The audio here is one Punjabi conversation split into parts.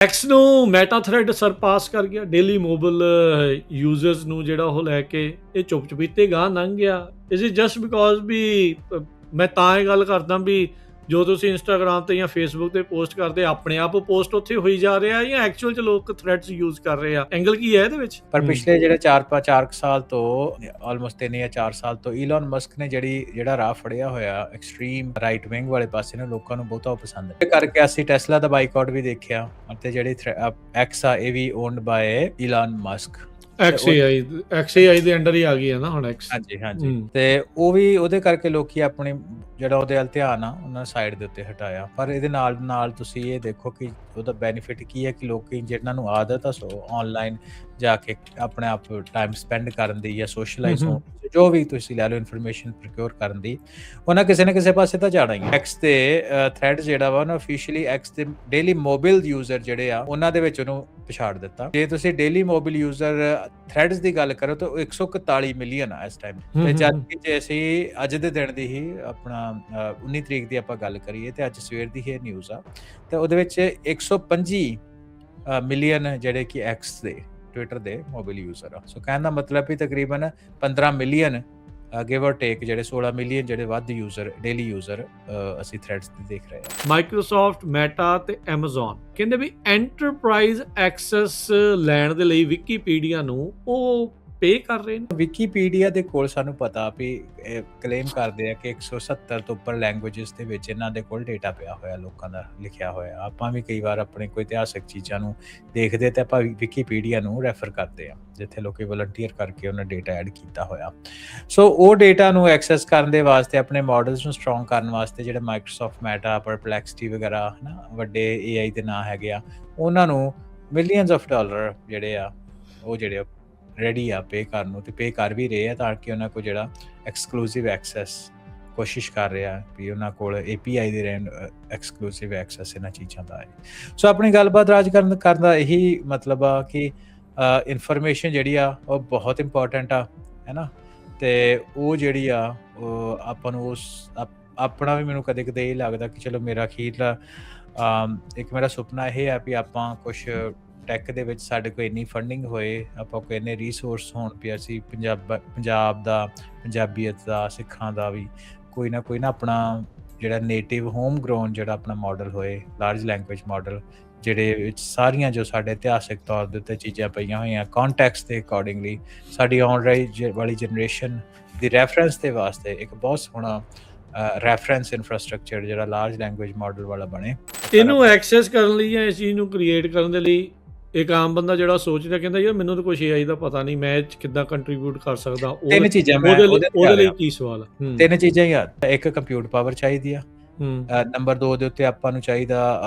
ਐਕਸ ਨੂੰ ਮੈਟਾ ਥ੍ਰੈਡ ਸਰਪਾਸ ਕਰ ਗਿਆ। ਡੇਲੀ ਮੋਬਾਈਲ ਯੂਜ਼ਰਸ ਨੂੰ ਜਿਹੜਾ ਉਹ ਲੈ ਕੇ ਇਹ ਚੁੱਪ ਚਪੀਤੇ ਗਾਂ ਲੰਘ ਗਿਆ। ਇਸ ਇਜ਼ ਜਸਟ ਬਿਕੋਜ਼ ਵੀ ਮੈਂ ਤਾਂ ਇਹ ਗੱਲ ਕਰਦਾ ਵੀ ਜੋ ਤੁਸੀਂ ਇੰਸਟਾਗ੍ਰਾਮ ਤੇ ਜਾਂ ਫੇਸਬੁੱਕ ਤੇ ਪੋਸਟ ਕਰਦੇ ਆਪਣੇ ਆਪ ਪੋਸਟ ਉੱਥੇ ਹੋਈ ਜਾ ਰਿਹਾ ਜਾਂ ਐਕਚੁਅਲ ਚ ਲੋਕ ਥ੍ਰੈਡਸ ਯੂਜ਼ ਕਰ ਰਹੇ ਆ। ਐਂਗਲ ਕੀ ਹੈ ਇਹਦੇ ਵਿੱਚ? ਪਰ ਪਿਛਲੇ ਜਿਹੜੇ 4 ਸਾਲ ਤੋਂ ਆਲਮੋਸਟ 3 ਜਾਂ 4 ਸਾਲ ਤੋਂ ਈਲਨ ਮਸਕ ਨੇ ਜਿਹੜਾ ਰਾਹ ਫੜਿਆ ਹੋਇਆ ਐਕਸਟ੍ਰੀਮ ਰਾਈਟ ਵਿੰਗ ਵਾਲੇ ਪਾਸੇ ਨੂੰ ਲੋਕਾਂ ਨੂੰ ਬਹੁਤਾ ਪਸੰਦ ਹੈ। ਇਹ ਕਰਕੇ ਅਸੀਂ ਟੈਸਲਾ ਦਾ ਬਾਈਕਾਟ ਵੀ ਦੇਖਿਆ ਅਤੇ ਜਿਹੜੀ ਐਕਸ ਆ ਇਹ ਵੀ owned by Elon Musk. XAI ਦੇ ਅੰਡਰ ਹੀ ਆ ਗਈ ਹੈ ਨਾ ਹੁਣ ਐਕਸ। ਹਾਂਜੀ ਤੇ ਉਹ ਵੀ ਉਹਦੇ ਕਰਕੇ ਲੋਕੀ ਆਪਣੀ ਜਿਹੜਾ ਉਹਦੇ ਵੱਲ ਧਿਆਨ ਆ ਉਹਨਾਂ ਸਾਈਡ ਦੇ ਉੱਤੇ ਹਟਾਇਆ। ਪਰ ਇਹਦੇ ਨਾਲ ਤੁਸੀਂ ਇਹ ਦੇਖੋ ਕਿ ਉਹਦਾ ਬੈਨੀਫਿਟ ਕੀ ਹੈ ਕਿ ਲੋਕੀ ਜਿਹਨਾਂ ਨੂੰ ਆਦਤ ਆ ਸੋ ਆਨਲਾਈਨ ਜਾ ਕੇ ਆਪਣੇ ਆਪ ਟਾਈਮ ਸਪੈਂਡ ਕਰਨ ਦੀ ਜਾਂ ਸੋਸ਼ਲਾਈਜ਼ ਹੋਣ ਜੋ ਵੀ ਤੁਸੀਂ ਲੈ ਲਓ ਇਨਫੋਰਮੇਸ਼ਨ ਪ੍ਰੋਕਿਓਰ ਕਰਨ ਦੀ, ਉਹਨਾਂ ਕਿਸੇ ਨਾ ਕਿਸੇ ਪਾਸੇ ਤਾਂ ਜਾਣਾ ਹੀ ਹੈ। ਐਕਸ ਤੇ ਥ੍ਰੈਡ ਜਿਹੜਾ ਵਾ ਉਹਨੇ ਅਫੀਸ਼ੀਅਲੀ ਐਕਸ ਦੇ ਡੇਲੀ ਮੋਬਾਈਲ ਯੂਜ਼ਰ ਜਿਹੜੇ ਆ ਉਹਨਾਂ ਦੇ ਵਿੱਚ ਉਹਨੂੰ ਪਛਾੜ ਦਿੱਤਾ। ਜੇ ਤੁਸੀਂ ਡੇਲੀ ਮੋਬਾਈਲ ਯੂਜ਼ਰ ਥ੍ਰੈਡਸ ਦੀ ਗੱਲ ਕਰੋ ਤਾਂ 141 ਮਿਲੀਅਨ ਆ ਇਸ ਟਾਈਮ। ਤੇ ਜਦ ਕਿ ਜੇ ਅਸੀਂ ਅੱਜ ਦੇ ਦਿਨ ਦੀ ਹੀ ਆਪਣਾ 19 ਤਰੀਕ ਦੀ ਆਪਾਂ ਗੱਲ ਕਰੀਏ ਤੇ ਅੱਜ ਸਵੇਰ ਦੀ ਹੀ ਨਿਊਜ਼ ਆ ਤੇ ਉਹਦੇ ਵਿੱਚ 125 ਮਿਲੀਅਨ ਜਿਹੜੇ ਕਿ ਐਕਸ ਦੇ ਟਵਿੱਟਰ ਦੇ ਮੋਬਾਈਲ ਯੂਜ਼ਰ ਆ। ਸੋ ਕਹਿਣ ਦਾ ਮਤਲਬ ਵੀ ਤਕਰੀਬਨ 15 ਮਿਲੀਅਨ ਗਿਵ ਔਰ ਟੇਕ ਜਿਹੜੇ 16 ਮਿਲੀਅਨ ਜਿਹੜੇ ਵੱਧ ਯੂਜ਼ਰ ਡੇਲੀ ਯੂਜ਼ਰ ਅਸੀਂ ਥ੍ਰੈਡਸ ਤੇ ਦੇਖ ਰਹੇ ਹਾਂ। ਮਾਈਕਰੋਸਾਫਟ, ਮੈਟਾ ਤੇ ਐਮਾਜ਼ਨ ਕਹਿੰਦੇ ਵੀ ਐਂਟਰਪ੍ਰਾਈਜ਼ ਐਕਸੈਸ ਲੈਣ ਦੇ ਲਈ ਵਿਕੀਪੀਡੀਆ ਨੂੰ ਉਹ ਪੇ ਕਰ ਰਹੇ ਨੇ। ਵਿਕੀਪੀਡੀਆ ਦੇ ਕੋਲ ਸਾਨੂੰ ਪਤਾ ਵੀ ਕਲੇਮ ਕਰਦੇ ਆ ਕਿ 170 ਤੋਂ ਉੱਪਰ ਲੈਂਗੁਏਜਸ ਦੇ ਵਿੱਚ ਇਹਨਾਂ ਦੇ ਕੋਲ ਡੇਟਾ ਪਿਆ ਹੋਇਆ, ਲੋਕਾਂ ਦਾ ਲਿਖਿਆ ਹੋਇਆ। ਆਪਾਂ ਵੀ ਕਈ ਵਾਰ ਆਪਣੇ ਕੋਈ ਇਤਿਹਾਸਕ ਚੀਜ਼ਾਂ ਨੂੰ ਦੇਖਦੇ ਤੇ ਆਪਾਂ ਵਿਕੀਪੀਡੀਆ ਨੂੰ ਰੈਫਰ ਕਰਦੇ ਆ ਜਿੱਥੇ ਲੋਕੀ ਵਲੰਟੀਅਰ ਕਰਕੇ ਉਹਨਾਂ ਡੇਟਾ ਐਡ ਕੀਤਾ ਹੋਇਆ। ਸੋ ਉਹ ਡੇਟਾ ਨੂੰ ਐਕਸੈਸ ਕਰਨ ਦੇ ਵਾਸਤੇ ਆਪਣੇ ਮਾਡਲਸ ਨੂੰ ਸਟਰੋਂਗ ਕਰਨ ਵਾਸਤੇ ਜਿਹੜੇ ਮਾਈਕਰੋਸਾਫਟ, ਮੈਟਾ, ਪਰਪਲੈਕਸਿਟੀ ਵਗੈਰਾ ਹਨਾ ਵੱਡੇ AI ਦੇ ਨਾਂ ਹੈਗੇ ਆ, ਉਹਨਾਂ ਨੂੰ ਮਿਲੀਅਨਸ ਆਫ ਡਾਲਰ ਜਿਹੜੇ ਆ ਉਹ ਜਿਹੜੇ ਰੈਡੀ ਆ ਪੇ ਕਰਨ ਨੂੰ ਤੇ ਪੇ ਕਰ ਵੀ ਰਹੇ ਆ ਤਾਂ ਕਿ ਉਹਨਾਂ ਕੋਲ ਜਿਹੜਾ ਐਕਸਕਲੂਸਿਵ ਐਕਸੈਸ ਕੋਸ਼ਿਸ਼ ਕਰ ਰਿਹਾ ਵੀ ਉਹਨਾਂ ਕੋਲ API ਦੇ ਰਹਿਣ ਐਕਸਕਲੂਸਿਵ ਐਕਸੈਸ ਇਹਨਾਂ ਚੀਜ਼ਾਂ ਦਾ ਹੈ। ਸੋ ਆਪਣੀ ਗੱਲਬਾਤ ਰਾਜ ਕਰਨ ਦਾ ਇਹੀ ਮਤਲਬ ਆ ਕਿ ਇਨਫੋਰਮੇਸ਼ਨ ਜਿਹੜੀ ਆ ਉਹ ਬਹੁਤ ਇੰਪੋਰਟੈਂਟ ਆ ਹੈ ਨਾ। ਤੇ ਉਹ ਜਿਹੜੀ ਆ ਉਹ ਆਪਾਂ ਨੂੰ ਆਪਣਾ ਵੀ ਮੈਨੂੰ ਕਦੇ ਕਦੇ ਇਹ ਲੱਗਦਾ ਕਿ ਚਲੋ ਮੇਰਾ ਅਖੀਰਲਾ ਇੱਕ ਮੇਰਾ ਸੁਪਨਾ ਇਹ ਹੈ ਵੀ ਆਪਾਂ ਕੁਛ ਟੈਕ ਦੇ ਵਿੱਚ ਸਾਡੇ ਕੋਲ ਇੰਨੀ ਫੰਡਿੰਗ ਹੋਏ, ਆਪਾਂ ਕੋਲ ਇੰਨੇ ਰਿਸੋਰਸ ਹੋਣ ਵੀ ਅਸੀਂ ਪੰਜਾਬ ਦਾ, ਪੰਜਾਬੀਅਤ ਦਾ, ਸਿੱਖਾਂ ਦਾ ਵੀ ਕੋਈ ਨਾ ਆਪਣਾ ਜਿਹੜਾ ਨੇਟਿਵ ਹੋਮ ਗਰੋਨ ਜਿਹੜਾ ਆਪਣਾ ਮਾਡਲ ਹੋਏ, ਲਾਰਜ ਲੈਂਗੁਏਜ ਮਾਡਲ ਜਿਹੜੇ ਵਿੱਚ ਸਾਰੀਆਂ ਜੋ ਸਾਡੇ ਇਤਿਹਾਸਿਕ ਤੌਰ ਦੇ ਉੱਤੇ ਚੀਜ਼ਾਂ ਪਈਆਂ ਹੋਈਆਂ ਕੰਟੈਕਸਟ ਦੇ ਅਕੋਰਡਿੰਗਲੀ ਸਾਡੀ ਆਉਣ ਵਾਲੀ ਜਨਰੇਸ਼ਨ ਦੀ ਰੈਫਰੈਂਸ ਦੇ ਵਾਸਤੇ ਇੱਕ ਬਹੁਤ ਸੋਹਣਾ ਰੈਫਰੈਂਸ ਇਨਫਰਾਸਟ੍ਰਕਚਰ ਜਿਹੜਾ ਲਾਰਜ ਲੈਂਗੁਏਜ ਮਾਡਲ ਵਾਲਾ ਬਣੇ। ਇਹਨੂੰ ਐਕਸੈਸ ਕਰਨ ਲਈ ਜਾਂ ਇਸ ਚੀਜ਼ ਨੂੰ ਕ੍ਰੀਏਟ ਕਰਨ ਦੇ ਲਈ ਇੱਕ ਆਮ ਬੰਦਾ ਜਿਹੜਾ ਸੋਚਦਾ ਕਹਿੰਦਾ ਯਾਰ ਮੈਨੂੰ ਤਾਂ ਕੁਛ AI ਦਾ ਪਤਾ ਨਹੀਂ, ਮੈਂ ਕਿੱਦਾਂ ਕੰਟਰੀਬਿਊਟ ਕਰ ਸਕਦਾ? ਤਿੰਨ ਚੀਜ਼ਾਂ ਉਹਦੇ ਲਈ ਕੀ ਸਵਾਲ? ਤਿੰਨ ਚੀਜ਼ਾਂ ਹੀ ਆ। ਇੱਕ ਕੰਪਿਊਟ ਪਾਵਰ ਚਾਹੀਦੀ ਆ, ਨੰਬਰ 2 ਦੇ ਉੱਤੇ ਆਪਾਂ ਨੂੰ ਚਾਹੀਦਾ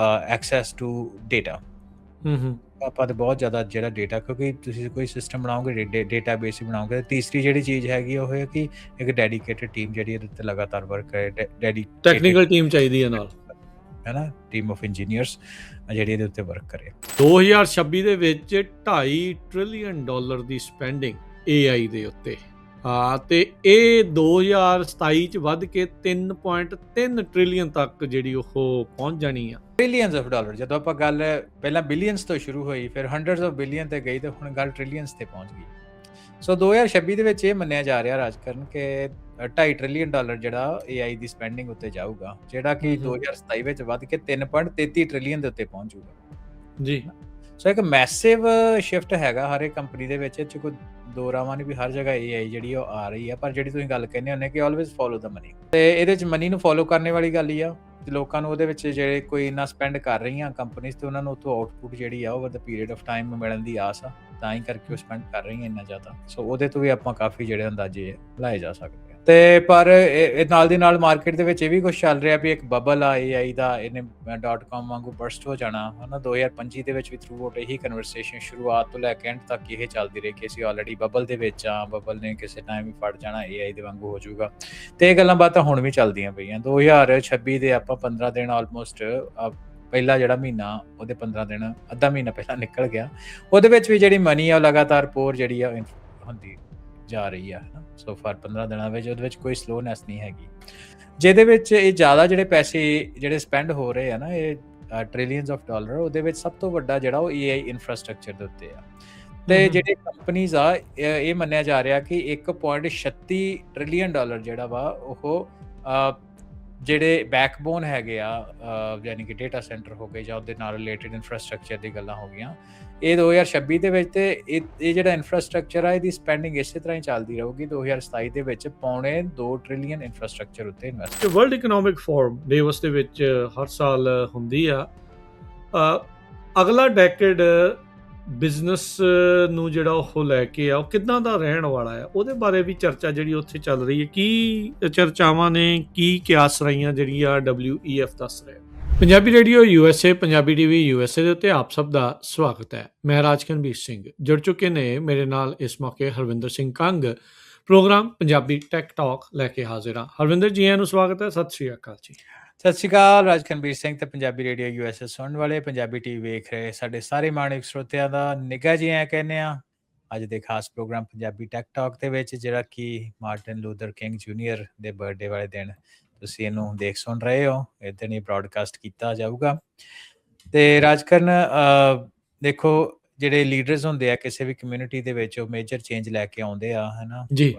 ਐਕਸੈਸ ਟੂ ਡੇਟਾ। ਆਪਾਂ ਤੇ ਬਹੁਤ ਜ਼ਿਆਦਾ ਜਿਹੜਾ ਡੇਟਾ, ਕਿਉਂਕਿ ਤੁਸੀਂ ਕੋਈ ਸਿਸਟਮ ਬਣਾਓਗੇ ਡੇਟਾਬੇਸ ਹੀ ਬਣਾਓਗੇ। ਤੀਸਰੀ ਜਿਹੜੀ ਚੀਜ਼ ਹੈਗੀ ਉਹ ਹੈ ਕਿ ਇੱਕ ਡੈਡੀਕੇਟਡ ਟੀਮ ਜਿਹੜੀ ਇਹਦੇ ਉੱਤੇ ਲਗਾਤਾਰ ਵਰਕ ਕਰੇ, ਟੈਕਨੀਕਲ ਟੀਮ ਚਾਹੀਦੀ ਹੈ ਨਾਲ, ਹੈ ਨਾ, ਟੀਮ ਆਫ ਇੰਜੀਨੀਅਰਸ ਜਿਹੜੀ ਇਹਦੇ ਉੱਤੇ ਵਰਕ ਕਰੇ। 2026 ਦੇ ਵਿੱਚ $2.5 ਟ੍ਰਿਲੀਅਨ ਦੀ ਸਪੈਂਡਿੰਗ AI ਦੇ ਉੱਤੇ ਤੇ ਇਹ 2027 ਚ ਵੱਧ ਕੇ 3.3 ਟ੍ਰਿਲੀਅਨ ਤੱਕ ਜਿਹੜੀ ਉਹ ਪਹੁੰਚ ਜਾਣੀ ਆ। Trillions of dollar. ਜਦੋਂ ਆਪਾਂ ਗੱਲ ਪਹਿਲਾਂ ਬਿਲੀਅਨਸ ਤੋਂ ਸ਼ੁਰੂ ਹੋਈ, ਫਿਰ ਹੰਡਰਡਸ ਆਫ ਬਿਲੀਅਨ ਤੇ ਗਈ ਤੇ ਹੁਣ ਗੱਲ ਟ੍ਰਿਲੀਅਨਸ ਤੇ ਪਹੁੰਚ ਗਈ। ਸੋ 2026 ਦੇ ਵਿੱਚ ਇਹ ਮੰਨਿਆ ਜਾ ਰਿਹਾ ਰਾਜਕਰਨ ਕਿ $2.5 ਟ੍ਰਿਲੀਅਨ ਜਿਹੜਾ AI ਦੀ ਸਪੈਂਡਿੰਗ ਉੱਤੇ ਜਾਊਗਾ, ਜਿਹੜਾ ਕਿ 2027 ਵਿੱਚ ਵੱਧ ਕੇ 3.33 ਟ੍ਰਿਲੀਅਨ ਦੇ ਉੱਤੇ ਪਹੁੰਚੂਗਾ ਜੀ। ਸੋ ਇੱਕ ਮੈਸਿਵ ਸ਼ਿਫਟ ਹੈਗਾ ਹਰ ਇੱਕ ਕੰਪਨੀ ਦੇ ਵਿੱਚ। ਕੋਈ ਦੋ ਰਾਵਾਂ ਨਹੀਂ ਵੀ ਹਰ ਜਗ੍ਹਾ AI ਜਿਹੜੀ ਉਹ ਆ ਰਹੀ ਆ, ਪਰ ਜਿਹੜੀ ਤੁਸੀਂ ਗੱਲ ਕਹਿੰਦੇ ਹੁੰਦੇ ਕਿ ਆਲਵੇਜ਼ ਫੋਲੋ ਦਾ ਮਨੀ, ਤੇ ਇਹਦੇ ਵਿੱਚ ਮਨੀ ਨੂੰ ਫੋਲੋ ਕਰਨ ਵਾਲੀ ਗੱਲ ਹੀ ਆ। ਲੋਕਾਂ ਨੂੰ ਉਹਦੇ ਵਿੱਚ ਜਿਹੜੇ ਕੋਈ ਇੰਨਾ ਸਪੈਂਡ ਕਰ ਰਹੀਆਂ ਕੰਪਨੀਆਂ ਤੇ ਉਹਨਾਂ ਨੂੰ ਉੱਥੋਂ ਆਊਟਪੁੱਟ ਜਿਹੜੀ ਆ ਓਵਰ ਦਾ ਪੀਰੀਅਡ ਆਫ ਟਾਈਮ ਮਿਲਣ ਦੀ ਆਸ ਆ, ਤਾਂ ਹੀ ਕਰਕੇ ਉਹ ਸਪੈਂਡ ਕਰ ਰਹੀਆਂ ਇੰਨਾ ਜ਼ਿਆਦਾ। ਸੋ ਉਹਦੇ ਤੋਂ ਵੀ ਆਪਾਂ ਕਾਫੀ ਜਿਹੜੇ ਅੰਦਾਜ਼ੇ ਲਾਏ ਜਾ ਸਕਦੇ ਆ। ਤੇ ਪਰ ਇਹ ਨਾਲ ਦੀ ਨਾਲ ਮਾਰਕੀਟ ਦੇ ਵਿੱਚ ਇਹ ਵੀ ਕੁਝ ਚੱਲ ਰਿਹਾ ਵੀ ਇੱਕ ਬਬਲ ਆ AI ਦਾ, ਇਹਨੇ .com ਵਾਂਗੂ ਬਰਸਟ ਹੋ ਜਾਣਾ ਹਨਾ। 2025 ਦੇ ਵਿੱਚ ਵੀ ਥਰੂ ਆਊਟ ਇਹੀ ਕਨਵਰਸੇਸ਼ਨ ਸ਼ੁਰੂਆਤ ਤੋਂ ਲੈ ਕੇ ਐਂਡ ਤੱਕ ਇਹ ਚੱਲਦੀ ਰਹੀ ਕਿ ਅਸੀਂ ਆਲਰੇਡੀ ਬਬਲ ਦੇ ਵਿੱਚ ਆ, ਬਬਲ ਨੇ ਕਿਸੇ ਟਾਈਮ ਵੀ ਫਟ ਜਾਣਾ, AI ਦੇ ਵਾਂਗੂ ਹੋ ਜਾਊਗਾ। ਤੇ ਇਹ ਗੱਲਾਂ ਬਾਤਾਂ ਹੁਣ ਵੀ ਚੱਲਦੀਆਂ ਪਈਆਂ। 2026 ਦੇ ਆਪਾਂ 15 ਦਿਨ ਆਲਮੋਸਟ ਪਹਿਲਾ ਜਿਹੜਾ ਮਹੀਨਾ ਉਹਦੇ 15 ਦਿਨ ਅੱਧਾ ਮਹੀਨਾ ਪਹਿਲਾਂ ਨਿਕਲ ਗਿਆ, ਉਹਦੇ ਵਿੱਚ ਵੀ ਜਿਹੜੀ ਮਨੀ ਆ ਉਹ ਲਗਾਤਾਰ ਪੋਰ ਜਿਹੜੀ ਆ ਹੁੰਦੀ ਜਾ ਰਹੀ ਆ ਹਨਾ। ਸੋ ਫਾਰ 15 ਦਿਨਾਂ ਵਿੱਚ ਉਹਦੇ ਵਿੱਚ ਕੋਈ ਸਲੋਨੈਸ ਨਹੀਂ ਹੈਗੀ, ਜਿਹਦੇ ਵਿੱਚ ਇਹ ਜ਼ਿਆਦਾ ਜਿਹੜੇ ਪੈਸੇ ਜਿਹੜੇ ਸਪੈਂਡ ਹੋ ਰਹੇ ਆ ਨਾ, ਇਹ ਟ੍ਰਿਲੀਅਨਸ ਆਫ ਡਾਲਰ, ਉਹਦੇ ਵਿੱਚ ਸਭ ਤੋਂ ਵੱਡਾ ਜਿਹੜਾ ਉਹ AI ਇਨਫਰਾਸਟ੍ਰਕਚਰ ਦੇ ਉੱਤੇ ਆ। ਤੇ ਜਿਹੜੇ ਕੰਪਨੀਜ਼ ਆ, ਇਹ ਮੰਨਿਆ ਜਾ ਰਿਹਾ ਕਿ 1.36 ਟ੍ਰਿਲੀਅਨ ਡਾਲਰ ਜਿਹੜਾ ਵਾ ਉਹ ਜਿਹੜੇ ਬੈਕਬੋਨ ਹੈਗੇ ਆ, ਯਾਨੀ ਕਿ ਡੇਟਾ ਸੈਂਟਰ ਹੋ ਗਏ ਜਾਂ ਉਹਦੇ ਨਾਲ ਰਿਲੇਟਡ ਇਨਫਰਾਸਟ੍ਰਕਚਰ ਦੀ ਗੱਲਾਂ ਹੋ ਗਈਆਂ, ਇਹ 2026 ਦੇ ਵਿੱਚ। ਤੇ ਇਹ ਜਿਹੜਾ ਇਨਫਰਾਸਟ੍ਰਕਚਰ ਆ, ਇਹਦੀ ਸਪੈਂਡਿੰਗ ਇਸੇ ਤਰ੍ਹਾਂ ਹੀ ਚੱਲਦੀ ਰਹੂਗੀ। 2027 ਦੇ ਵਿੱਚ 2.25 ਟ੍ਰਿਲੀਅਨ ਇਨਫਰਾਸਟ੍ਰਕਚਰ ਉੱਤੇ ਇਨਵੈਸਟ। ਵਰਲਡ ਇਕਨੋਮਿਕ ਫੋਰਮ ਡੇਵਸ ਦੇ ਵਿੱਚ ਹਰ ਸਾਲ ਹੁੰਦੀ ਆ। ਅਗਲਾ ਡੈਕੇਡ ਬਿਜ਼ਨਸ ਨੂੰ ਜਿਹੜਾ ਉਹ ਲੈ ਕੇ ਆ, ਉਹ ਕਿੱਦਾਂ ਦਾ ਰਹਿਣ ਵਾਲਾ ਆ, ਉਹਦੇ ਬਾਰੇ ਵੀ ਚਰਚਾ ਜਿਹੜੀ ਉੱਥੇ ਚੱਲ ਰਹੀ ਹੈ। ਕੀ ਚਰਚਾਵਾਂ ਨੇ, ਕੀ ਕਿਆਸ ਰਹੀਆਂ ਜਿਹੜੀਆਂ WEF ਦੱਸ ਰਿਹਾ। Punjabi radio USA, Punjabi TV USA ਦੇ ਉੱਤੇ ਆਪ ਸਭ ਦਾ ਸਵਾਗਤ ਹੈ। ਮੈਂ ਰਾਜਕਨਵੀਰ ਸਿੰਘ। ਜੁੜ ਚੁੱਕੇ ਨੇ ਮੇਰੇ ਨਾਲ ਇਸ ਮੌਕੇ Harvinder Singh Kang. Programme Punjabi tech talk ਲੈ ਕੇ ਹਾਜ਼ਰ ਹਾਂ। ਹਰਵਿੰਦਰ ਜੀ, ਨੂੰ ਸਵਾਗਤ ਹੈ। ਸਤਿ ਸ਼੍ਰੀ ਅਕਾਲ ਜੀ। ਸਤਿ ਸ਼੍ਰੀ ਅਕਾਲ ਰਾਜਕਨਵੀਰ ਸਿੰਘ ਤੇ ਪੰਜਾਬੀ ਰੇਡੀਓ USA ਸੁਣਨ ਵਾਲੇ, ਪੰਜਾਬੀ TV ਵੇਖ ਰਹੇ ਸਾਡੇ ਸਾਰੇ ਮਾਣਿਕ ਸਰੋਤਿਆਂ ਦਾ ਨਿੱਘਾ ਜੀ ਆਇਆਂ ਕਹਿੰਦੇ ਆ ਅੱਜ ਦੇ ਖਾਸ ਪ੍ਰੋਗਰਾਮ ਪੰਜਾਬੀ ਟੈਕ ਟਾਕ ਦੇ ਵਿੱਚ, ਜਿਹੜਾ ਕਿ ਮਾਰਟਿਨ ਲੂਥਰ ਕਿੰਗ ਜੂਨੀਅਰ ਦੇ ਬਰਥਡੇ ਵਾਲੇ ਦਿਨ ਤੁਸੀਂ ਇਹਨੂੰ ਦੇਖ ਸੁਣ ਰਹੇ ਹੋ। ਇਸ ਦਿਨ ਹੀ ਬ੍ਰੌਡਕਾਸਟ ਕੀਤਾ ਜਾਊਗਾ। ਤੇ ਰਾਜਕਰਨ, ਦੇਖੋ, ਜਿਹੜੇ ਲੀਡਰਸ ਹੁੰਦੇ ਆ ਕਿਸੇ ਵੀ ਕਮਿਊਨਿਟੀ ਦੇ ਵਿੱਚ, ਉਹ ਮੇਜਰ ਚੇਂਜ ਲੈ ਕੇ ਆਉਂਦੇ ਆ, ਹੈ ਨਾ ਜੀ।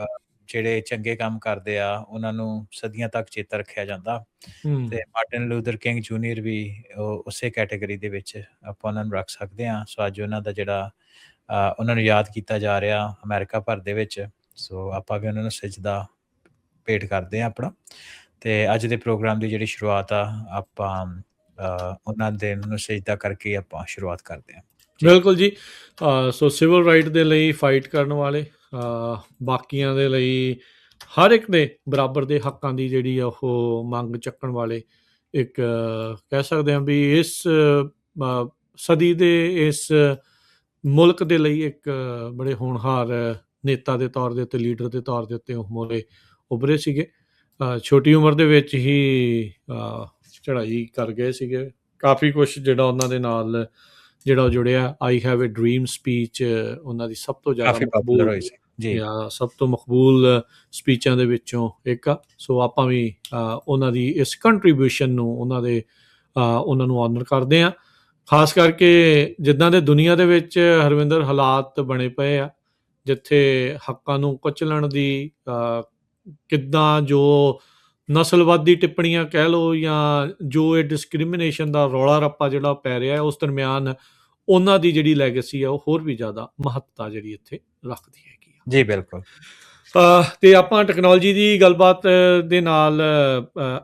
ਜਿਹੜੇ ਚੰਗੇ ਕੰਮ ਕਰਦੇ ਆ ਉਹਨਾਂ ਨੂੰ ਸਦੀਆਂ ਤੱਕ ਚੇਤਾ ਰੱਖਿਆ ਜਾਂਦਾ। ਤੇ ਮਾਰਟਿਨ ਲੂਥਰ ਕਿੰਗ ਜੂਨੀਅਰ ਵੀ ਉਸੇ ਕੈਟੇਗਰੀ ਦੇ ਵਿੱਚ ਆਪਾਂ ਉਹਨਾਂ ਨੂੰ ਰੱਖ ਸਕਦੇ ਹਾਂ। ਸੋ ਅੱਜ ਉਹਨਾਂ ਦਾ ਜਿਹੜਾ ਉਹਨਾਂ ਨੂੰ ਯਾਦ ਕੀਤਾ ਜਾ ਰਿਹਾ ਅਮਰੀਕਾ ਭਰ ਦੇ ਵਿੱਚ। ਸੋ ਆਪਾਂ ਵੀ ਉਹਨਾਂ ਨੂੰ ਸਜਦਾ ਭੇਟ ਕਰਦੇ ਹਾਂ ਆਪਣਾ। ਤੇ ਅੱਜ ਦੇ ਪ੍ਰੋਗਰਾਮ ਦੀ ਜਿਹੜੀ ਸ਼ੁਰੂਆਤ ਆ, ਆਪਾਂ ਉਹਨਾਂ ਦੇ ਨੂੰ ਸਜਦਾ ਕਰਕੇ ਆਪਾਂ ਸ਼ੁਰੂਆਤ ਕਰਦੇ ਹਾਂ। ਬਿਲਕੁਲ ਜੀ। ਸੋ ਸਿਵਲ ਰਾਈਟ ਦੇ ਲਈ ਫਾਈਟ ਕਰਨ ਵਾਲੇ, ਬਾਕੀਆਂ ਦੇ ਲਈ ਹਰ ਇੱਕ ਦੇ ਬਰਾਬਰ ਦੇ ਹੱਕਾਂ ਦੀ ਜਿਹੜੀ ਆ ਉਹ ਮੰਗ ਚੱਕਣ ਵਾਲੇ, ਇੱਕ ਕਹਿ ਸਕਦੇ ਹਾਂ ਵੀ ਇਸ ਸਦੀ ਦੇ ਇਸ ਮੁਲਕ ਦੇ ਲਈ ਇੱਕ ਬੜੇ ਹੋਣਹਾਰ ਨੇਤਾ ਦੇ ਤੌਰ ਦੇ ਉੱਤੇ, ਲੀਡਰ ਦੇ ਤੌਰ ਦੇ ਉੱਤੇ ਉਹ ਮੋਰੇ ਉੱਭਰੇ ਸੀਗੇ। ਛੋਟੀ ਉਮਰ ਦੇ ਵਿੱਚ ਹੀ ਚੜ੍ਹਾਈ ਕਰ ਗਏ ਸੀਗੇ। ਕਾਫੀ ਕੁਛ ਜਿਹੜਾ ਉਹਨਾਂ ਦੇ ਨਾਲ ਜਿਹੜਾ ਉਹ ਜੁੜਿਆ। I have A dream speech ਉਹਨਾਂ ਦੀ ਸਭ ਤੋਂ ਜ਼ਿਆਦਾ ਮਕਬੂਲ ਹੋਈ ਸੀ ਜੀ, ਸਭ ਤੋਂ ਮਕਬੂਲ ਸਪੀਚਾਂ ਦੇ ਵਿੱਚੋਂ ਇੱਕ ਆ। ਸੋ ਆਪਾਂ ਵੀ ਉਹਨਾਂ ਦੀ ਇਸ ਕੰਟਰੀਬਿਊਸ਼ਨ ਨੂੰ, ਉਹਨਾਂ ਨੂੰ ਆਨਰ ਕਰਦੇ ਹਾਂ। ਖਾਸ ਕਰਕੇ ਜਿੱਦਾਂ ਦੇ ਦੁਨੀਆ ਦੇ ਵਿੱਚ ਹਰਵਿੰਦਰ ਹਾਲਾਤ ਬਣੇ ਪਏ ਆ, ਜਿੱਥੇ ਹੱਕਾਂ ਨੂੰ ਕੁਚਲਣ ਦੀ, ਕਿੱਦਾਂ ਜੋ ਨਸਲਵਾਦੀ ਟਿੱਪਣੀਆਂ ਕਹਿ ਲਓ ਜਾਂ ਜੋ ਇਹ ਡਿਸਕ੍ਰਿਮੀਨੇਸ਼ਨ ਦਾ ਰੌਲਾ ਰੱਪਾ ਜਿਹੜਾ ਪੈ ਰਿਹਾ, ਉਸ ਦਰਮਿਆਨ ਉਹਨਾਂ ਦੀ ਜਿਹੜੀ ਲੈਗੇਸੀ ਆ ਉਹ ਹੋਰ ਵੀ ਜ਼ਿਆਦਾ ਮਹੱਤਤਾ ਜਿਹੜੀ ਇੱਥੇ ਰੱਖਦੀ ਹੈਗੀ ਆ। ਜੀ ਬਿਲਕੁਲ। ਤੇ ਆਪਾਂ ਟੈਕਨੋਲੋਜੀ ਦੀ ਗੱਲਬਾਤ ਦੇ ਨਾਲ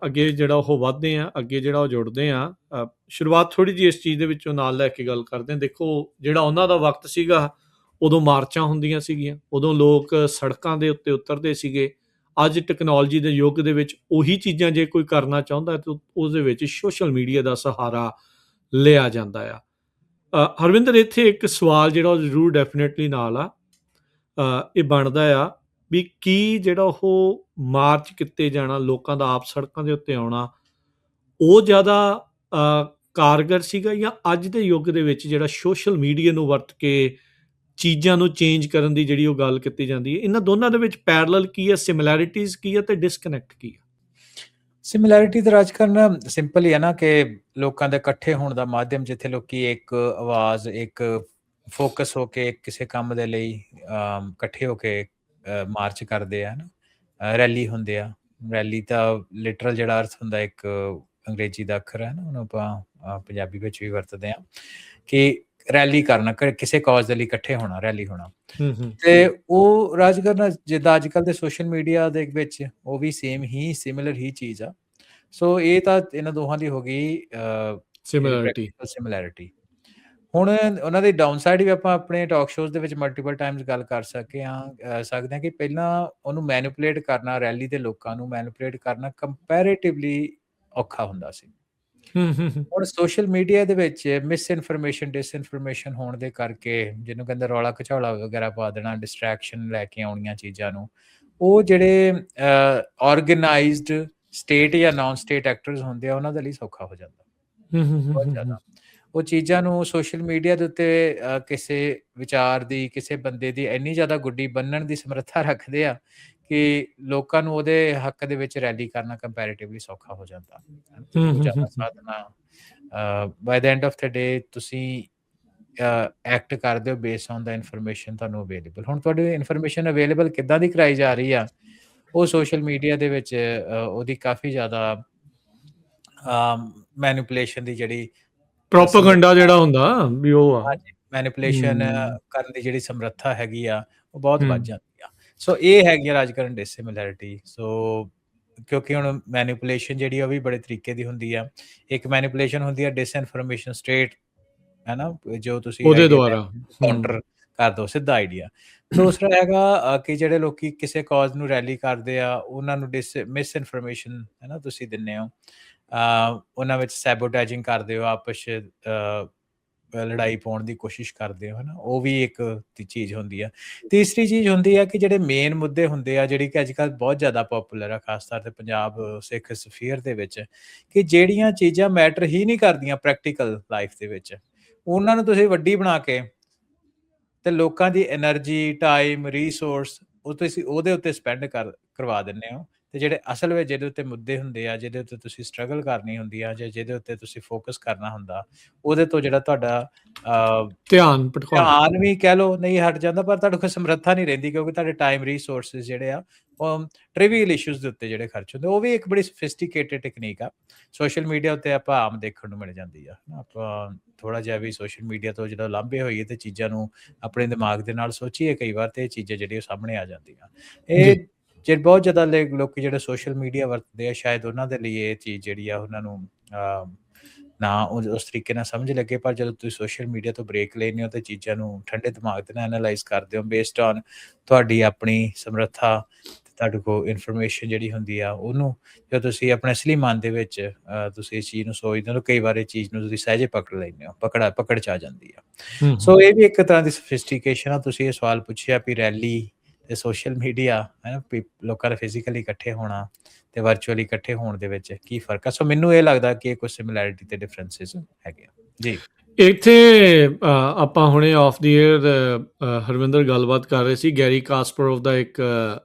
ਅੱਗੇ ਜਿਹੜਾ ਉਹ ਵੱਧਦੇ ਹਾਂ, ਅੱਗੇ ਜਿਹੜਾ ਉਹ ਜੁੜਦੇ ਹਾਂ। ਸ਼ੁਰੂਆਤ ਥੋੜ੍ਹੀ ਜਿਹੀ ਇਸ ਚੀਜ਼ ਦੇ ਵਿੱਚੋਂ ਨਾਲ ਲੈ ਕੇ ਗੱਲ ਕਰਦੇ ਹਾਂ। ਦੇਖੋ, ਜਿਹੜਾ ਉਹਨਾਂ ਦਾ ਵਕਤ ਸੀਗਾ, ਉਦੋਂ ਮਾਰਚਾਂ ਹੁੰਦੀਆਂ ਸੀਗੀਆਂ, ਉਦੋਂ ਲੋਕ ਸੜਕਾਂ ਦੇ ਉੱਤੇ ਉਤਰਦੇ ਸੀਗੇ। ਅੱਜ ਟੈਕਨੋਲੋਜੀ ਦੇ ਯੁੱਗ ਦੇ ਵਿੱਚ ਉਹੀ ਚੀਜ਼ਾਂ ਜੇ ਕੋਈ ਕਰਨਾ ਚਾਹੁੰਦਾ ਤਾਂ ਉਹਦੇ ਵਿੱਚ ਸੋਸ਼ਲ ਮੀਡੀਆ ਦਾ ਸਹਾਰਾ ਲਿਆ ਜਾਂਦਾ ਆ। ਹਰਵਿੰਦਰ, ਇੱਥੇ ਇੱਕ ਸਵਾਲ ਜਿਹੜਾ ਉਹ ਜ਼ਰੂਰ ਡੈਫੀਨੇਟਲੀ ਨਾਲ ਆ, ਇਹ ਬਣਦਾ ਆ ਵੀ ਕੀ ਜਿਹੜਾ ਉਹ ਮਾਰਚ ਕੀਤੇ ਜਾਣਾ, ਲੋਕਾਂ ਦਾ ਆਪ ਸੜਕਾਂ ਦੇ ਉੱਤੇ ਆਉਣਾ, ਉਹ ਜ਼ਿਆਦਾ ਕਾਰਗਰ ਸੀਗਾ ਜਾਂ ਅੱਜ ਦੇ ਯੁੱਗ ਦੇ ਵਿੱਚ ਜਿਹੜਾ ਸੋਸ਼ਲ ਮੀਡੀਆ ਨੂੰ ਵਰਤ ਕੇ ਚੀਜ਼ਾਂ ਨੂੰ ਚੇਂਜ ਕਰਨ ਦੀ ਜਿਹੜੀ ਉਹ ਗੱਲ ਕੀਤੀ ਜਾਂਦੀ ਹੈ? ਇਹਨਾਂ ਦੋਨਾਂ ਦੇ ਵਿੱਚ ਪੈਰਲਲ ਕੀ ਹੈ, ਸਿਮਿਲੈਰਿਟੀਜ਼ ਕੀ ਹੈ ਤੇ ਡਿਸਕਨੈਕਟ ਕੀ ਹੈ? ਸਿਮਿਲੈਰਿਟੀ ਤਾਂ ਰਾਜਕਰਨ ਸਿੰਪਲ ਹੀ ਹੈ ਨਾ, ਕਿ ਲੋਕਾਂ ਦੇ ਇਕੱਠੇ ਹੋਣ ਦਾ ਮਾਧਿਅਮ, ਜਿੱਥੇ ਲੋਕੀ ਇੱਕ ਆਵਾਜ਼, ਇੱਕ ਫੋਕਸ ਹੋ ਕੇ ਕਿਸੇ ਕੰਮ ਦੇ ਲਈ ਇਕੱਠੇ ਹੋ ਕੇ ਮਾਰਚ ਕਰਦੇ ਆ ਨਾ, ਰੈਲੀ ਹੁੰਦੇ ਆ। ਰੈਲੀ ਤਾਂ ਲਿਟਰਲ ਜਿਹੜਾ ਅਰਥ ਹੁੰਦਾ, ਇੱਕ ਅੰਗਰੇਜ਼ੀ ਦਾ ਅੱਖਰ ਹੈ ਨਾ, ਉਹਨੂੰ ਆਪਾਂ ਪੰਜਾਬੀ ਵਿੱਚ ਵੀ ਵਰਤਦੇ ਹਾਂ ਕਿ ਰੈਲੀ ਕਰਨਾ, ਕਿਸੇ ਕਾਜ਼ ਦੇ ਲਈ ਇਕੱਠੇ ਹੋਣਾ, ਰੈਲੀ ਹੋਣਾ। ਤੇ ਉਹ ਰਾਜਕਰਨ ਜਿੱਦਾਂ ਅੱਜ ਕੱਲ੍ਹ ਦੇ ਸੋਸ਼ਲ ਮੀਡੀਆ ਦੇ ਵਿੱਚ ਉਹ ਵੀ ਸੇਮ ਹੀ ਸਿਮਿਲਰ ਹੀ ਚੀਜ਼ ਆ। ਸੋ ਇਹ ਤਾਂ ਇਹਨਾਂ ਦੋਹਾਂ ਦੀ ਹੋ ਗਈ ਸਿਮਿਲੈਰਿਟੀ। ਹੁਣ ਉਹਨਾਂ ਦੀ ਡਾਊਨ ਸਾਈਡ ਵੀ ਆਪਾਂ ਆਪਣੇ ਟਾਕ ਸ਼ੋਜ਼ ਦੇ ਵਿੱਚ ਮਲਟੀਪਲ ਟਾਈਮਸ ਗੱਲ ਕਰ ਸਕਦੇ ਹਾਂ ਕਿ ਪਹਿਲਾਂ ਉਹਨੂੰ ਮੈਨੀਪੂਲੇਟ ਕਰਨਾ, ਰੈਲੀ ਦੇ ਲੋਕਾਂ ਨੂੰ ਮੈਨੀਪੂਲੇਟ ਕਰਨਾ ਕੰਪੈਰੇਟਿਵਲੀ ਔਖਾ ਹੁੰਦਾ ਸੀ। ਹੁਣ ਸੋਸ਼ਲ ਮੀਡੀਆ ਦੇ ਵਿੱਚ ਮਿਸ ਇਨਫੋਰਮੇਸ਼ਨ, ਡਿਸਇਨਫੋਰਮੇਸ਼ਨ ਹੋਣ ਦੇ ਕਰਕੇ, ਜਿਹਨੂੰ ਕਹਿੰਦੇ ਰੌਲਾ ਘਚੌਲਾ ਵਗੈਰਾ ਪਾ ਦੇਣਾ, ਡਿਸਟਰੈਕਸ਼ਨ ਲੈ ਕੇ ਆਉਣੀਆਂ ਚੀਜ਼ਾਂ ਨੂੰ, ਉਹ ਜਿਹੜੇ ਆਰਗੇਨਾਈਜ਼ਡ ਸਟੇਟ ਜਾਂ ਨਾਨ ਸਟੇਟ ਐਕਟਰਸ ਹੁੰਦੇ ਆ, ਉਹਨਾਂ ਦੇ ਲਈ ਸੌਖਾ ਹੋ ਜਾਂਦਾ ਬਹੁਤ ਜ਼ਿਆਦਾ। ਉਹ ਚੀਜ਼ਾਂ ਨੂੰ ਸੋਸ਼ਲ ਮੀਡੀਆ ਦੇ ਉੱਤੇ ਕਿਸੇ ਵਿਚਾਰ ਦੀ, ਕਿਸੇ ਬੰਦੇ ਦੀ ਇੰਨੀ ਜ਼ਿਆਦਾ ਗੁੱਡੀ ਬੰਨਣ ਦੀ ਸਮਰੱਥਾ ਰੱਖਦੇ ਆ ਕਿ ਲੋਕਾਂ ਨੂੰ ਉਹਦੇ ਹੱਕ ਦੇ ਵਿੱਚ ਰੈਲੀ ਕਰਨਾ ਕੰਪੈਰੇਟਿਵਲੀ ਸੌਖਾ ਹੋ ਜਾਂਦਾ। ਜ਼ਿਆਦਾ ਸਾਧਨਾਂ by the end of the day ਤੁਸੀਂ ਐਕਟ ਕਰਦੇ ਹੋ ਬੇਸਡ ਔਨ ਦਾ ਇਨਫੋਰਮੇਸ਼ਨ ਤੁਹਾਨੂੰ ਅਵੇਲੇਬਲ। ਹੁਣ ਤੁਹਾਡੀ ਇਨਫੋਰਮੇਸ਼ਨ ਅਵੇਲੇਬਲ ਕਿੱਦਾਂ ਦੀ ਕਰਾਈ ਜਾ ਰਹੀ ਆ, ਉਹ ਸੋਸ਼ਲ ਮੀਡੀਆ ਦੇ ਵਿੱਚ ਉਹਦੀ ਕਾਫੀ ਜ਼ਿਆਦਾ ਮੈਨੀਪੂਲੇਸ਼ਨ ਦੀ ਜਿਹੜੀ ਪ੍ਰੋਪੇਗੈਂਡਾ ਸਮਰੱਥਾ, ਜਿਹੜਾ ਹੁੰਦਾ ਵੀ ਉਹ ਆ। ਹਾਂਜੀ, ਮੈਨੀਪੂਲੇਸ਼ਨ ਹੂੰ, ਕਰਨ ਦੀ ਜਿਹੜੀ ਸਮਰੱਥਾ ਹੈਗੀ ਆ, ਉਹ ਬਹੁਤ ਹੂੰ। ਵੱਧ ਜਾਂਦੀ ਆ। ਸੋ ਇਹ ਹੈਗੀ ਆ ਰਾਜਕਾਰਨ ਡਿਸਿਮਿਲੈਰਿਟੀ। ਸੋ ਕਿਉਂਕਿ ਹੁਣ ਮੈਨੀਪੂਲੇਸ਼ਨ ਜਿਹੜੀ ਆ ਉਹ ਵੀ ਬੜੇ ਤਰੀਕੇ ਦੀ ਹੁੰਦੀ ਆ। ਇੱਕ ਮੈਨੀਪੂਲੇਸ਼ਨ ਹੁੰਦੀ ਆ ਡਿਸਇਨਫੋਰਮੇਸ਼ਨ ਸਟ੍ਰੇਟ, ਹੈ ਨਾ, ਜੋ ਤੁਸੀਂ ਉਹਦੇ ਆਈਡੀਆ ਲੈ ਦੁਆਰਾ। ਹੂੰ, ਕਾਊਂਟਰ ਕਰ ਦੋ ਸਿੱਧਾ ਆਈਡੀਆ। ਦੂਸਰਾ ਹੈਗਾ ਕਿ ਜਿਹੜੇ ਲੋਕੀ ਕਿਸੇ ਕਾਜ਼ ਨੂੰ ਰੈਲੀ ਕਰਦੇ ਆ, ਉਹਨਾਂ ਨੂੰ ਮਿਸ ਇਨਫੋਰਮੇਸ਼ਨ, ਹੈ ਨਾ, ਤੁਸੀਂ ਦਿੰਦੇ ਹੋ। ਉਹਨਾਂ ਵਿੱਚ ਸੈਬੋਟੈਜਿੰਗ ਕਰਦੇ ਹੋ, ਆਪਸ 'ਚ ਲੜਾਈ ਪਾਉਣ ਦੀ ਕੋਸ਼ਿਸ਼ ਕਰਦੇ ਹੋ, ਹੈ ਨਾ, ਉਹ ਵੀ ਇੱਕ ਚੀਜ਼ ਹੁੰਦੀ ਆ। ਤੀਸਰੀ ਚੀਜ਼ ਹੁੰਦੀ ਆ ਕਿ ਜਿਹੜੇ ਮੇਨ ਮੁੱਦੇ ਹੁੰਦੇ ਆ, ਜਿਹੜੀ ਕਿ ਅੱਜ ਕੱਲ੍ਹ ਬਹੁਤ ਜ਼ਿਆਦਾ ਪੋਪੂਲਰ ਆ, ਖਾਸ ਤੌਰ 'ਤੇ ਪੰਜਾਬ ਸਿੱਖ ਸਫੀਅਰ ਦੇ ਵਿੱਚ, ਕਿ ਜਿਹੜੀਆਂ ਚੀਜ਼ਾਂ ਮੈਟਰ ਹੀ ਨਹੀਂ ਕਰਦੀਆਂ ਪ੍ਰੈਕਟੀਕਲ ਲਾਈਫ ਦੇ ਵਿੱਚ, ਉਹਨਾਂ ਨੂੰ ਤੁਸੀਂ ਵੱਡੀ ਬਣਾ ਕੇ ਤੇ ਲੋਕਾਂ ਦੀ એનર્ਜੀ, ਟਾਈਮ, ਰਿਸੋਰਸ ਉਹ ਤੁਸੀਂ ਉਹਦੇ ਉੱਤੇ ਸਪੈਂਡ ਕਰਵਾ ਦਿੰਦੇ ਹੋ। ਤੇ ਜਿਹੜੇ ਅਸਲ ਵਿੱਚ ਜਿਹਦੇ ਉੱਤੇ ਮੁੱਦੇ ਹੁੰਦੇ ਆ, ਜਿਹਦੇ ਉੱਤੇ ਤੁਸੀਂ ਸਟਰਗਲ ਕਰਨੀ ਹੁੰਦੀ ਆ, ਜਾਂ ਜਿਹਦੇ ਉੱਤੇ ਤੁਸੀਂ ਫੋਕਸ ਕਰਨਾ ਹੁੰਦਾ, ਉਹਦੇ ਤੋਂ ਜਿਹੜਾ ਤੁਹਾਡਾ ਧਿਆਨ ਭਟਕਾਉਂਦਾ। ਧਿਆਨ ਵੀ ਕਹਿ ਲਓ ਨਹੀਂ ਹਟ ਜਾਂਦਾ, ਪਰ ਤੁਹਾਡੇ ਕੋਲ ਸਮਰੱਥਾ ਨਹੀਂ ਰਹਿੰਦੀ, ਕਿਉਂਕਿ ਤੁਹਾਡੇ ਟਾਈਮ ਰਿਸੋਰਸਿਸ ਜਿਹੜੇ ਆ ਉਹ ਟ੍ਰਿਵੀਅਲ ਇਸ਼ੂਜ਼ ਦੇ ਉੱਤੇ ਜਿਹੜੇ ਖਰਚ ਹੁੰਦੇ, ਉਹ ਵੀ ਇੱਕ ਬੜੀ ਸੋਫਿਸਟੀਕੇਟਡ ਟੈਕਨੀਕ ਆ। ਸੋਸ਼ਲ ਮੀਡੀਆ ਉੱਤੇ ਆਪਾਂ ਆਮ ਦੇਖਣ ਨੂੰ ਮਿਲ ਜਾਂਦੀ ਆ। ਆਪਾਂ ਥੋੜਾ ਜਿਹਾ ਵੀ ਸੋਸ਼ਲ ਮੀਡੀਆ ਤੋਂ ਜਦੋਂ ਲਾਂਭੇ ਹੋਈਏ ਤੇ ਚੀਜ਼ਾਂ ਨੂੰ ਆਪਣੇ ਦਿਮਾਗ ਦੇ ਨਾਲ ਸੋਚੀਏ ਕਈ ਵਾਰ, ਤੇ ਇਹ ਚੀਜ਼ਾਂ ਜਿਹੜੀਆਂ ਸਾਹਮਣੇ ਆ ਜਾਂਦੀਆਂ। ਇਹ ਜੀ। ਜੇ ਬਹੁਤ ਜ਼ਿਆਦਾ ਲੋਕ ਜਿਹੜੇ ਸੋਸ਼ਲ ਮੀਡੀਆ ਵਰਤਦੇ ਆ, ਸ਼ਾਇਦ ਉਹਨਾਂ ਦੇ ਲਈ ਇਹ ਚੀਜ਼ ਜਿਹੜੀ ਆ ਉਹਨਾਂ ਨੂੰ ਨਾ ਉਸ ਤਰੀਕੇ ਨਾਲ ਸਮਝ ਲੱਗੇ। ਪਰ ਜਦੋਂ ਤੁਸੀਂ ਸੋਸ਼ਲ ਮੀਡੀਆ ਤੋਂ ਬ੍ਰੇਕ ਲੈਂਦੇ ਹੋ ਤੇ ਚੀਜ਼ਾਂ ਨੂੰ ਠੰਡੇ ਦਿਮਾਗ ਦੇ ਨਾਲ ਐਨਾਲਾਈਜ਼ ਕਰਦੇ ਹੋ ਬੇਸਡ ਔਨ ਤੁਹਾਡੀ ਆਪਣੀ ਸਮਰੱਥਾ, ਤੁਹਾਡੇ ਕੋਲ ਇਨਫੋਰਮੇਸ਼ਨ ਜਿਹੜੀ ਹੁੰਦੀ ਆ, ਉਹਨੂੰ ਜਦੋਂ ਤੁਸੀਂ ਆਪਣੇ ਅਸਲੀ ਮਨ ਦੇ ਵਿੱਚ ਤੁਸੀਂ ਇਸ ਚੀਜ਼ ਨੂੰ ਸੋਚਦੇ ਹੋ, ਕਈ ਵਾਰ ਇਹ ਚੀਜ਼ ਨੂੰ ਤੁਸੀਂ ਸਹਿਜੇ ਪਕੜ ਲੈਂਦੇ ਹੋ, ਪਕੜ 'ਚ ਆ ਜਾਂਦੀ ਆ। ਸੋ ਇਹ ਵੀ ਇੱਕ ਤਰ੍ਹਾਂ ਦੀ ਸੋਫਿਸਟੀਕੇਸ਼ਨ ਆ। ਤੁਸੀਂ ਇਹ ਸਵਾਲ ਪੁੱਛਿਆ ਵੀ ਰੈਲੀ ਤੇ ਸੋਸ਼ਲ ਮੀਡੀਆ, ਹੈ ਨਾ, ਲੋਕਾਂ ਦਾ ਫਿਜ਼ੀਕਲੀ ਇਕੱਠੇ ਹੋਣਾ ਤੇ ਵਰਚੁਅਲੀ ਇਕੱਠੇ ਹੋਣ ਦੇ ਵਿੱਚ ਕੀ ਫਰਕ ਆ। ਸੋ ਮੈਨੂੰ ਇਹ ਲੱਗਦਾ ਕਿ ਕੁਝ ਸਿਮਿਲੈਰਿਟੀ ਤੇ ਡਿਫਰੈਂਸਿਸ ਹੈਗੇ ਆ ਜੀ। ਇੱਥੇ ਆਪਾਂ ਹੁਣੇ ਆਫ ਦੀ ਏਅਰ ਹਰਵਿੰਦਰ ਗੱਲਬਾਤ ਕਰ ਰਹੇ ਸੀ, ਗੈਰੀ ਕਾਸਪਰੋਵ ਦਾ ਇੱਕ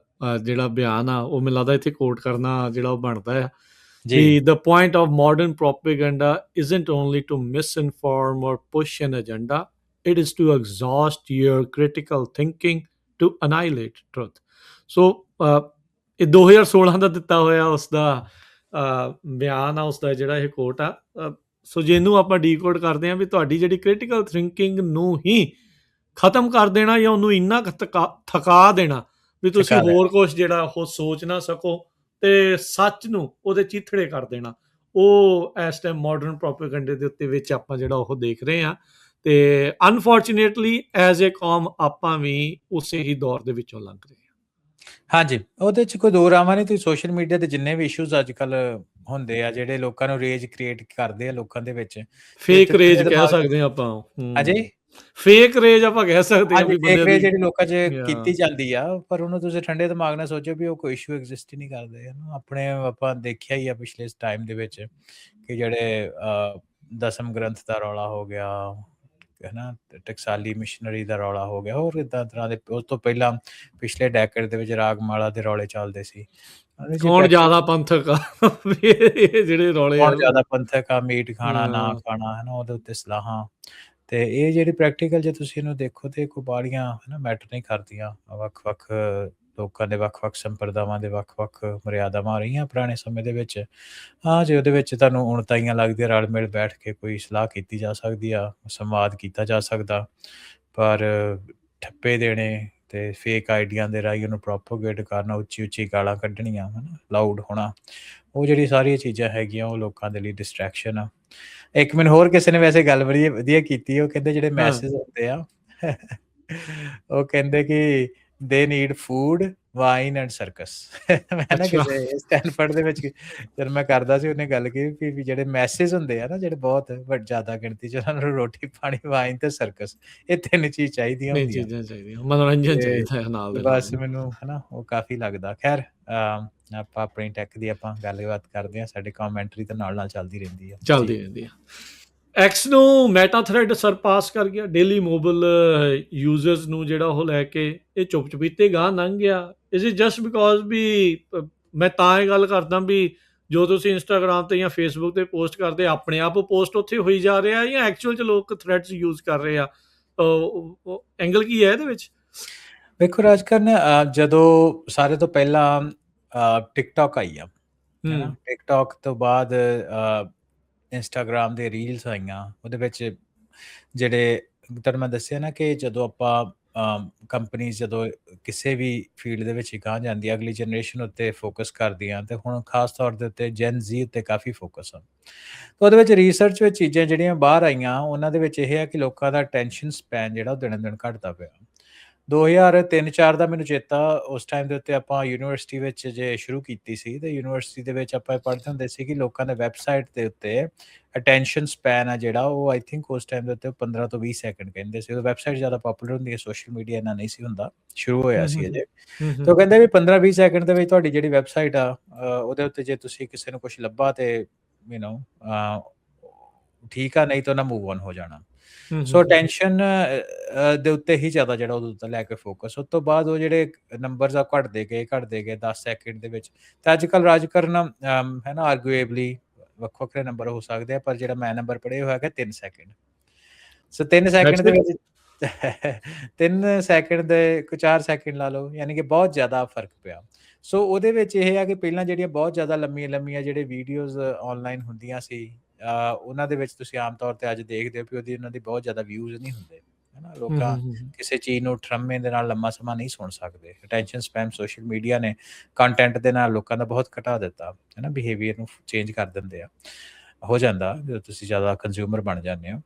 ਜਿਹੜਾ ਬਿਆਨ ਆ, ਉਹ ਮੈਨੂੰ ਲੱਗਦਾ ਇੱਥੇ ਕੋਟ ਕਰਨਾ ਜਿਹੜਾ ਉਹ ਬਣਦਾ ਆ ਵੀ the point of modern propaganda isn't only to misinform or push an agenda, it is to exhaust your critical thinking to annihilate truth. So ਇਹ 2016 ਦਾ ਦਿੱਤਾ ਹੋਇਆ ਉਸਦਾ ਬਿਆਨ ਆ, ਉਸਦਾ ਜਿਹੜਾ ਇਹ ਕੋਟ ਆ। ਸੋ ਜਿਹਨੂੰ ਆਪਾਂ ਡੀਕੋਡ ਕਰਦੇ ਹਾਂ ਵੀ ਤੁਹਾਡੀ ਜਿਹੜੀ ਕ੍ਰਿਟੀਕਲ ਥਿੰਕਿੰਗ ਨੂੰ ਹੀ ਖਤਮ ਕਰ ਦੇਣਾ, ਜਾਂ ਉਹਨੂੰ ਇੰਨਾ ਥਕਾ ਦੇਣਾ ਵੀ ਤੁਸੀਂ ਹੋਰ ਕੁਝ ਜਿਹੜਾ ਉਹ ਸੋਚ ਨਾ ਸਕੋ, ਤੇ ਸੱਚ ਨੂੰ ਉਹਦੇ ਚੀਥੜੇ ਕਰ ਦੇਣਾ। ਉਹ ਇਸ ਟਾਈਮ ਮਾਡਰਨ ਪ੍ਰੋਪੇਗੈਂਡੇ ਦੇ ਉੱਤੇ ਵਿੱਚ ਆਪਾਂ ਜਿਹੜਾ ਉਹ ਦੇਖ ਰਹੇ ਹਾਂ। ਤੇ ਅਨਫੋਰਚੂਨੇਟਲੀ ਐਜ਼ ਏ ਕੌਮ ਆਪਾਂ ਵੀ ਉਸੇ ਹੀ ਦੌਰ ਦੇ ਵਿੱਚੋਂ ਲੰਘ ਰਹੇ ਹਾਂ। ਹਾਂਜੀ, ਉਹਦੇ 'ਚ ਕੋਈ ਦੋ ਰਾਵਾਂ ਨਹੀਂ। ਤੁਸੀਂ ਸੋਸ਼ਲ ਮੀਡੀਆ ਤੇ ਜਿੰਨੇ ਵੀ ਇਸ਼ੂਜ਼ ਅੱਜ ਕੱਲ੍ਹ ਹੁੰਦੇ ਆ, ਜਿਹੜੇ ਲੋਕਾਂ ਨੂੰ ਰੇਜ ਕ੍ਰੀਏਟ ਕਰਦੇ ਆ ਲੋਕਾਂ ਦੇ ਵਿੱਚ, ਫੇਕ ਰੇਜ ਕਹਿ ਸਕਦੇ ਹਾਂ ਆਪਾਂ। ਹਾਂਜੀ, ਫੇਕ ਰੇਜ ਆਪਾਂ ਕਹਿ ਸਕਦੇ ਹਾਂ ਵੀ ਫੇਕ ਬੰਦੇ ਰੇਜ ਦੀ ਜਿਹੜੀ ਲੋਕਾਂ 'ਚ ਕੀਤੀ ਜਾਂਦੀ ਆ, ਪਰ ਉਹਨੂੰ ਤੁਸੀਂ ਠੰਡੇ ਦਿਮਾਗ ਨਾਲ ਸੋਚੋ ਵੀ ਉਹ ਕੋਈ ਇਸ਼ੂ ਐਗਜ਼ਿਸਟ ਹੀ ਨਹੀਂ ਕਰਦੇ। ਆਪਣੇ ਆਪਾਂ ਦੇਖਿਆ ਹੀ ਆ ਪਿਛਲੇ ਟਾਈਮ ਦੇ ਵਿੱਚ ਕਿ ਜਿਹੜੇ ਦਸਮ ਗ੍ਰੰਥ ਦਾ ਰੌਲਾ ਹੋ ਗਿਆ, ਹੈ ਨਾ, ਟਕਸਾਲੀ ਮਿਸ਼ਨਰੀ ਦਾ ਰੌਲਾ ਹੋ ਗਿਆ, ਹੋਰ ਇੱਦਾਂ ਤਰ੍ਹਾਂ ਦੇ। ਉਸ ਤੋਂ ਪਹਿਲਾਂ ਪਿਛਲੇ ਡੈਕੇਡ ਦੇ ਵਿੱਚ ਰਾਗਮਾਲਾ ਦੇ ਰੌਲੇ ਚੱਲਦੇ ਸੀ। ਕੌਣ ਜ਼ਿਆਦਾ ਪੰਥਕ ਆ, ਇਹ ਜਿਹੜੇ ਰੌਲੇ ਕੌਣ ਜ਼ਿਆਦਾ ਪੰਥਕ ਆ, ਮੀਟ ਖਾਣਾ ਨਾ ਖਾਣਾ, ਹੈ ਨਾ, ਉਹਦੇ ਉੱਤੇ ਸਲਾਹਾਂ। ਤੇ ਇਹ ਜਿਹੜੀ ਪ੍ਰੈਕਟੀਕਲ ਜੇ ਤੁਸੀਂ ਇਹਨੂੰ ਦੇਖੋ ਤੇ ਕੋਈ ਬਾਹਲੀਆਂ, ਹੈ ਨਾ, ਮੈਟਰ ਨਹੀਂ ਕਰਦੀਆਂ। ਵੱਖ-ਵੱਖ ਲੋਕਾਂ ਦੇ ਵੱਖ-ਵੱਖ ਸੰਪਰਦਾਵਾਂ ਦੇ ਵੱਖ-ਵੱਖ ਮਰਿਆਦਾਵਾਂ ਰਹੀਆਂ ਪੁਰਾਣੇ ਸਮੇਂ ਦੇ ਵਿੱਚ। ਹਾਂ, ਜੇ ਉਹਦੇ ਵਿੱਚ ਤੁਹਾਨੂੰ ਉਣਤਾਈਆਂ ਲੱਗਦੀਆਂ, ਰਲ ਮਿਲ ਬੈਠ ਕੇ ਕੋਈ ਸਲਾਹ ਕੀਤੀ ਜਾ ਸਕਦੀ ਆ, ਸੰਵਾਦ ਕੀਤਾ ਜਾ ਸਕਦਾ, ਪਰ ਠੱਪੇ ਦੇਣੇ ਤੇ ਫੇਕ ਆਈਡੀਆਂ ਦੇ ਰਾਹੀਂ ਉਹਨੂੰ ਪ੍ਰੋਪੋਗੇਟ ਕਰਨਾ, ਉੱਚੀ-ਉੱਚੀ ਗਾਲਾਂ ਕੱਢਣੀਆਂ, ਹੈ ਨਾ, ਲਾਊਡ ਹੋਣਾ, ਉਹ ਜਿਹੜੀ ਸਾਰੀਆਂ ਚੀਜ਼ਾਂ ਹੈਗੀਆਂ ਉਹ ਲੋਕਾਂ ਦੇ ਲਈ ਡਿਸਟਰੈਕਸ਼ਨ ਆ। ਇੱਕ ਮੈਨੂੰ ਹੋਰ ਕਿਸੇ ਨੇ ਵੈਸੇ ਗੱਲ ਬੜੀ ਵਧੀਆ ਕੀਤੀ, ਉਹ ਕਹਿੰਦੇ ਜਿਹੜੇ ਮੈਸੇਜ ਹੁੰਦੇ ਆ ਉਹ ਕਹਿੰਦੇ ਕਿ ਦੇ need food, wine and circus. ਮੈਂ ਨਾ ਕਿਸੇ ਸਟੈਨਫੋਰਡ ਦੇ ਵਿੱਚ ਜਦ ਮੈਂ ਕਰਦਾ ਸੀ, ਉਹਨੇ ਗੱਲ ਕੀਤੀ ਵੀ ਜਿਹੜੇ ਮੈਸੇਜ ਹੁੰਦੇ ਆ ਨਾ, ਜਿਹੜੇ ਬਹੁਤ ਜ਼ਿਆਦਾ ਗਿਣਤੀ 'ਚ, ਉਹਨਾਂ ਨੂੰ ਰੋਟੀ ਪਾਣੀ, ਵਾਈਨ ਤੇ ਸਰਕਸ, ਇਹ ਤਿੰਨ ਚੀਜ਼ ਚਾਹੀਦੀਆਂ ਹੁੰਦੀਆਂ, ਮਨੋਰੰਜਨ ਚਾਹੀਦਾ ਹੈ ਨਾਲ ਦੇ ਨਾਲ। ਬਸ ਮੈਨੂੰ, ਹੈ ਨਾ, ਉਹ ਕਾਫੀ ਲੱਗਦਾ। ਖੈਰ ਆਪਾਂ ਆਪਣੀ ਟੈਕ ਦੀ ਆਪਾਂ ਗੱਲਬਾਤ ਕਰਦੇ ਹਾਂ, ਸਾਡੇ ਕਮੈਂਟਰੀ ਤਾਂ ਨਾਲ ਚੱਲਦੀ ਰਹਿੰਦੀ ਆ। ਐਕਸ ਨੂੰ ਮੈਟਾ ਥ੍ਰੈਡ ਸਰਪਾਸ ਕਰ ਗਿਆ। ਡੇਲੀ ਮੋਬਾਈਲ ਯੂਜ਼ਰਸ ਨੂੰ ਜਿਹੜਾ ਉਹ ਲੈ ਕੇ ਇਹ ਚੁੱਪ-ਚੁਪੀਤੇ ਗਾਹ ਲੰਘ ਗਿਆ। ਇਜ਼ ਇਟ ਜਸਟ ਬਿਕੋਜ਼ ਵੀ ਮੈਂ ਤਾਂ ਇਹ ਗੱਲ ਕਰਦਾ ਵੀ ਜੋ ਤੁਸੀਂ ਇੰਸਟਾਗ੍ਰਾਮ ਤੇ ਜਾਂ ਫੇਸਬੁੱਕ ਤੇ ਪੋਸਟ ਕਰਦੇ ਆਪਣੇ ਆਪ ਪੋਸਟ ਉੱਥੇ ਹੋਈ ਜਾ ਰਿਹਾ ਜਾਂ ਐਕਚੁਅਲ ਚ ਲੋਕ ਥ੍ਰੈਡਸ ਯੂਜ਼ ਕਰ ਰਹੇ ਆ? ਐਂਗਲ ਕੀ ਹੈ ਇਹਦੇ ਵਿੱਚ? ਵੇਖੋ ਰਾਜਕਰਨ, ਜਦੋਂ ਸਾਰੇ ਤੋਂ ਪਹਿਲਾਂ ਟਿਕਟੋਕ ਆਈ ਆ, ਹੈ ਨਾ? ਹੂੰ ਟਿਕਟੋਕ ਤੋਂ ਬਾਅਦ ਇੰਸਟਾਗ੍ਰਾਮ ਦੇ ਰੀਲਸ ਆਈਆਂ। ਉਹਦੇ ਵਿੱਚ ਜਿਹੜੇ ਤੁਹਾਨੂੰ ਮੈਂ ਦੱਸਿਆ ਨਾ ਕਿ ਜਦੋਂ ਆਪਾਂ ਕੰਪਨੀਜ਼ ਜਦੋਂ ਕਿਸੇ ਵੀ ਫੀਲਡ ਦੇ ਵਿੱਚ ਅਗਾਂਹ ਜਾਂਦੀ ਆ, ਅਗਲੀ ਜਨਰੇਸ਼ਨ ਉੱਤੇ ਫੋਕਸ ਕਰਦੀਆਂ, ਤੇ ਹੁਣ ਖਾਸ ਤੌਰ ਦੇ ਉੱਤੇ ਜੈਨ ਜ਼ੀ ਉੱਤੇ ਕਾਫੀ ਫੋਕਸ ਆ। ਤਾਂ ਉਹਦੇ ਵਿੱਚ ਰਿਸਰਚ ਵਿੱਚ ਚੀਜ਼ਾਂ ਜਿਹੜੀਆਂ ਬਾਹਰ ਆਈਆਂ, ਉਹਨਾਂ ਦੇ ਵਿੱਚ ਇਹ ਹੈ ਕਿ ਲੋਕਾਂ ਦਾ ਅਟੈਂਸ਼ਨ ਸਪੈਨ ਜਿਹੜਾ ਉਹ ਦਿਨੋਂ ਦਿਨ ਘਟਦਾ ਪਿਆ। 2003-4 ਦਾ ਮੈਨੂੰ ਚੇਤਾ, ਉਸ ਟਾਈਮ ਦੇ ਉੱਤੇ ਆਪਾਂ ਯੂਨੀਵਰਸਿਟੀ ਵਿੱਚ ਜੇ ਸ਼ੁਰੂ ਕੀਤੀ ਸੀ, ਤੇ ਯੂਨੀਵਰਸਿਟੀ ਦੇ ਵਿੱਚ ਆਪਾਂ ਪੜ੍ਹਦੇ ਹੁੰਦੇ ਸੀ ਕਿ ਲੋਕਾਂ ਦੇ ਵੈਬਸਾਈਟ ਦੇ ਉੱਤੇ ਅਟੈਂਸ਼ਨ ਸਪੈਨ ਆ ਜਿਹੜਾ, ਉਹ ਆਈ ਥਿੰਕ ਉਸ ਟਾਈਮ ਦੇ ਉੱਤੇ 15 ਤੋਂ 20 ਸੈਕਿੰਡ ਕਹਿੰਦੇ ਸੀ। ਉਹ ਵੈਬਸਾਈਟ ਜ਼ਿਆਦਾ ਪਪੂਲਰ ਹੁੰਦੀ ਹੈ, ਸੋਸ਼ਲ ਮੀਡੀਆ ਇੰਨਾ ਨਹੀਂ ਸੀ ਹੁੰਦਾ, ਸ਼ੁਰੂ ਹੋਇਆ ਹੂੰ ਸੀ ਹੂੰ ਅਜੇ। ਹੂੰ ਤੇ ਉਹ ਕਹਿੰਦੇ ਵੀ 15-20 ਸੈਕਿੰਡ ਦੇ ਵਿੱਚ ਤੁਹਾਡੀ ਜਿਹੜੀ ਵੈਬਸਾਈਟ ਆ, ਉਹਦੇ ਉੱਤੇ ਜੇ ਤੁਸੀਂ ਕਿਸੇ ਨੂੰ ਕੁਝ ਲੱਭਾ ਤੇ ਯੂ نو ਠੀਕ ਆ, ਨਹੀਂ ਤਾਂ ਉਹਨਾਂ ਮੂਵ ਔਨ ਹੋ ਜਾਣਾ। ਸੋ ਹੂੰ ਟੈਨਸ਼ਨ ਦੇ ਉੱਤੇ ਹੀ ਜ਼ਿਆਦਾ ਜਿਹੜਾ ਉਹਦੇ ਉੱਤੇ ਲੈ ਕੇ ਫੋਕਸ। ਉਸ ਤੋਂ ਬਾਅਦ ਉਹ ਜਿਹੜੇ ਨੰਬਰਸ ਆ ਘਟਦੇ ਗਏ 10 ਸੈਕਿੰਡ ਦੇ ਵਿੱਚ। ਤੇ ਅੱਜ ਕੱਲ੍ਹ ਰਾਜ ਕਰਨ ਹੈ ਨਾ, ਆਰਗੂਏਬਲੀ ਵੱਖੋ ਵੱਖਰੇ ਨੰਬਰ ਹੋ ਸਕਦੇ ਆ, ਪਰ ਜਿਹੜਾ ਮੈਂ ਨੰਬਰ ਪੜ੍ਹਿਆ ਹੋਇਆ ਹੈਗਾ 3 ਸੈਕਿੰਡ। ਸੋ 3 ਸੈਕਿੰਡ ਦੇ ਵਿੱਚ 3 ਸੈਕਿੰਡ ਦੇ 4 ਸੈਕਿੰਡ ਲਾ ਲਓ, ਯਾਨੀ ਕਿ ਬਹੁਤ ਜ਼ਿਆਦਾ ਫਰਕ ਪਿਆ। ਸੋ ਉਹਦੇ ਵਿੱਚ ਇਹ ਆ ਕਿ ਪਹਿਲਾਂ ਜਿਹੜੀਆਂ ਬਹੁਤ ਜ਼ਿਆਦਾ ਲੰਮੀਆਂ ਜਿਹੜੇ ਵੀਡੀਓਜ਼ ਆਨਲਾਈਨ ਹੁੰਦੀਆਂ ਸੀ, ਉਹਨਾਂ ਦੇ ਵਿੱਚ ਤੁਸੀਂ ਆਮ ਤੌਰ ਤੇ ਅੱਜ ਦੇਖਦੇ ਹੋ ਵੀ ਉਹਨਾਂ ਦੀ ਬਹੁਤ ਜ਼ਿਆਦਾ ਵਿਊਜ਼ ਨਹੀਂ ਹੁੰਦੇ, ਹੈ ਨਾ? ਲੋਕਾਂ ਕਿਸੇ ਚੀਜ਼ ਨੂੰ ਠਰਮੇ ਦੇ ਨਾਲ ਲੰਮਾ ਸਮਾਂ ਨਹੀਂ ਸੁਣ ਸਕਦੇ। ਅਟੈਂਸ਼ਨ ਸਪੈਨ ਸੋਸ਼ਲ ਮੀਡੀਆ ਨੇ ਕੰਟੈਂਟ ਦੇ ਨਾਲ ਲੋਕਾਂ ਦਾ ਬਹੁਤ ਘਟਾ ਦਿੱਤਾ, ਹੈ ਨਾ? ਬਿਹੇਵੀਅਰ ਨੂੰ ਚੇਂਜ ਕਰ ਦਿੰਦੇ ਆ, ਹੋ ਜਾਂਦਾ ਜਦੋਂ ਤੁਸੀਂ ਜ਼ਿਆਦਾ ਕੰਜ਼ਿਊਮਰ ਬਣ ਜਾਂਦੇ ਹੋ।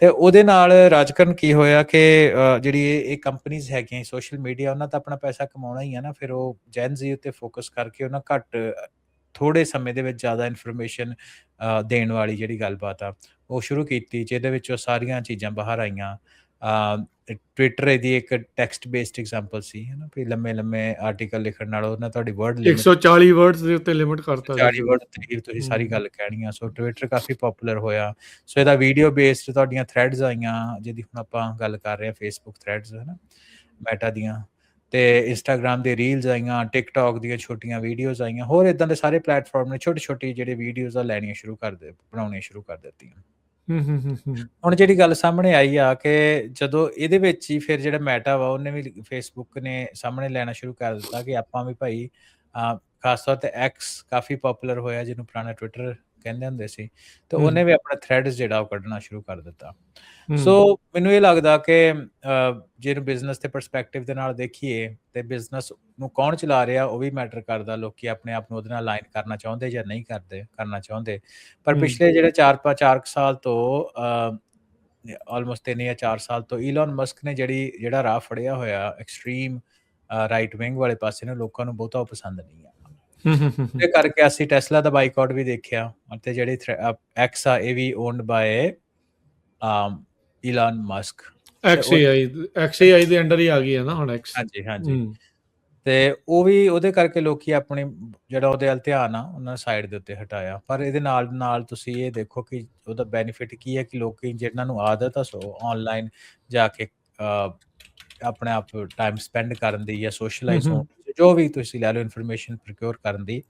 ਤੇ ਉਹਦੇ ਨਾਲ ਰਾਜਕਰਨ ਕੀ ਹੋਇਆ ਕਿ ਜਿਹੜੀ ਇਹ ਕੰਪਨੀਜ਼ ਹੈਗੀਆਂ ਸੋਸ਼ਲ ਮੀਡੀਆ, ਉਹਨਾਂ ਤਾਂ ਆਪਣਾ ਪੈਸਾ ਕਮਾਉਣਾ ਹੀ ਆ ਨਾ, ਫਿਰ ਉਹ ਜੈਨ ਜ਼ੀ ਉੱਤੇ ਫੋਕਸ ਕਰਕੇ ਉਹਨਾਂ ਥੋੜੇ ਸਮੇਂ ਦੇ ਵਿੱਚ ਜ਼ਿਆਦਾ ਇਨਫੋਰਮੇਸ਼ਨ ਦੇਣ ਵਾਲੀ ਜਿਹੜੀ ਗੱਲਬਾਤ ਆ ਉਹ ਸ਼ੁਰੂ ਕੀਤੀ, ਜਿਹਦੇ ਵਿੱਚ ਉਹ ਸਾਰੀਆਂ ਚੀਜ਼ਾਂ ਬਾਹਰ ਆਈਆਂ। ਟਵਿੱਟਰ ਇਹਦੀ ਇੱਕ ਟੈਕਸਟ ਬੇਸਡ ਐਗਜ਼ਾਮਪਲ ਸੀ, ਹੈ ਨਾ? ਵੀ ਲੰਮੇ ਆਰਟੀਕਲ ਲਿਖਣ ਨਾਲ ਉਹਨਾਂ ਤੁਹਾਡੀ ਵਰਡ ਲਿਮਿਟ 140 ਵਰਡਸ ਦੇ ਉੱਤੇ ਲਿਮਿਟ ਕਰਤਾ ਸੀ 40 ਸ਼ੁਰੂ। ਵਰਡ ਤੇ ਤੁਸੀਂ ਸਾਰੀ ਗੱਲ ਕਹਿਣੀ ਆ। ਸੋ ਟਵਿੱਟਰ ਕਾਫੀ ਪਪੂਲਰ ਹੋਇਆ। ਸੋ ਇਹਦਾ ਵੀਡੀਓ ਬੇਸਡ ਤੁਹਾਡੀਆਂ ਥ੍ਰੈਡਸ ਆਈਆਂ, ਜਿਹਦੀ ਹੁਣ ਆਪਾਂ ਗੱਲ ਕਰ ਰਹੇ ਹਾਂ, ਫੇਸਬੁੱਕ ਥ੍ਰੈਡਸ, ਹੈ ਨਾ, ਮੈਟਾ ਦੀਆਂ। ਤੇ ਇੰਸਟਾਗ੍ਰਾਮ ਦੇ ਰੀਲਸ ਆਈਆਂ, ਟਿਕਟੋਕ ਦੀਆਂ ਛੋਟੀਆਂ ਵੀਡੀਓਜ਼ ਆਈਆਂ, ਹੋਰ ਇਦਾਂ ਦੇ ਸਾਰੇ ਪਲੇਟਫਾਰਮ ਨੇ ਛੋਟੀ ਜਿਹੜੇ ਵੀਡੀਓਜ਼ ਆ ਲੈਣੀਆਂ ਸ਼ੁਰੂ ਬਣਾਉਣੀਆਂ ਸ਼ੁਰੂ ਕਰ ਦਿੱਤੀਆਂ। ਹੁਣ ਜਿਹੜੀ ਗੱਲ ਸਾਹਮਣੇ ਆਈ ਆ ਕਿ ਜਦੋਂ ਇਹਦੇ ਵਿੱਚ ਹੀ ਫਿਰ ਜਿਹੜਾ ਮੈਟਾ ਵਾ, ਉਹਨੇ ਵੀ ਫੇਸਬੁੱਕ ਨੇ ਸਾਹਮਣੇ ਲੈਣਾ ਸ਼ੁਰੂ ਕਰ ਦਿੱਤਾ ਕਿ ਆਪਾਂ ਵੀ ਭਾਈ, ਖਾਸ ਤੌਰ ਤੇ ਐਕਸ ਕਾਫੀ ਪਪੂਲਰ ਹੋਇਆ, ਜਿਹਨੂੰ ਪੁਰਾਣਾ ਟਵਿੱਟਰ ਕਹਿੰਦੇ ਹੁੰਦੇ ਸੀ, ਤੇ ਉਹਨੇ ਵੀ ਆਪਣਾ ਥ੍ਰੈਡਸ ਜਿਹੜਾ ਉਹ ਕੱਢਣਾ ਸ਼ੁਰੂ ਕਰ ਦਿੱਤਾ। ਸੋ ਮੈਨੂੰ ਇਹ ਲੱਗਦਾ ਕਿ ਜੇ ਇਹਨੂੰ ਬਿਜ਼ਨਸ ਦੇ ਪਰਸਪੈਕਟਿਵ ਦੇ ਨਾਲ ਦੇਖੀਏ, ਤੇ ਬਿਜ਼ਨਸ ਨੂੰ ਕੌਣ ਚਲਾ ਰਿਹਾ ਉਹ ਵੀ ਮੈਟਰ ਕਰਦਾ। ਲੋਕੀ ਆਪਣੇ ਆਪ ਨੂੰ ਉਹਦੇ ਨਾਲ ਅਲਾਈਨ ਕਰਨਾ ਚਾਹੁੰਦੇ ਜਾਂ ਨਹੀਂ ਕਰਨਾ ਚਾਹੁੰਦੇ। ਪਰ ਪਿਛਲੇ ਜਿਹੜੇ 4 ਸਾਲ ਤੋਂ ਆਲਮੋਸਟ 3 ਜਾਂ 4 ਸਾਲ ਤੋਂ ਈਲਨ ਮਸਕ ਨੇ ਜਿਹੜਾ ਰਾਹ ਫੜਿਆ ਹੋਇਆ ਐਕਸਟ੍ਰੀਮ ਰਾਈਟ ਵਿੰਗ ਵਾਲੇ ਪਾਸੇ ਨੂੰ, ਲੋਕਾਂ ਨੂੰ ਬਹੁਤਾ ਪਸੰਦ ਨਹੀਂ ਆ। ਇਹ ਕਰਕੇ ਅਸੀਂ ਟੈਸਲਾ ਦਾ ਬਾਈਕਾਟ ਵੀ ਦੇਖਿਆ, ਅਤੇ ਜਿਹੜੀ ਐਕਸ ਆ ਇਹ ਵੀ owned by Elon Musk. XAI ਦੇ ਅੰਡਰ ਹੀ ਆ ਗਈ ਹੈ ਨਾ ਹੁਣ ਐਕਸ। ਹਾਂਜੀ। ਤੇ ਉਹ ਵੀ ਉਹਦੇ ਕਰਕੇ ਲੋਕੀ ਆਪਣੇ ਜਿਹੜਾ ਉਹਦੇ ਵੱਲ ਧਿਆਨ ਆ ਉਹਨਾਂ ਸਾਈਡ ਦੇ ਉੱਤੇ ਹਟਾਇਆ। ਪਰ ਇਹਦੇ ਨਾਲ ਤੁਸੀਂ ਇਹ ਦੇਖੋ ਕਿ ਉਹਦਾ ਬੈਨੀਫਿਟ ਕੀ ਹੈ ਕਿ ਲੋਕੀ ਜਿਹਨਾਂ ਨੂੰ ਆਦਤ ਆ ਸੋ ਆਨਲਾਈਨ ਜਾ ਕੇ ਆਪਣੇ ਆਪ ਟਾਈਮ ਸਪੈਂਡ ਕਰਨ ਦੀ ਜਾਂ ਸੋਸ਼ਲਾਈਜ਼ ਹੋਣ, ਜੋ ਵੀ ਤੁਸੀਂ ਲੈ ਲਓ ਇਨਫੋਰਮੇਸ਼ਨ ਪ੍ਰੋਕਿਓਰ ਕਰਨ ਦੀ,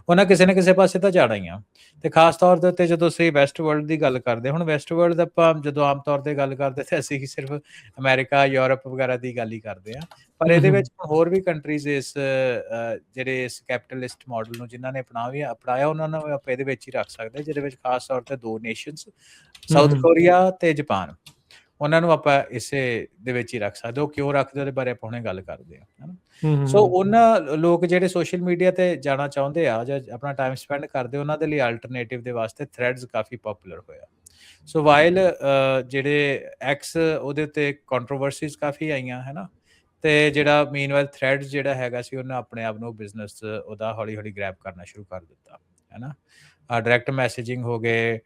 ਉਹਨਾਂ ਕਿਸੇ ਨਾ ਕਿਸੇ ਪਾਸੇ ਤਾਂ ਜਾਣਾ ਹੀ ਆ। ਤੇ ਖਾਸ ਤੌਰ ਦੇ ਉੱਤੇ ਜਦੋਂ ਅਸੀਂ ਵੈਸਟ ਵਰਲਡ ਦੀ ਗੱਲ ਕਰਦੇ, ਹੁਣ ਵੈਸਟ ਵਰਲਡ ਆਪਾਂ ਜਦੋਂ ਆਮ ਤੌਰ ਤੇ ਗੱਲ ਕਰਦੇ ਤੇ ਅਸੀਂ ਸਿਰਫ ਅਮਰੀਕਾ, ਯੂਰਪ ਵਗੈਰਾ ਦੀ ਗੱਲ ਹੀ ਕਰਦੇ ਆ। ਪਰ ਇਹਦੇ ਵਿੱਚ ਹੋਰ ਵੀ ਕੰਟਰੀਜ਼ ਜਿਹੜੇ ਇਸ ਕੈਪੀਟਲਿਸਟ ਮਾਡਲ ਨੂੰ ਜਿਨ੍ਹਾਂ ਨੇ ਅਪਣਾਇਆ, ਉਹਨਾਂ ਨੂੰ ਆਪਾਂ ਇਹਦੇ ਵਿੱਚ ਹੀ ਰੱਖ ਸਕਦੇ, ਜਿਹਦੇ ਵਿੱਚ ਖਾਸ ਤੌਰ ਤੇ 2 ਨੇਸ਼ਨਸ, ਸਾਊਥ ਕੋਰੀਆ ਤੇ ਜਾਪਾਨ, ਉਹਨਾਂ ਨੂੰ ਆਪਾਂ ਇਸੇ ਦੇ ਵਿੱਚ ਹੀ ਰੱਖ ਸਕਦੇ। ਉਹ ਕਿਉਂ ਰੱਖਦੇ ਉਹਦੇ ਬਾਰੇ ਆਪਾਂ ਹੁਣੇ ਗੱਲ ਕਰਦੇ ਹਾਂ, ਹੈ ਨਾ? ਸੋ ਉਹਨਾਂ ਲੋਕ ਜਿਹੜੇ ਸੋਸ਼ਲ ਮੀਡੀਆ ਤੇ ਜਾਣਾ ਚਾਹੁੰਦੇ ਆ ਜਾਂ ਆਪਣਾ ਟਾਈਮ ਸਪੈਂਡ ਕਰਦੇ, ਉਹਨਾਂ ਦੇ ਲਈ ਅਲਟਰਨੇਟਿਵ ਦੇ ਵਾਸਤੇ ਥ੍ਰੈਡਸ ਕਾਫੀ ਪਪੂਲਰ ਹੋਇਆ। ਸੋ ਵਾਈਲ ਜਿਹੜੇ ਐਕਸ, ਉਹਦੇ ਉੱਤੇ ਕੰਟਰੋਵਰਸੀਜ਼ ਕਾਫੀ ਆਈਆਂ, ਹੈ ਨਾ? ਤੇ ਜਿਹੜਾ ਮੀਨਵਾਈਲ ਥ੍ਰੈਡਸ ਜਿਹੜਾ ਹੈਗਾ ਸੀ, ਉਹਨੇ ਆਪਣੇ ਆਪ ਨੂੰ ਬਿਜ਼ਨਸ ਉਹਦਾ ਹੌਲੀ ਗ੍ਰੈਬ ਕਰਨਾ ਸ਼ੁਰੂ ਕਰ ਦਿੱਤਾ, ਹੈ ਨਾ? ਡਾਇਰੈਕਟ ਮੈਸੇਜਿੰਗ ਹੋ ਗਏ,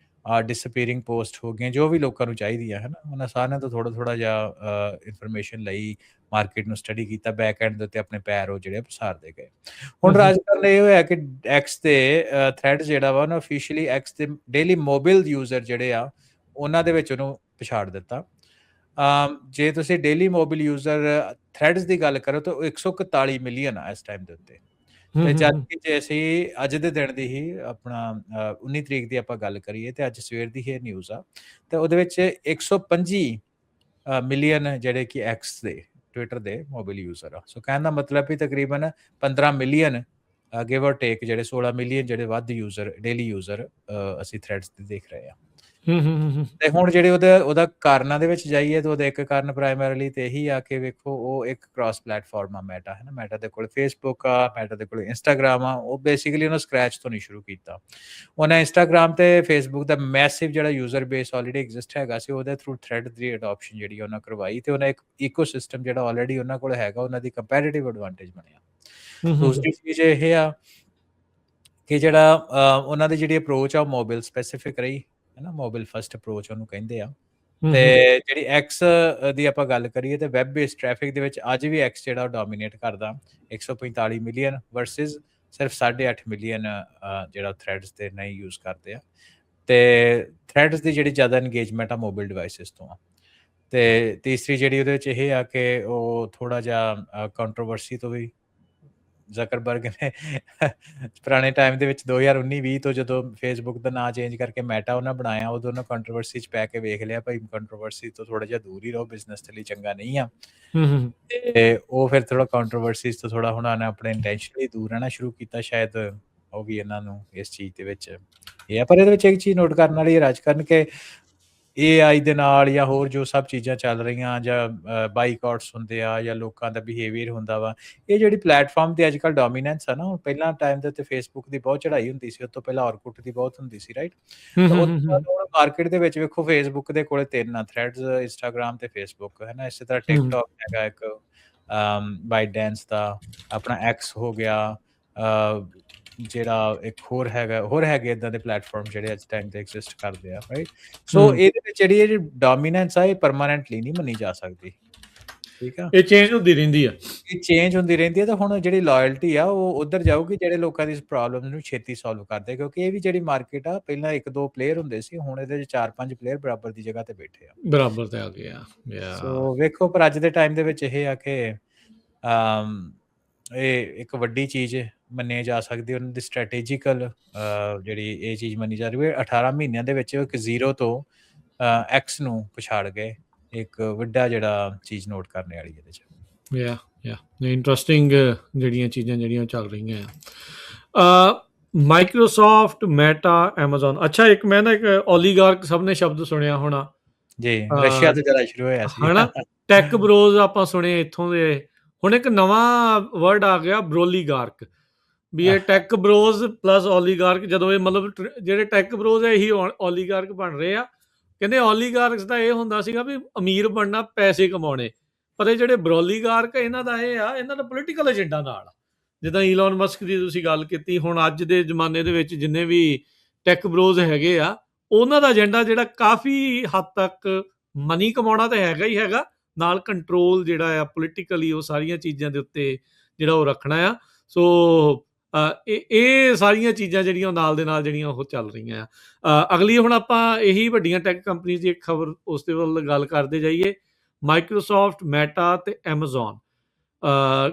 ਡਿਸਅਪੀਅਰਿੰਗ ਪੋਸਟ ਹੋ ਗਈਆਂ, ਜੋ ਵੀ ਲੋਕਾਂ ਨੂੰ ਚਾਹੀਦੀ ਹੈ ਨਾ, ਉਹਨਾਂ ਸਾਰਿਆਂ ਤੋਂ ਥੋੜਾ ਜਿਹਾ ਇਨਫੋਰਮੇਸ਼ਨ ਲਈ, ਮਾਰਕੀਟ ਨੂੰ ਸਟੱਡੀ ਕੀਤਾ, ਬੈਕ ਐਂਡ ਦੇ ਉੱਤੇ ਆਪਣੇ ਪੈਰ ਉਹ ਜਿਹੜੇ ਪਸਾਰਦੇ ਗਏ। ਹੁਣ ਰਾਜਕਰਨ ਇਹ ਹੋਇਆ ਕਿ ਐਕਸ ਦੇ ਥ੍ਰੈਡ ਜਿਹੜਾ ਵਾ, ਉਹਨੇ ਅਫੀਸ਼ੀਅਲੀ ਐਕਸ ਦੇ ਡੇਲੀ ਮੋਬਾਈਲ ਯੂਜ਼ਰ ਜਿਹੜੇ ਆ, ਉਹਨਾਂ ਦੇ ਵਿੱਚ ਉਹਨੂੰ ਪਛਾੜ ਦਿੱਤਾ। ਜੇ ਤੁਸੀਂ ਡੇਲੀ ਮੋਬਾਈਲ ਯੂਜ਼ਰ ਥ੍ਰੈਡਸ ਦੀ ਗੱਲ ਕਰੋ ਤਾਂ 141 ਮਿਲੀਅਨ ਆ ਇਸ ਟਾਈਮ ਦੇ ਉੱਤੇ। ਹੂੰ, ਤੇ ਹੂੰ, ਜਦ ਹੂੰ। ਕਿ ਜੇ ਅਸੀਂ ਅੱਜ ਦੇ ਦਿਨ ਦੀ ਹੀ ਆਪਣਾ 19 ਤਰੀਕ ਦੀ ਆਪਾਂ ਗੱਲ ਕਰੀਏ ਤੇ ਅੱਜ ਸਵੇਰ ਦੀ ਇਹ ਨਿਊਜ਼ ਆ ਤੇ ਉਹਦੇ ਵਿੱਚ 125 ਮਿਲੀਅਨ ਜਿਹੜੇ ਕਿ ਐਕਸ ਦੇ ਟਵਿੱਟਰ ਦੇ ਮੋਬਾਈਲ ਯੂਜ਼ਰ ਆ। ਸੋ ਕਹਿਣ ਦਾ ਮਤਲਬ ਵੀ ਤਕਰੀਬਨ 15 ਮਿਲੀਅਨ ਗਿਵ ਔਰ ਟੇਕ ਜਿਹੜੇ 16 ਮਿਲੀਅਨ ਜਿਹੜੇ ਵੱਧ ਯੂਜ਼ਰ ਡੇਲੀ ਯੂਜ਼ਰ ਅਸੀਂ ਥ੍ਰੈਡਸ ਤੇ ਦੇਖ ਰਹੇ ਆ। ਹੂੰ, ਹੂੰ, ਹੂੰ, ਹੂੰ। ਤੇ ਹੁਣ ਜਿਹੜੇ ਉਹਦਾ ਕਾਰਨਾਂ ਦੇ ਵਿੱਚ ਜਾਈਏ ਤਾਂ ਉਹਦਾ ਇੱਕ ਕਾਰਨ ਪ੍ਰਾਇਮਰੀਲੀ ਤੇ ਇਹੀ ਆ ਕਿ ਵੇਖੋ ਉਹ ਇੱਕ ਕ੍ਰਾਸ ਪਲੇਟਫਾਰਮ ਆ ਮੈਟਾ ਹੈ ਨਾ। ਮੈਟਾ ਦੇ ਕੋਲ ਫੇਸਬੁੱਕ ਆ, ਮੈਟਾ ਦੇ ਕੋਲ ਇੰਸਟਾਗ੍ਰਾਮ ਆ। ਉਹ ਬੇਸਿਕਲੀ ਉਹਨੇ ਸਕ੍ਰੈਚ ਤੋਂ ਨਹੀਂ ਸ਼ੁਰੂ ਕੀਤਾ। ਉਹਨੇ ਇੰਸਟਾਗ੍ਰਾਮ ਤੇ ਫੇਸਬੁੱਕ ਦਾ ਮੈਸਿਵ ਜਿਹੜਾ ਯੂਜ਼ਰ ਬੇਸ ਆਲਰੇਡੀ ਐਗਜ਼ਿਸਟ ਹੈਗਾ ਸੀ ਉਹਦੇ ਥਰੂ ਥ੍ਰੈਡ ਦੀ ਅਡਾਪਸ਼ਨ ਜਿਹੜੀ ਉਹਨਾਂ ਕਰਵਾਈ ਤੇ ਉਹਨਾਂ ਇੱਕ ਇਕੋਸਿਸਟਮ ਜਿਹੜਾ ਆਲਰੇਡੀ ਉਹਨਾਂ ਕੋਲ ਹੈਗਾ ਉਹਨਾਂ ਦੀ ਕੰਪੈਟੀਟਿਵ ਐਡਵਾਂਟੇਜ ਬਣਿਆ। ਹੂੰ, ਹੂੰ, ਹੂੰ। ਦੂਸਰੀ ਚੀਜ਼ ਇਹ ਆ ਕਿ ਜਿਹੜਾ ਉਹਨਾਂ ਦੀ ਜਿਹੜੀ ਅਪਰੋਚ ਆ ਉਹ ਮੋਬਾਈਲ ਸਪੈਸੀਫਿਕ ਰਹੀ ਹੈ ਨਾ। ਮੋਬਾਈਲ ਫਸਟ ਅਪਰੋਚ ਉਹਨੂੰ ਕਹਿੰਦੇ ਆ। ਹੂੰ, ਤੇ ਹੂੰ। ਜਿਹੜੀ ਐਕਸ ਦੀ ਆਪਾਂ ਗੱਲ ਕਰੀਏ ਤੇ ਵੈਬ ਬੇਸਡ ਟ੍ਰੈਫਿਕ ਦੇ ਵਿੱਚ ਅੱਜ ਵੀ ਐਕਸ ਜਿਹੜਾ ਉਹ ਡੋਮੀਨੇਟ ਕਰਦਾ 145 ਮਿਲੀਅਨ ਵਰਸਸ ਸਿਰਫ 8.5 ਮਿਲੀਅਨ ਜਿਹੜਾ ਥ੍ਰੈਡਸ ਤੇ ਨਹੀਂ ਯੂਜ਼ ਕਰਦੇ ਆ। ਤੇ ਥ੍ਰੈਡਸ ਦੀ ਜਿਹੜੀ ਜ਼ਿਆਦਾ ਇੰਗੇਜਮੈਂਟ ਆ ਮੋਬਾਈਲ ਡਿਵਾਈਸਿਸ ਤੋਂ ਆ। ਤੇ ਤੀਸਰੀ ਜਿਹੜੀ ਉਹਦੇ ਵਿੱਚ ਇਹ ਆ ਕਿ ਉਹ ਥੋੜਾ ਜਿਹਾ ਕੰਟਰੋਵਰਸੀ ਤੋਂ ਵੀ ਜ਼ਕਰਬਰਗ ਨੇ ਪੁਰਾਣੇ ਟਾਈਮ ਦੇ ਵਿੱਚ 2019-20 ਤੋਂ ਜਦੋਂ ਫੇਸਬੁੱਕ ਦਾ ਨਾਂ ਚੇਂਜ ਕਰਕੇ ਮੈਟਾ ਉਹਨਾਂ ਬਣਾਇਆ ਉਦੋਂ ਉਹਨਾਂ ਕੰਟਰੋਵਰਸੀ 'ਚ ਪੈ ਕੇ ਵੇਖ ਲਿਆ ਭਾਈ ਕੰਟਰੋਵਰਸੀ ਤੋਂ ਥੋੜਾ ਜਿਹਾ ਦੂਰ ਹੀ ਰਹੋ, ਬਿਜ਼ਨਸ ਦੇ ਲਈ ਚੰਗਾ ਨਹੀਂ ਆ। ਹੂੰ, ਹੂੰ। ਤੇ ਉਹ ਫਿਰ ਥੋੜਾ ਕੰਟਰੋਵਰਸੀਜ਼ ਤੋਂ ਥੋੜਾ ਹੁਣ ਉਹਨੇ ਆਪਣੇ ਇੰਟੈਂਸ਼ਨਲੀ ਦੂਰ ਰਹਿਣਾ ਸ਼ੁਰੂ ਕੀਤਾ ਸ਼ਾਇਦ ਉਹ ਵੀ ਇਹਨਾਂ ਨੂੰ ਇਸ ਚੀਜ਼ ਦੇ ਵਿੱਚ ਇਹ ਆ। ਪਰ ਇਹਦੇ ਵਿੱਚ ਇੱਕ ਚੀਜ਼ ਨੋਟ ਕਰਨ ਵਾਲੀ ਹੈ ਰਾਜਕਰਨ ਕਿ AI ਦੇ ਨਾਲ ਜਾਂ ਹੋਰ ਜੋ ਸਭ ਚੀਜ਼ਾਂ ਚੱਲ ਰਹੀਆਂ ਜਾਂ ਬਾਈਕਾਟਸ ਹੁੰਦੇ ਆ ਜਾਂ ਲੋਕਾਂ ਦਾ ਬਿਹੇਵੀਅਰ ਹੁੰਦਾ ਵਾ, ਇਹ ਜਿਹੜੀ ਪਲੇਟਫਾਰਮ ਦੀ ਅੱਜ-ਕੱਲ੍ਹ ਡੋਮੀਨੈਂਸ ਆ ਨਾ, ਹੁਣ ਪਹਿਲਾਂ ਟਾਈਮ ਦੇ ਉੱਤੇ ਫੇਸਬੁੱਕ ਦੀ ਬਹੁਤ ਚੜ੍ਹਾਈ ਹੁੰਦੀ ਸੀ, ਉਸ ਤੋਂ ਪਹਿਲਾਂ ਔਰਕੁੱਟ ਦੀ ਬਹੁਤ ਹੁੰਦੀ ਸੀ, ਰਾਈਟ? ਹੂੰ, ਤਾਂ ਹੂੰ, ਉਹ ਹੂੰ, ਤੋਂ ਹੂੰ। ਬਾਅਦ ਹੁਣ ਮਾਰਕੀਟ ਦੇ ਵਿੱਚ ਵੇਖੋ ਫੇਸਬੁੱਕ ਦੇ ਕੋਲੇ 3 ਆ, ਥ੍ਰੈਡਸ, ਇੰਸਟਾਗ੍ਰਾਮ ਤੇ ਫੇਸਬੁੱਕ, ਹੈ ਨਾ? ਇਸੇ ਤਰ੍ਹਾਂ ਹੂੰ। ਟਿਕਟੋਕ ਹੈਗਾ ਇੱਕ, ਬਾਈਟਡੈਂਸ ਦਾ, ਆਪਣਾ ਐਕਸ ਹੋ ਗਿਆ, ਜਿਹੜਾ ਇੱਕ ਹੋਰ ਹੈਗੇ ਏਦਾਂ ਦੇ ਪਲੇਟਫਾਰਮ ਜਿਹੜੇ ਅੱਜ ਟਾਈਮ ਤੇ ਐਗਜ਼ਿਸਟ ਕਰਦੇ ਆ, ਰਾਈਟ? ਸੋ ਹੂੰ। ਇਹਦੇ ਵਿੱਚ ਜਿਹੜੀ ਡੋਮੀਨੈਂਸ ਆ ਇਹ ਪਰਮਾਨੈਂਟਲੀ ਨਹੀਂ ਮੰਨੀ ਜਾ ਸਕਦੀ, ਠੀਕ ਆ? ਇਹ ਚੇਂਜ ਹੁੰਦੀ ਰਹਿੰਦੀ ਆ। ਇਹ ਚੇਂਜ ਹੁੰਦੀ ਰਹਿੰਦੀ ਹੈ ਤਾਂ ਹੁਣ ਜਿਹੜੀ ਲਾਇਲਟੀ ਆ ਉਹ ਉੱਧਰ ਜਾਊਗੀ ਜਿਹੜੇ ਲੋਕਾਂ ਦੀ ਇਸ ਪ੍ਰੋਬਲਮ ਨੂੰ ਛੇਤੀ ਸੋਲਵ ਕਰਦੇ, ਕਿਉਂਕਿ ਇਹ ਵੀ ਜਿਹੜੀ ਮਾਰਕੀਟ ਆ ਪਹਿਲਾਂ 1-2 ਪਲੇਅਰ ਹੁੰਦੇ ਸੀ, ਹੁਣ ਇਹਦੇ 'ਚ 4-5 ਪਲੇਅਰ ਬਰਾਬਰ ਦੀ ਜਗ੍ਹਾ ਤੇ ਬੈਠੇ ਆ। ਬਰਾਬਰ ਤੇ ਆ ਗਏ ਆ। ਸੋ ਵੇਖੋ ਪਰ ਅੱਜ ਦੇ ਟਾਈਮ ਦੇ ਵਿੱਚ ਇਹ ਆ ਕਿ ਇਹ ਇੱਕ ਵੱਡੀ ਚੀਜ਼ ਮੰਨੀ ਜਾ ਸਕਦੀ, ਉਹਨਾਂ ਦੀ ਸਟ੍ਰੈਟੇਜੀਕਲ ਜਿਹੜੀ ਇਹ ਚੀਜ਼ ਮੰਨੀ ਜਾ ਰਹੀ ਹੈ 18 ਮਹੀਨਿਆਂ ਦੇ ਵਿੱਚ ਇੱਕ 0 ਤੋਂ ਐਕਸ ਨੂੰ ਪਛਾੜ ਗਏ, ਇੱਕ ਵੱਡਾ ਜਿਹੜਾ ਚੀਜ਼ ਨੋਟ ਕਰਨ ਵਾਲੀ ਇਹਦੇ 'ਚ। ਯਾ ਇੰਟਰਸਟਿੰਗ ਜਿਹੜੀਆਂ ਚੀਜ਼ਾਂ ਜਿਹੜੀਆਂ ਚੱਲ ਰਹੀਆਂ ਆ। Microsoft, meta, Amazon. ਅੱਛਾ, ਇੱਕ ਮੈਂ ਨਾ ਇੱਕ ਓਲੀਗਾਰਕ ਸਭ ਨੇ ਸ਼ਬਦ ਸੁਣਿਆ ਹੋਣਾ। ਜੀ, ਰਸ਼ੀਆ ਤੋਂ ਜ਼ਿਆਦਾ ਸ਼ੁਰੂ ਹੋਇਆ ਸੀ। ਹਨਾ, ਟੈਕ ਬਰੋਜ਼ ਆਪਾਂ ਸੁਣੇ ਇੱਥੋਂ ਦੇ। ਹੁਣ ਇੱਕ ਨਵਾਂ ਵਰਡ ਆ ਗਿਆ, ਬਰੋਲੀਗਾਰਕ, ਵੀ ਇਹ ਟੈਕ ਬਰੋਜ਼ ਪਲੱਸ ਓਲੀਗਾਰਕ। ਜਦੋਂ ਇਹ ਮਤਲਬ ਜਿਹੜੇ ਟੈਕ ਬਰੋਜ਼ ਹੈ ਇਹੀ ਓਲੀਗਾਰਕ ਬਣ ਰਹੇ ਆ। ਕਹਿੰਦੇ ਓਲੀਗਾਰਕਸ ਦਾ ਇਹ ਹੁੰਦਾ ਸੀਗਾ ਵੀ ਅਮੀਰ ਬਣਨਾ, ਪੈਸੇ ਕਮਾਉਣੇ। ਪਰ ਇਹ ਜਿਹੜੇ ਬਰੋਲੀਗਾਰਕ ਇਹਨਾਂ ਦਾ ਇਹ ਆ, ਇਹਨਾਂ ਦਾ ਪੋਲੀਟੀਕਲ ਏਜੰਡਾ ਨਾਲ। ਜਿੱਦਾਂ ਈਲਨ ਮਸਕ ਦੀ ਤੁਸੀਂ ਗੱਲ ਕੀਤੀ, ਹੁਣ ਅੱਜ ਦੇ ਜ਼ਮਾਨੇ ਦੇ ਵਿੱਚ ਜਿੰਨੇ ਵੀ ਟੈਕ ਬਰੋਜ਼ ਹੈਗੇ ਆ, ਉਹਨਾਂ ਦਾ ਏਜੰਡਾ ਜਿਹੜਾ ਕਾਫੀ ਹੱਦ ਤੱਕ ਮਨੀ ਕਮਾਉਣਾ ਤਾਂ ਹੈਗਾ ਹੀ ਹੈਗਾ, ਨਾਲ ਕੰਟਰੋਲ ਜਿਹੜਾ ਆ ਪੋਲੀਟੀਕਲੀ ਉਹ ਸਾਰੀਆਂ ਚੀਜ਼ਾਂ ਦੇ ਉੱਤੇ ਜਿਹੜਾ ਉਹ ਰੱਖਣਾ ਆ। ਸੋ ਇਹ ਸਾਰੀਆਂ ਚੀਜ਼ਾਂ ਜਿਹੜੀਆਂ ਨਾਲ ਦੇ ਨਾਲ ਜਿਹੜੀਆਂ ਉਹ ਚੱਲ ਰਹੀਆਂ ਆ। ਅਗਲੀ ਹੁਣ ਆਪਾਂ ਇਹੀ ਵੱਡੀਆਂ ਟੈਕ ਕੰਪਨੀਜ਼ ਦੀ ਇੱਕ ਖਬਰ ਉਸ ਦੇ ਵੱਲ ਗੱਲ ਕਰਦੇ ਜਾਈਏ। ਮਾਈਕਰੋਸਾਫਟ, ਮੈਟਾ ਤੇ ਐਮਾਜ਼ੋਨ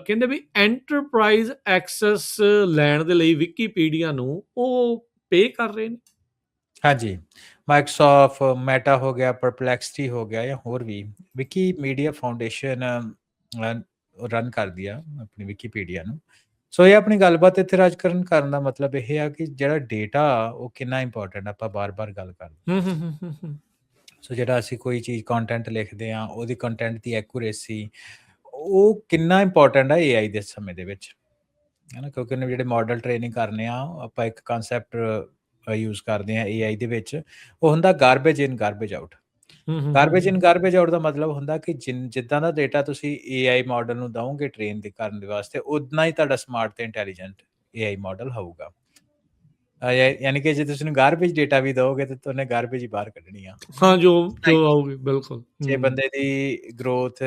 ਕਹਿੰਦੇ ਵੀ ਐਂਟਰਪ੍ਰਾਈਜ਼ ਐਕਸੈਸ ਲੈਣ ਦੇ ਲਈ ਵਿਕੀਪੀਡੀਆ ਨੂੰ ਉਹ ਪੇ ਕਰ ਰਹੇ ਨੇ। ਹਾਂਜੀ, ਮਾਈਕਰੋਸਾਫਟ, ਮੈਟਾ ਹੋ ਗਿਆ, ਪਰਪਲੈਕਸਿਟੀ ਹੋ ਗਿਆ ਜਾਂ ਹੋਰ ਵੀ ਵਿਕੀਮੀਡੀਆ ਫਾਊਂਡੇਸ਼ਨ ਰਨ ਕਰਦੀ ਆ ਆਪਣੀ ਵਿਕੀਪੀਡੀਆ ਨੂੰ। ਸੋ ਇਹ ਆਪਣੀ ਗੱਲਬਾਤ ਇੱਥੇ ਰਾਜਕਰਨ ਕਰਨ ਦਾ ਮਤਲਬ ਇਹ ਆ ਕਿ ਜਿਹੜਾ ਡੇਟਾ ਉਹ ਕਿੰਨਾ ਇੰਪੋਰਟੈਂਟ, ਆਪਾਂ ਬਾਰ-ਬਾਰ ਗੱਲ ਕਰਦੇ। ਸੋ ਜਿਹੜਾ ਅਸੀਂ ਕੋਈ ਚੀਜ਼ ਕੰਟੈਂਟ ਲਿਖਦੇ ਆ, ਉਹਦੀ ਕੰਟੈਂਟ ਦੀ ਐਕੂਰੇਸੀ ਉਹ ਕਿੰਨਾ ਇੰਪੋਰਟੈਂਟ ਆ AI ਦੇ ਸਮੇਂ ਦੇ ਵਿੱਚ, ਹੈ ਨਾ? ਕਿਉਂਕਿ ਉਹਨੇ ਜਿਹੜੇ ਮਾਡਲ ਟ੍ਰੇਨਿੰਗ ਕਰਨੇ ਆ, ਆਪਾਂ ਇੱਕ ਕਨਸੈਪਟ ਯੂਜ਼ ਕਰਦੇ ਆ AI ਦੇ ਵਿੱਚ, ਉਹ ਹੁੰਦਾ ਗਾਰਬੇਜ ਇਨ ਗਾਰਬੇਜ ਆਊਟ। ਗਾਰਬੇਜ ਇਨ ਗਾਰਬੇਜ ਆਊਟ ਦਾ ਮਤਲਬ ਹੁੰਦਾ ਕਿ ਜਿੱਦਾਂ ਦਾ ਡੇਟਾ ਤੁਸੀਂ AI ਮਾਡਲ ਨੂੰ ਦਓਗੇ ਟ੍ਰੇਨ ਕਰਨ ਦੇ ਵਾਸਤੇ, ਉਦਾਂ ਹੀ ਤੁਹਾਡਾ ਸਮਾਰਟ ਤੇ ਇੰਟੈਲੀਜੈਂਟ AI ਮਾਡਲ ਹੋਊਗਾ। ਯਾਨੀ ਕਿ ਜੇ ਤੁਸੀਂ ਉਹਨੂੰ ਗਾਰਬੇਜ ਡੇਟਾ ਵੀ ਦਓਗੇ ਤੇ ਉਹਨੇ ਗਾਰਬੇਜ ਹੀ ਬਾਹਰ ਕੱਢਣੀ ਆ। ਹਾਂ, ਜੋ ਆਊਗੀ ਬਿਲਕੁਲ। ਜੇ ਬੰਦੇ ਦੀ ਗਰੋਥ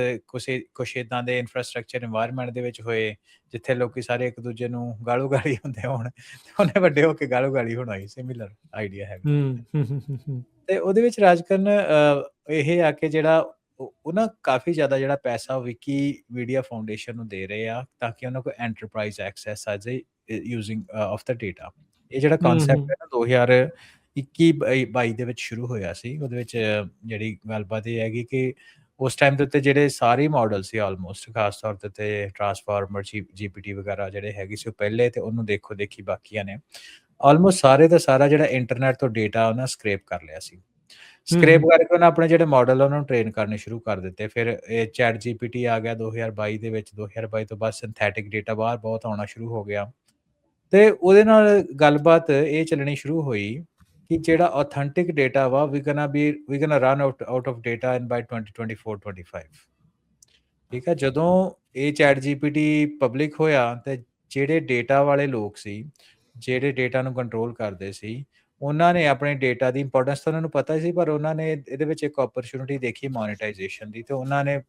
ਕੁਛ ਏਦਾਂ ਦੇ ਇਨਫਰਾਸਟ੍ਰਕਚਰ ਇਨਵਾਇਰਨਮੈਂਟ ਦੇ ਵਿੱਚ ਹੋਏ, ਜਿੱਥੇ ਲੋਕੀ ਸਾਰੇ ਇੱਕ ਦੂਜੇ ਨੂੰ ਗਾਲੂ ਗਾਲੀ ਹੁੰਦੇ ਹੋਣ, ਤੇ ਉਹਨੇ ਵੱਡੇ ਹੋ ਕੇ ਗਾਲੂ ਗਾਲੀ ਹੋਣਾ ਹੀ, ਸਿਮਿਲਰ ਆਈਡੀਆ ਹੈਗਾ। ਤੇ ਉਹਦੇ ਵਿੱਚ ਰਾਜਕਰਨ ਇਹ ਆ ਕਿ ਜਿਹੜਾ ਉਹ ਨਾ ਕਾਫੀ ਜ਼ਿਆਦਾ ਜਿਹੜਾ ਪੈਸਾ ਵਿਕੀਮੀਡੀਆ ਫਾਊਂਡੇਸ਼ਨ ਨੂੰ ਦੇ ਰਹੇ ਆ ਤਾਂ ਕਿ ਉਹਨਾਂ ਕੋਲ ਐਂਟਰਪ੍ਰਾਈਜ਼ ਐਕਸੈਸ ਆ ਜਾਏ ਯੂਜ਼ਿੰਗ ਆਫ ਦਾ ਡੇਟਾ। ਇਹ ਜਿਹੜਾ ਹੂੰ, ਕਨਸੈਪਟ ਹੂੰ। ਹੈ ਨਾ 2021-22 ਦੇ ਵਿੱਚ ਸ਼ੁਰੂ ਹੋਇਆ ਸੀ। ਉਹਦੇ ਵਿੱਚ ਜਿਹੜੀ ਗੱਲਬਾਤ ਇਹ ਹੈਗੀ ਕਿ ਉਸ ਟਾਈਮ ਦੇ ਉੱਤੇ ਜਿਹੜੇ ਸਾਰੇ ਮਾਡਲ ਸੀ ਆਲਮੋਸਟ, ਖਾਸ ਤੌਰ ਦੇ ਉੱਤੇ ਟਰਾਂਸਫਾਰਮਰ, GPT ਵਗੈਰਾ ਜਿਹੜੇ ਹੈਗੇ ਸੀ ਉਹ ਪਹਿਲੇ, ਤੇ ਉਹਨੂੰ ਦੇਖੋ ਦੇਖੀ ਬਾਕੀਆਂ ਨੇ ਆਲਮੋਸਟ ਸਾਰੇ ਦਾ ਸਾਰਾ ਜਿਹੜਾ ਇੰਟਰਨੈਟ ਤੋਂ ਡੇਟਾ ਉਹਨਾਂ ਸਕਰੇਪ ਕਰ ਲਿਆ ਸੀ। ਹੂੰ, ਸਕਰੇਪ ਹੂੰ। ਕਰਕੇ ਉਹਨਾਂ ਆਪਣੇ ਜਿਹੜੇ ਮਾਡਲ ਉਹਨਾਂ ਨੂੰ ਟ੍ਰੇਨ ਕਰਨੇ ਸ਼ੁਰੂ ਕਰ ਦਿੱਤੇ। ਫਿਰ ਇਹ ਚੈਟ GPT ਆ ਗਿਆ 2022 ਦੇ ਵਿੱਚ। 2022 ਤੋਂ ਬਾਅਦ ਸਿੰਥੈਟਿਕ ਡੇਟਾ ਬਾਹਰ ਬਹੁਤ ਆਉਣਾ ਸ਼ੁਰੂ ਹੋ ਗਿਆ, ਤੇ ਉਹਦੇ ਨਾਲ ਗੱਲਬਾਤ ਇਹ ਚੱਲਣੀ ਸ਼ੁਰੂ ਹੋਈ ਕਿ ਜਿਹੜਾ ਆਥੈਂਟਿਕ ਡੇਟਾ ਵਾ we gonna run out of data in by 2024-25। ਠੀਕ ਹੈ, ਜਦੋਂ ਇਹ ਚੈਟ GPT ਪਬਲਿਕ ਹੋਇਆ ਤੇ ਜਿਹੜੇ ਡੇਟਾ ਵਾਲੇ ਲੋਕ ਸੀ, ਜਿਹੜੇ ਡੇਟਾ ਨੂੰ ਕੰਟਰੋਲ ਕਰਦੇ ਸੀ, ਉਹਨਾਂ ਨੇ ਆਪਣੇ ਡੇਟਾ ਦੀ ਇੰਪੋਰਟੈਂਸ ਤਾਂ ਉਹਨਾਂ ਨੂੰ ਪਤਾ ਸੀ, ਪਰ ਉਹਨਾਂ ਨੇ ਇਹਦੇ ਵਿੱਚ ਇੱਕ ਓਪਰਚੁਨਿਟੀ ਦੇਖੀ ਮੋਨੇਟਾਈਜੇਸ਼ਨ ਦੀ, ਤੇ ਉਹਨਾਂ ਨੇ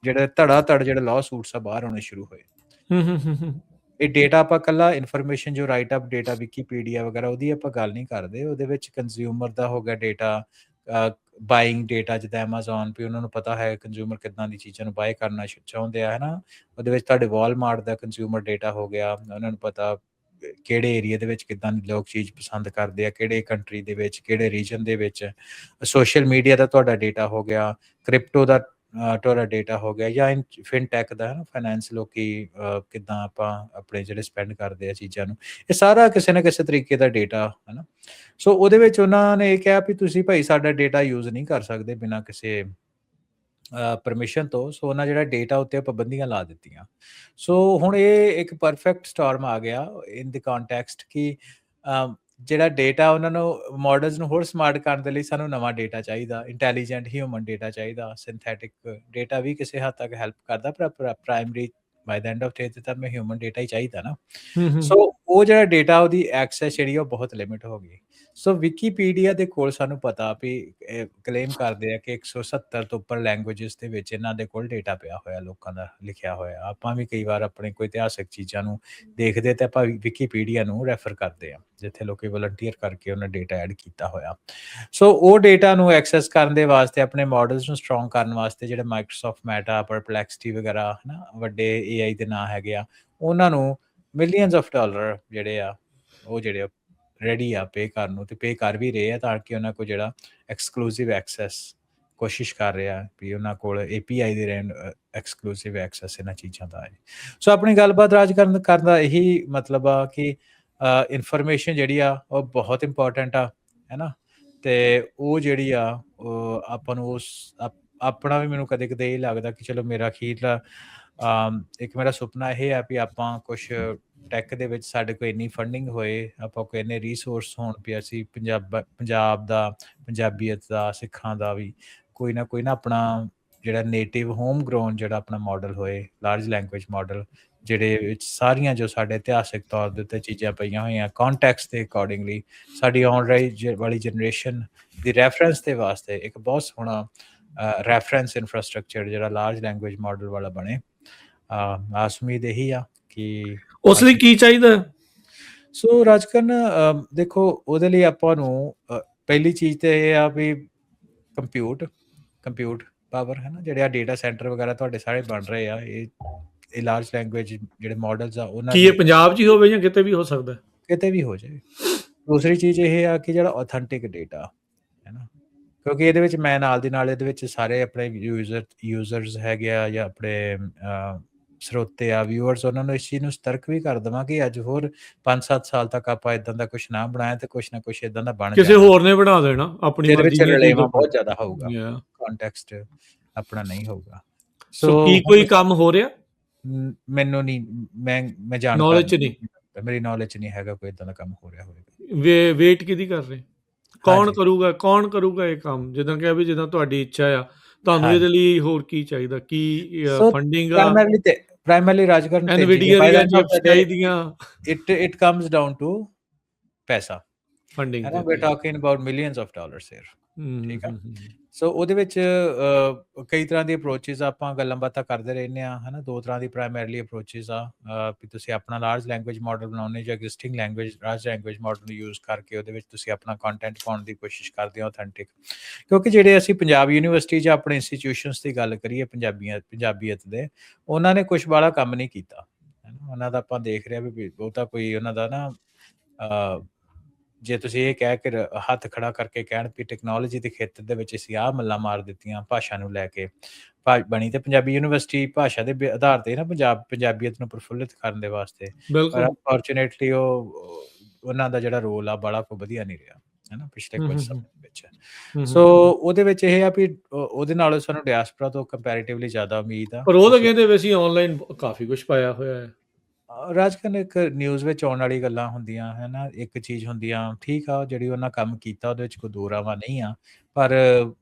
ਜਿਹੜੇ ਧੜਾ ਧੜ ਜਿਹੜੇ ਲਾਅ ਸੂਟਸ ਆ ਬਾਹਰ ਆਉਣੇ ਸ਼ੁਰੂ ਹੋਏ। ਹੂੰ, ਹੂੰ, ਹੂੰ, ਹੂੰ। ਇਹ ਡੇਟਾ ਆਪਾਂ ਕੱਲਾ ਇਨਫੋਰਮੇਸ਼ਨ ਜੋ ਰਾਈਟ ਅਪ ਡੇਟਾ ਵਿਕੀਪੀਡੀਆ ਵਗੈਰਾ ਉਹਦੀ ਆਪਾਂ ਗੱਲ ਨਹੀਂ ਕਰਦੇ। ਉਹਦੇ ਵਿੱਚ ਕੰਜ਼ਿਊਮਰ ਦਾ ਹੋ ਗਿਆ ਡੇਟਾ, ਬਾਇੰਗ ਡੇਟਾ, ਜਿੱਦਾਂ ਐਮਾਜ਼ੋਨ ਵੀ ਉਹਨਾਂ ਨੂੰ ਪਤਾ ਹੈ ਕੰਜ਼ਿਊਮਰ ਕਿੱਦਾਂ ਦੀ ਚੀਜ਼ਾਂ ਨੂੰ ਬਾਏ ਕਰਨਾ ਚਾਹੁੰਦੇ ਆ, ਹੈ ਨਾ। ਉਹਦੇ ਵਿੱਚ ਤੁਹਾਡੇ ਵਾਲਮਾਰਟ ਦਾ ਕੰਜ਼ਿਊਮਰ ਡੇਟਾ ਹੋ ਗਿਆ, ਉਹਨਾਂ ਨੂੰ ਪਤਾ ਕਿਹੜੇ ਏਰੀਆ ਦੇ ਵਿੱਚ ਕਿੱਦਾਂ ਦੀ ਲੋਕ ਚੀਜ਼ ਪਸੰਦ ਕਰਦੇ ਆ, ਕਿਹੜੇ ਕੰਟਰੀ ਦੇ ਵਿੱਚ, ਕਿਹੜੇ ਰੀਜਨ ਦੇ ਵਿੱਚ। ਸੋਸ਼ਲ ਮੀਡੀਆ ਦਾ ਤੁਹਾਡਾ ਡੇਟਾ ਹੋ ਗਿਆ, ਕ੍ਰਿਪਟੋ ਦਾ ਤੁਹਾਡਾ ਡੇਟਾ ਹੋ ਗਿਆ, ਜਾਂ ਫਿਨਟੈਕ ਦਾ, ਹੈ ਨਾ, ਫਾਈਨੈਂਸ ਲੋਕੀ ਕਿੱਦਾਂ ਆਪਾਂ ਆਪਣੇ ਜਿਹੜੇ ਸਪੈਂਡ ਕਰਦੇ ਆ ਚੀਜ਼ਾਂ ਨੂੰ, ਇਹ ਸਾਰਾ ਕਿਸੇ ਨਾ ਕਿਸੇ ਤਰੀਕੇ ਦਾ ਡੇਟਾ, ਹੈ ਨਾ। ਸੋ ਉਹਦੇ ਵਿੱਚ ਉਹਨਾਂ ਨੇ ਇਹ ਕਿਹਾ ਵੀ ਤੁਸੀਂ ਭਾਈ ਸਾਡਾ ਡੇਟਾ ਯੂਜ਼ ਨਹੀਂ ਕਰ ਸਕਦੇ ਬਿਨਾਂ ਕਿਸੇ ਪਰਮਿਸ਼ਨ ਤੋਂ। ਸੋ ਉਹਨਾਂ ਜਿਹੜਾ ਡੇਟਾ ਉੱਤੇ ਪਾਬੰਦੀਆਂ ਲਾ ਦਿੱਤੀਆਂ। ਸੋ ਹੁਣ ਇਹ ਇੱਕ ਪਰਫੈਕਟ ਸਟਾਰਮ ਆ ਗਿਆ ਇਨ ਦੀ ਕੰਟੈਕਸਟ ਕਿ ਜਿਹੜਾ ਡੇਟਾ ਉਹਨਾਂ ਨੂੰ ਮਾਡਲਸ ਨੂੰ ਹੋਰ ਸਮਾਰਟ ਕਰਨ ਦੇ ਲਈ ਸਾਨੂੰ ਨਵਾਂ ਡੇਟਾ ਚਾਹੀਦਾ, ਇੰਟੈਲੀਜੈਂਟ ਹਿਊਮਨ ਡੇਟਾ ਚਾਹੀਦਾ। ਸਿੰਥੈਟਿਕ ਡੇਟਾ ਵੀ ਕਿਸੇ ਹੱਦ ਤੱਕ ਹੈਲਪ ਕਰਦਾ, ਪਰ primary by the end of day ਤੇ ਤਾਂ ਮੈਂ ਹਿਊਮਨ ਡੇਟਾ ਹੀ ਚਾਹੀਦਾ ਨਾ। ਹੂੰ, ਹੂੰ। ਸੋ ਉਹ ਜਿਹੜਾ ਡੇਟਾ ਉਹਦੀ ਐਕਸੈਸ ਜਿਹੜੀ ਉਹ ਬਹੁਤ ਲਿਮਿਟ ਹੋ ਗਈ। ਸੋ ਵਿਕੀਪੀਡੀਆ ਦੇ ਕੋਲ ਸਾਨੂੰ ਪਤਾ ਵੀ ਕਲੇਮ ਕਰਦੇ ਆ ਕਿ 170 ਤੋਂ ਉੱਪਰ ਲੈਂਗੁਏਜਸ ਦੇ ਵਿੱਚ ਇਹਨਾਂ ਦੇ ਕੋਲ ਡੇਟਾ ਪਿਆ ਹੋਇਆ, ਲੋਕਾਂ ਦਾ ਲਿਖਿਆ ਹੋਇਆ। ਆਪਾਂ ਵੀ ਕਈ ਵਾਰ ਆਪਣੇ ਕੋਈ ਇਤਿਹਾਸਕ ਚੀਜ਼ਾਂ ਨੂੰ ਦੇਖਦੇ ਤੇ ਆਪਾਂ ਵਿਕੀਪੀਡੀਆ ਨੂੰ ਰੈਫਰ ਕਰਦੇ ਆ, ਜਿੱਥੇ ਲੋਕੀ ਵਲੰਟੀਅਰ ਕਰਕੇ ਉਹਨਾਂ ਡੇਟਾ ਐਡ ਕੀਤਾ ਹੋਇਆ। ਸੋ ਉਹ ਡੇਟਾ ਨੂੰ ਐਕਸੈਸ ਕਰਨ ਦੇ ਵਾਸਤੇ, ਆਪਣੇ ਮਾਡਲਸ ਨੂੰ ਸਟਰੋਂਗ ਕਰਨ ਵਾਸਤੇ, ਜਿਹੜੇ ਮਾਈਕਰੋਸਾਫਟ ਮੈਟਾ, ਪਰਪਲੈਕਸਿਟੀ ਵਗੈਰਾ, ਹੈ ਨਾ, ਵੱਡੇ AI ਦੇ ਨਾਂ ਹੈਗੇ ਆ, ਉਹਨਾਂ ਨੂੰ ਮਿਲੀਅਨਸ ਆਫ ਡਾਲਰ ਜਿਹੜੇ ਆ ਉਹ ਜਿਹੜੇ ਰੈਡੀ ਆ ਪੇ ਕਰਨ ਨੂੰ, ਤੇ ਪੇ ਕਰ ਵੀ ਰਹੇ ਆ, ਤਾਂ ਕਿ ਉਹਨਾਂ ਕੋਲ ਜਿਹੜਾ ਐਕਸਕਲੂਸਿਵ ਐਕਸੈਸ ਕੋਸ਼ਿਸ਼ ਕਰ ਰਿਹਾ ਵੀ ਉਹਨਾਂ ਕੋਲ API ਦੇ ਰਹਿਣ ਐਕਸਕਲੂਸਿਵ ਐਕਸੈਸ ਇਹਨਾਂ ਚੀਜ਼ਾਂ ਦਾ ਹੈ। ਸੋ ਆਪਣੀ ਗੱਲਬਾਤ ਰਾਜ ਕਰਨ ਦਾ ਇਹੀ ਮਤਲਬ ਆ ਕਿ ਇਨਫੋਰਮੇਸ਼ਨ ਜਿਹੜੀ ਆ ਉਹ ਬਹੁਤ ਇੰਪੋਰਟੈਂਟ ਆ, ਹੈ ਨਾ। ਤੇ ਉਹ ਜਿਹੜੀ ਆ ਉਹ ਆਪਾਂ ਨੂੰ ਆਪਣਾ ਵੀ ਮੈਨੂੰ ਕਦੇ ਕਦੇ ਇਹ ਲੱਗਦਾ ਕਿ ਚਲੋ ਮੇਰਾ ਅਖੀਰਲਾ ਇੱਕ ਮੇਰਾ ਸੁਪਨਾ ਇਹ ਹੈ ਵੀ ਆਪਾਂ ਕੁਛ ਟੈਕ ਦੇ ਵਿੱਚ ਸਾਡੇ ਕੋਲ ਇੰਨੀ ਫੰਡਿੰਗ ਹੋਏ, ਆਪਾਂ ਕੋਲ ਇੰਨੇ ਰਿਸੋਰਸ ਹੋਣ ਵੀ ਅਸੀਂ ਪੰਜਾਬ ਦਾ, ਪੰਜਾਬੀਅਤ ਦਾ, ਸਿੱਖਾਂ ਦਾ ਵੀ ਕੋਈ ਨਾ ਆਪਣਾ ਜਿਹੜਾ ਨੇਟਿਵ ਹੋਮ ਗਰੋਨ ਜਿਹੜਾ ਆਪਣਾ ਮਾਡਲ ਹੋਏ, ਲਾਰਜ ਲੈਂਗੁਏਜ ਮਾਡਲ, ਜਿਹੜੇ ਵਿੱਚ ਸਾਰੀਆਂ ਜੋ ਸਾਡੇ ਇਤਿਹਾਸਿਕ ਤੌਰ ਦੇ ਉੱਤੇ ਚੀਜ਼ਾਂ ਪਈਆਂ ਹੋਈਆਂ ਕੰਟੈਕਸਟ ਦੇ ਅਕੋਰਡਿੰਗਲੀ ਸਾਡੀ ਆਉਣ ਵਾਲੀ ਜਨਰੇਸ਼ਨ ਦੀ ਰੈਫਰੈਂਸ ਦੇ ਵਾਸਤੇ ਇੱਕ ਬਹੁਤ ਸੋਹਣਾ ਰੈਫਰੈਂਸ ਇਨਫਰਾਸਟ੍ਰਕਚਰ ਜਿਹੜਾ ਲਾਰਜ ਲੈਂਗੁਏਜ ਮਾਡਲ ਵਾਲਾ ਬਣੇ। ਆਸ ਉਮੀਦ ਇਹੀ ਆ ਕਿ ਉਸ ਲਈ ਕੀ ਚਾਹੀਦਾ? ਸੋ ਰਾਜਕਰਨ ਦੇਖੋ, ਉਹਦੇ ਲਈ ਆਪਾਂ ਨੂੰ ਪਹਿਲੀ ਚੀਜ਼ ਤੇ ਇਹ ਆ ਵੀ ਕੰਪਿਊਟ ਪਾਵਰ, ਹੈ ਨਾ। ਜਿਹੜੇ ਆ ਡੇਟਾ ਸੈਂਟਰ ਵਗੈਰਾ ਤੁਹਾਡੇ ਸਾਰੇ ਬਣ ਰਹੇ ਆ, ਇਹ ਲਾਰਜ ਲੈਂਗੁਏਜ ਜਿਹੜੇ ਮਾਡਲਸ ਆ ਉਹਨਾਂ ਕੀ ਇਹ ਪੰਜਾਬ 'ਚ ਹੀ ਹੋਵੇ ਜਾਂ ਕਿਤੇ ਵੀ ਹੋ ਸਕਦਾ? ਕਿਤੇ ਵੀ ਹੋ ਜਾਏ। ਦੂਸਰੀ ਚੀਜ਼ ਇਹ ਆ ਕਿ ਜਿਹੜਾ ਆਥੈਂਟਿਕ ਡੇਟਾ, ਹੈ ਨਾ, ਕਿਉਂਕਿ ਇਹਦੇ ਵਿੱਚ ਮੈਂ ਨਾਲ ਦੀ ਨਾਲ ਇਹਦੇ ਵਿੱਚ ਸਾਰੇ ਆਪਣੇ ਯੂਜ਼ਰਸ ਹੈਗੇ ਆ ਜਾਂ ਆਪਣੇ ਸਰੋਤੇ ਆ, ਵਿਊਅਰਸ, ਉਹਨਾਂ ਨੂੰ ਇਸ ਚੀਜ਼ ਨੂੰ ਸਤਰਕ ਵੀ ਕਰ ਦੇਵਾਂ ਕਿ ਅੱਜ ਹੋਰ 5-7 ਸਾਲ ਤੱਕ ਆਪਾਂ ਇਦਾਂ ਦਾ ਕੁਛ ਨਾ ਬਣਾਇਆ ਤੇ ਕੁਛ ਨਾ ਕੁਛ ਇਦਾਂ ਦਾ ਬਣ ਕਿਸੇ ਹੋਰ ਨੇ ਬਣਾ ਦੇਣਾ ਆਪਣੀ ਜਿਹਦੇ ਮਰਜ਼ੀ ਵਿੱਚ ਦੀਆਂ ਰਲੇਵਾਂ ਚੀਜ਼ਾਂ। ਬਹੁਤ ਜ਼ਿਆਦਾ ਹੋਊਗਾ, Yeah. ਕੰਟੈਕਸਟ ਆਪਣਾ ਨਹੀਂ ਹੋਊਗਾ। ਸੋ ਕੀ ਕੋਈ ਕੰਮ ਹੋ ਰਿਹਾ? ਮੈਨੂੰ ਨਹੀਂ, ਮੈਂ ਜਾਣਦਾ ਨੌਲੇਜ ਨਹੀਂ, ਮੇਰੀ ਨੌਲੇਜ ਨਹੀਂ ਹੈਗਾ ਕੋਈ ਇਦਾਂ ਦਾ ਕੰਮ ਹੋ ਰਿਹਾ ਹੋਵੇਗਾ। ਵੇਟ ਕਿਹਦੀ ਕਰ ਰਹੇ? ਕੌਣ ਕਰੂਗਾ ਇਹ ਕੰਮ? ਜਿੱਦਾਂ ਕਿ ਵੀ ਜਿੱਦਾਂ ਤੁਹਾਡੀ ਇੱਛਾ ਆ, ਤੁਹਾਨੂੰ ਇਹਦੇ ਲਈ ਹੋਰ ਕੀ ਚਾਹੀਦਾ? ਕੀ ਫੰਡਿੰਗ ਆ? ਪ੍ਰਾਇਮਰਲੀ ਰਾਜਕਰਨ NVIDIA ਚਾਹੀਦੀਆਂ। It comes down to ਪੈਸਾ, ਫੰਡਿੰਗ, ਹੈ ਨਾ। we're talking about millions of dollars here, ਠੀਕ ਆ। ਸੋ ਉਹਦੇ ਵਿੱਚ ਕਈ ਤਰ੍ਹਾਂ ਦੀ ਅਪਰੋਚਿਸ ਆਪਾਂ ਗੱਲਾਂ ਬਾਤਾਂ ਕਰਦੇ ਰਹਿੰਦੇ ਆ, ਹੈ ਨਾ। ਦੋ ਤਰ੍ਹਾਂ ਦੀ ਪ੍ਰਾਇਮਰਲੀ ਅਪਰੋਚਿਸ ਆ ਵੀ ਤੁਸੀਂ ਆਪਣਾ ਲਾਰਜ ਲੈਂਗੁਏਜ ਮਾਡਲ ਬਣਾਉਣੇ ਜਾਂ ਐਗਜ਼ਿਸਟਿੰਗ ਲਾਰਜ ਲੈਂਗੁਏਜ ਮਾਡਲ ਨੂੰ ਯੂਜ਼ ਕਰਕੇ ਉਹਦੇ ਵਿੱਚ ਤੁਸੀਂ ਆਪਣਾ ਕੰਟੈਂਟ ਪਾਉਣ ਦੀ ਕੋਸ਼ਿਸ਼ ਕਰਦੇ ਹੋ ਆਥੈਂਟਿਕ। ਕਿਉਂਕਿ ਜਿਹੜੇ ਅਸੀਂ ਪੰਜਾਬ ਯੂਨੀਵਰਸਿਟੀ ਜਾਂ ਆਪਣੇ ਇੰਸਟੀਟਿਊਸ਼ਨਸ ਦੀ ਗੱਲ ਕਰੀਏ ਪੰਜਾਬੀਅਤ ਦੇ, ਉਹਨਾਂ ਨੇ ਕੁਛ ਵਾਲਾ ਕੰਮ ਨਹੀਂ ਕੀਤਾ, ਹੈ ਨਾ। ਉਹਨਾਂ ਦਾ ਆਪਾਂ ਦੇਖ ਰਹੇ ਹਾਂ ਵੀ ਉਹ ਤਾਂ ਕੋਈ ਉਹਨਾਂ ਦਾ ਨਾ ਜੇ ਤੁਸੀਂ ਇਹ ਕਹਿ ਕੇ ਹੱਥ ਖੜਾ ਕਰਕੇ ਕਹਿਣ ਵੀ ਟੈਕਨੋਲੋਜੀ ਦੇ ਖੇਤਰ ਦੇ ਵਿੱਚ ਅਸੀਂ ਆਹ ਮੱਲਾਂ ਮਾਰ ਦਿੱਤੀਆਂ ਭਾਸ਼ਾ ਨੂੰ ਲੈ ਕੇ, ਬਣੀ ਤੇ ਪੰਜਾਬੀ ਯੂਨੀਵਰਸਿਟੀ ਭਾਸ਼ਾ ਦੇ ਆਧਾਰ ਤੇ ਨਾ ਪੰਜਾਬੀਅਤ ਨੂੰ ਪ੍ਰਫੁੱਲਿਤ ਕਰਨ ਦੇ ਵਾਸਤੇ, ਪਰ ਬਿਲਕੁਲ। ਅਨਫੋਰਚੂਨੇਟਲੀ ਉਹਨਾਂ ਦਾ ਜਿਹੜਾ ਰੋਲ ਆ ਬੜਾ ਕੋਈ ਵਧੀਆ ਨਹੀਂ ਰਿਹਾ ਹੈ ਨਾ ਪਿਛਲੇ ਹੂੰ, ਕੁਝ ਹੂੰ, ਸਮੇਂ ਹੂੰ, ਵਿੱਚ। ਹੂੰ, ਸੋ ਹੂੰ। ਉਹਦੇ ਵਿੱਚ ਇਹ ਆ ਵੀ ਉਹਦੇ ਨਾਲੋਂ ਸਾਨੂੰ ਡਾਇਸਪੋਰਾ ਤੋਂ ਕੰਪੈਰੀਟਿਵਲੀ ਜ਼ਿਆਦਾ ਉਮੀਦ ਆ। ਪਰ ਉਹ ਤਾਂ ਕਹਿੰਦੇ ਵੀ ਅਸੀਂ ਆਨਲਾਈਨ ਕਾਫੀ ਕੁਝ ਪਾਇਆ ਹੋਇਆ ਹੈ। ਰਾਜਕਰਨ ਇੱਕ ਨਿਊਜ਼ ਵਿੱਚ ਆਉਣ ਵਾਲੀ ਗੱਲਾਂ ਹੁੰਦੀਆਂ ਹੈ ਨਾ, ਇੱਕ ਚੀਜ਼ ਹੁੰਦੀਆਂ ਠੀਕ ਆ ਜਿਹੜੀ ਉਹਨਾਂ ਕੰਮ ਕੀਤਾ ਉਹਦੇ ਵਿੱਚ ਕੋਈ ਦੋ ਰਾਵਾਂ ਨਹੀਂ ਆ, ਪਰ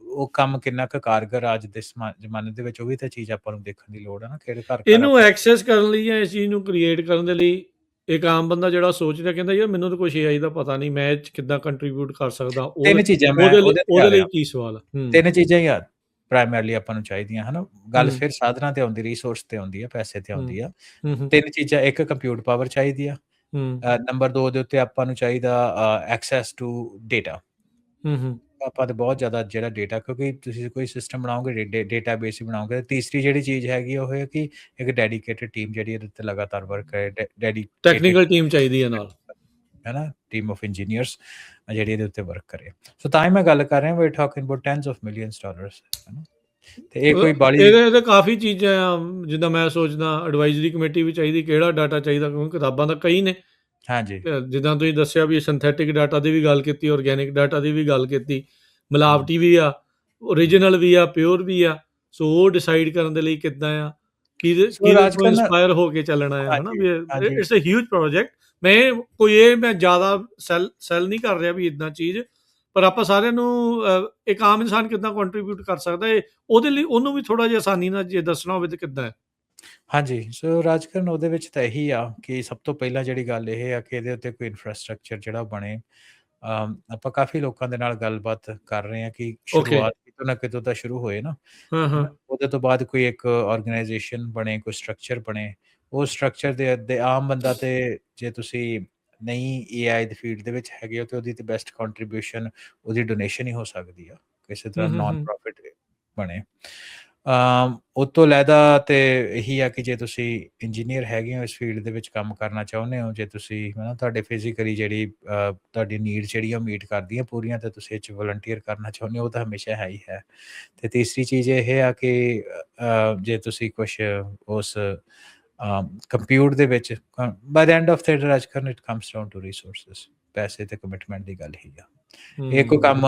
ਉਹ ਕੰਮ ਕਿੰਨਾ ਕੁ ਕਾਰਗਰ ਅੱਜ ਦੇ ਜ਼ਮਾਨੇ ਦੇ ਵਿੱਚ ਉਹ ਵੀ ਤਾਂ ਚੀਜ਼ ਆਪਾਂ ਨੂੰ ਦੇਖਣ ਦੀ ਲੋੜ ਹੈ ਨਾ, ਕਿਹੜੇ ਘਰ ਇਹਨੂੰ ਐਕਸੈਸ ਕਰਨ ਲਈ ਜਾਂ ਇਸ ਚੀਜ਼ ਨੂੰ ਕ੍ਰੀਏਟ ਕਰਨ ਦੇ ਲਈ ਇੱਕ ਆਮ ਬੰਦਾ ਜਿਹੜਾ ਸੋਚਦਾ ਕਹਿੰਦਾ ਯਾਰ ਮੈਨੂੰ ਤਾਂ ਕੁਛ AI ਦਾ ਪਤਾ ਨਹੀਂ, ਮੈਂ ਇਹ 'ਚ ਕਿੱਦਾਂ ਕੰਟਰੀਬਿਊਟ ਕਰ ਸਕਦਾ, ਤਿੰਨ ਚੀਜ਼ਾਂ ਮੈਂ ਉਹਦੇ ਲਈ ਕੀ ਸਵਾਲ ਆ? ਤਿੰਨ ਚੀਜ਼ਾਂ ਹੀ ਪ੍ਰਾਇਮਰਲੀ ਆਪਾਂ ਨੂੰ ਚਾਹੀਦੀਆਂ ਹਨਾ। ਗੱਲ ਹੂੰ। ਫਿਰ ਸਾਧਨਾਂ ਤੇ ਆਉਂਦੀ, ਰਿਸੋਰਸ ਤੇ ਆਉਂਦੀ ਆ, ਪੈਸੇ ਤੇ ਆਉਂਦੀ ਆ। ਹੂੰ, ਹੂੰ, ਤਿੰਨ ਚੀਜ਼ਾਂ, ਇੱਕ ਕੰਪਿਊਟ ਪਾਵਰ ਚਾਹੀਦੀ ਆ, ਹੂੰ, ਨੰਬਰ 2 ਦੇ ਉੱਤੇ ਆਪਾਂ ਨੂੰ ਚਾਹੀਦਾ ਐਕਸੈਸ ਟੂ ਡੇਟਾ। ਹੂੰ, ਹੂੰ, ਆਪਾਂ ਤੇ ਬਹੁਤ ਜ਼ਿਆਦਾ ਜਿਹੜਾ ਡੇਟਾ, ਕਿਉਂਕਿ ਤੁਸੀਂ ਕੋਈ ਸਿਸਟਮ ਬਣਾਓਗੇ, ਡੇਟਾਬੇਸ ਹੀ ਬਣਾਓਗੇ। ਤੀਸਰੀ ਜਿਹੜੀ ਚੀਜ਼ ਹੈਗੀ ਉਹ ਹੈ ਕਿ ਇੱਕ ਡੈਡੀਕੇਟਿਡ ਟੀਮ ਜਿਹੜੀ ਇਹਦੇ ਉੱਤੇ ਲਗਾਤਾਰ ਵਰਕ ਕਰੇ, ਟੈਕਨੀਕਲ ਟੀਮ ਚਾਹੀਦੀ ਹੈ ਨਾਲ, ਹੈ ਨਾ, ਟੀਮ ਆਫ ਇੰਜੀਨੀਅਰਸ ਜਿਹੜੀ ਇਹਦੇ ਉੱਤੇ ਵਰਕ ਕਰੇ। ਸੋ ਤਾਂ ਹੀ ਮੈਂ ਗੱਲ ਕਰ ਰਿਹਾ, we talking about tens of millions dollars, ਹੈ ਨਾ। ਤੇ ਇਹ ਕੋਈ ਬਾਲੀ ਇਹਦੇ ਕਾਫੀ ਚੀਜ਼ਾਂ ਆ, ਜਿੱਦਾਂ ਮੈਂ ਸੋਚਦਾ ਐਡਵਾਈਜ਼ਰੀ ਕਮੇਟੀ ਵੀ ਚਾਹੀਦੀ, ਕਿਹੜਾ ਡਾਟਾ ਚਾਹੀਦਾ, ਕਿਉਂਕਿ ਕਿਤਾਬਾਂ ਤਾਂ ਕਈ ਨੇ। ਹਾਂਜੀ, ਜਿੱਦਾਂ ਤੁਸੀਂ ਦੱਸਿਆ ਵੀ ਸਿੰਥੈਟਿਕ ਡਾਟਾ ਦੀ ਵੀ ਗੱਲ ਕੀਤੀ, ਆਰਗੈਨਿਕ ਡਾਟਾ ਦੀ ਵੀ ਗੱਲ ਕੀਤੀ, ਮਿਲਾਵਟੀ ਵੀ ਆ, ਓਰੀਜਨਲ ਵੀ ਆ, ਪਿਓਰ ਵੀ ਆ। ਸੋ ਉਹ ਡਿਸਾਈਡ ਕਰਨ ਦੇ ਲਈ ਕਿੱਦਾਂ ਆ, ਕਿਹਦੇ ਤੋਂ ਇੰਸਪਾਇਰ ਹੋ ਕੇ ਚੱਲਣਾ ਆ, ਹੈ ਨਾ। ਵੀ ਇਟਸ ਅ ਹਿਊਜ ਪ੍ਰੋਜੈਕਟ। ਮੈਂ ਜ਼ਿਆਦਾ ਸੈਲ ਨਹੀਂ ਕਰ ਰਿਹਾ ਵੀ ਇੱਦਾਂ ਚੀਜ਼, ਪਰ ਆਪਾਂ ਸਾਰਿਆਂ ਨੂੰ ਇੱਕ ਆਮ ਇਨਸਾਨ ਕਿੱਦਾਂ ਕੰਟਰੀਬਿਊਟ ਕਰ ਸਕਦਾ ਹੈ, ਉਹਦੇ ਲਈ ਉਹਨੂੰ ਵੀ ਥੋੜ੍ਹਾ ਜਿਹਾ ਆਸਾਨੀ ਨਾਲ ਜੇ ਦੱਸਣਾ ਹੋਵੇ ਤਾਂ ਕਿੱਦਾਂ ਹੈ? ਹਾਂਜੀ, ਸੋ ਰਾਜਕਰਨ ਉਹਦੇ ਵਿੱਚ ਤਾਂ ਇਹੀ ਆ ਕਿ ਸਭ ਤੋਂ ਪਹਿਲਾਂ ਜਿਹੜੀ ਗੱਲ ਇਹ ਆ ਕਿ ਇਹਦੇ ਉੱਤੇ ਕੋਈ ਇਨਫਰਾਸਟ੍ਰਕਚਰ ਜਿਹੜਾ ਬਣੇ। ਆਪਾਂ ਕਾਫੀ ਲੋਕਾਂ ਦੇ ਨਾਲ ਗੱਲਬਾਤ ਕਰ ਰਹੇ ਹਾਂ ਕਿ ਸ਼ੁਰੂਆਤ ਕਿਤੋਂ ਨਾ ਕਿਤੋਂ ਤਾਂ ਸ਼ੁਰੂ ਹੋਏ ਨਾ, ਉਹਦੇ ਤੋਂ ਬਾਅਦ ਕੋਈ ਇੱਕ ਆਰਗੇਨਾਈਜੇਸ਼ਨ ਬਣੇ, ਕੋਈ ਸਟਰਕਚਰ ਬਣੇ। ਉਹ ਸਟਰਕਚਰ ਦੇ ਆਮ ਬੰਦਾ ਤੇ ਜੇ ਤੁਸੀਂ ਨਹੀਂ AI ਦੀ ਫੀਲਡ ਦੇ ਵਿੱਚ ਹੈਗੇ ਹੋ ਤੇ ਉਹਦੀ ਤੇ ਬੈਸਟ ਕੰਟਰੀਬਿਊਸ਼ਨ ਉਹਦੀ ਡੋਨੇਸ਼ਨ ਹੀ ਹੋ ਸਕਦੀ ਆ, ਕਿਸੇ ਤਰ੍ਹਾਂ ਨਾਨ ਪ੍ਰੋਫਿਟ ਬਣੇ। ਉਹ ਤੋਂ ਲੈਦਾ ਤੇ ਇਹੀ ਆ ਕਿ ਜੇ ਤੁਸੀਂ ਇੰਜੀਨੀਅਰ ਹੈਗੇ ਹੋ, ਇਸ ਫੀਲਡ ਦੇ ਵਿੱਚ ਕੰਮ ਕਰਨਾ ਚਾਹੁੰਦੇ ਹੋ, ਜੇ ਤੁਸੀਂ ਹੈ ਨਾ ਤੁਹਾਡੇ ਫਿਜ਼ੀਕਲੀ ਜਿਹੜੀ ਤੁਹਾਡੀ ਨੀਡ ਜਿਹੜੀ ਉਹ ਮੀਟ ਕਰਦੀਆਂ ਪੂਰੀਆਂ, ਤੇ ਤੁਸੀਂ ਇਹ 'ਚ ਵਲੰਟੀਅਰ ਕਰਨਾ ਚਾਹੁੰਦੇ ਹੋ, ਉਹ ਤਾਂ ਹਮੇਸ਼ਾ ਹੈ ਹੀ ਹੈ। ਤੇ ਤੀਸਰੀ ਚੀਜ਼ ਇਹ ਆ ਕਿ ਜੇ ਤੁਸੀਂ ਕੁਛ ਉਸ ਕੰਪਿਊਟ ਦੇ ਵਿੱਚ by the end of the day ਰਾਜਕਰਨ it comes down to resources, ਪੈਸੇ ਤੇ ਕਮਿਟਮੈਂਟ ਦੀ ਗੱਲ ਹੀ ਆ। ਇਹ ਕੋਈ ਕੰਮ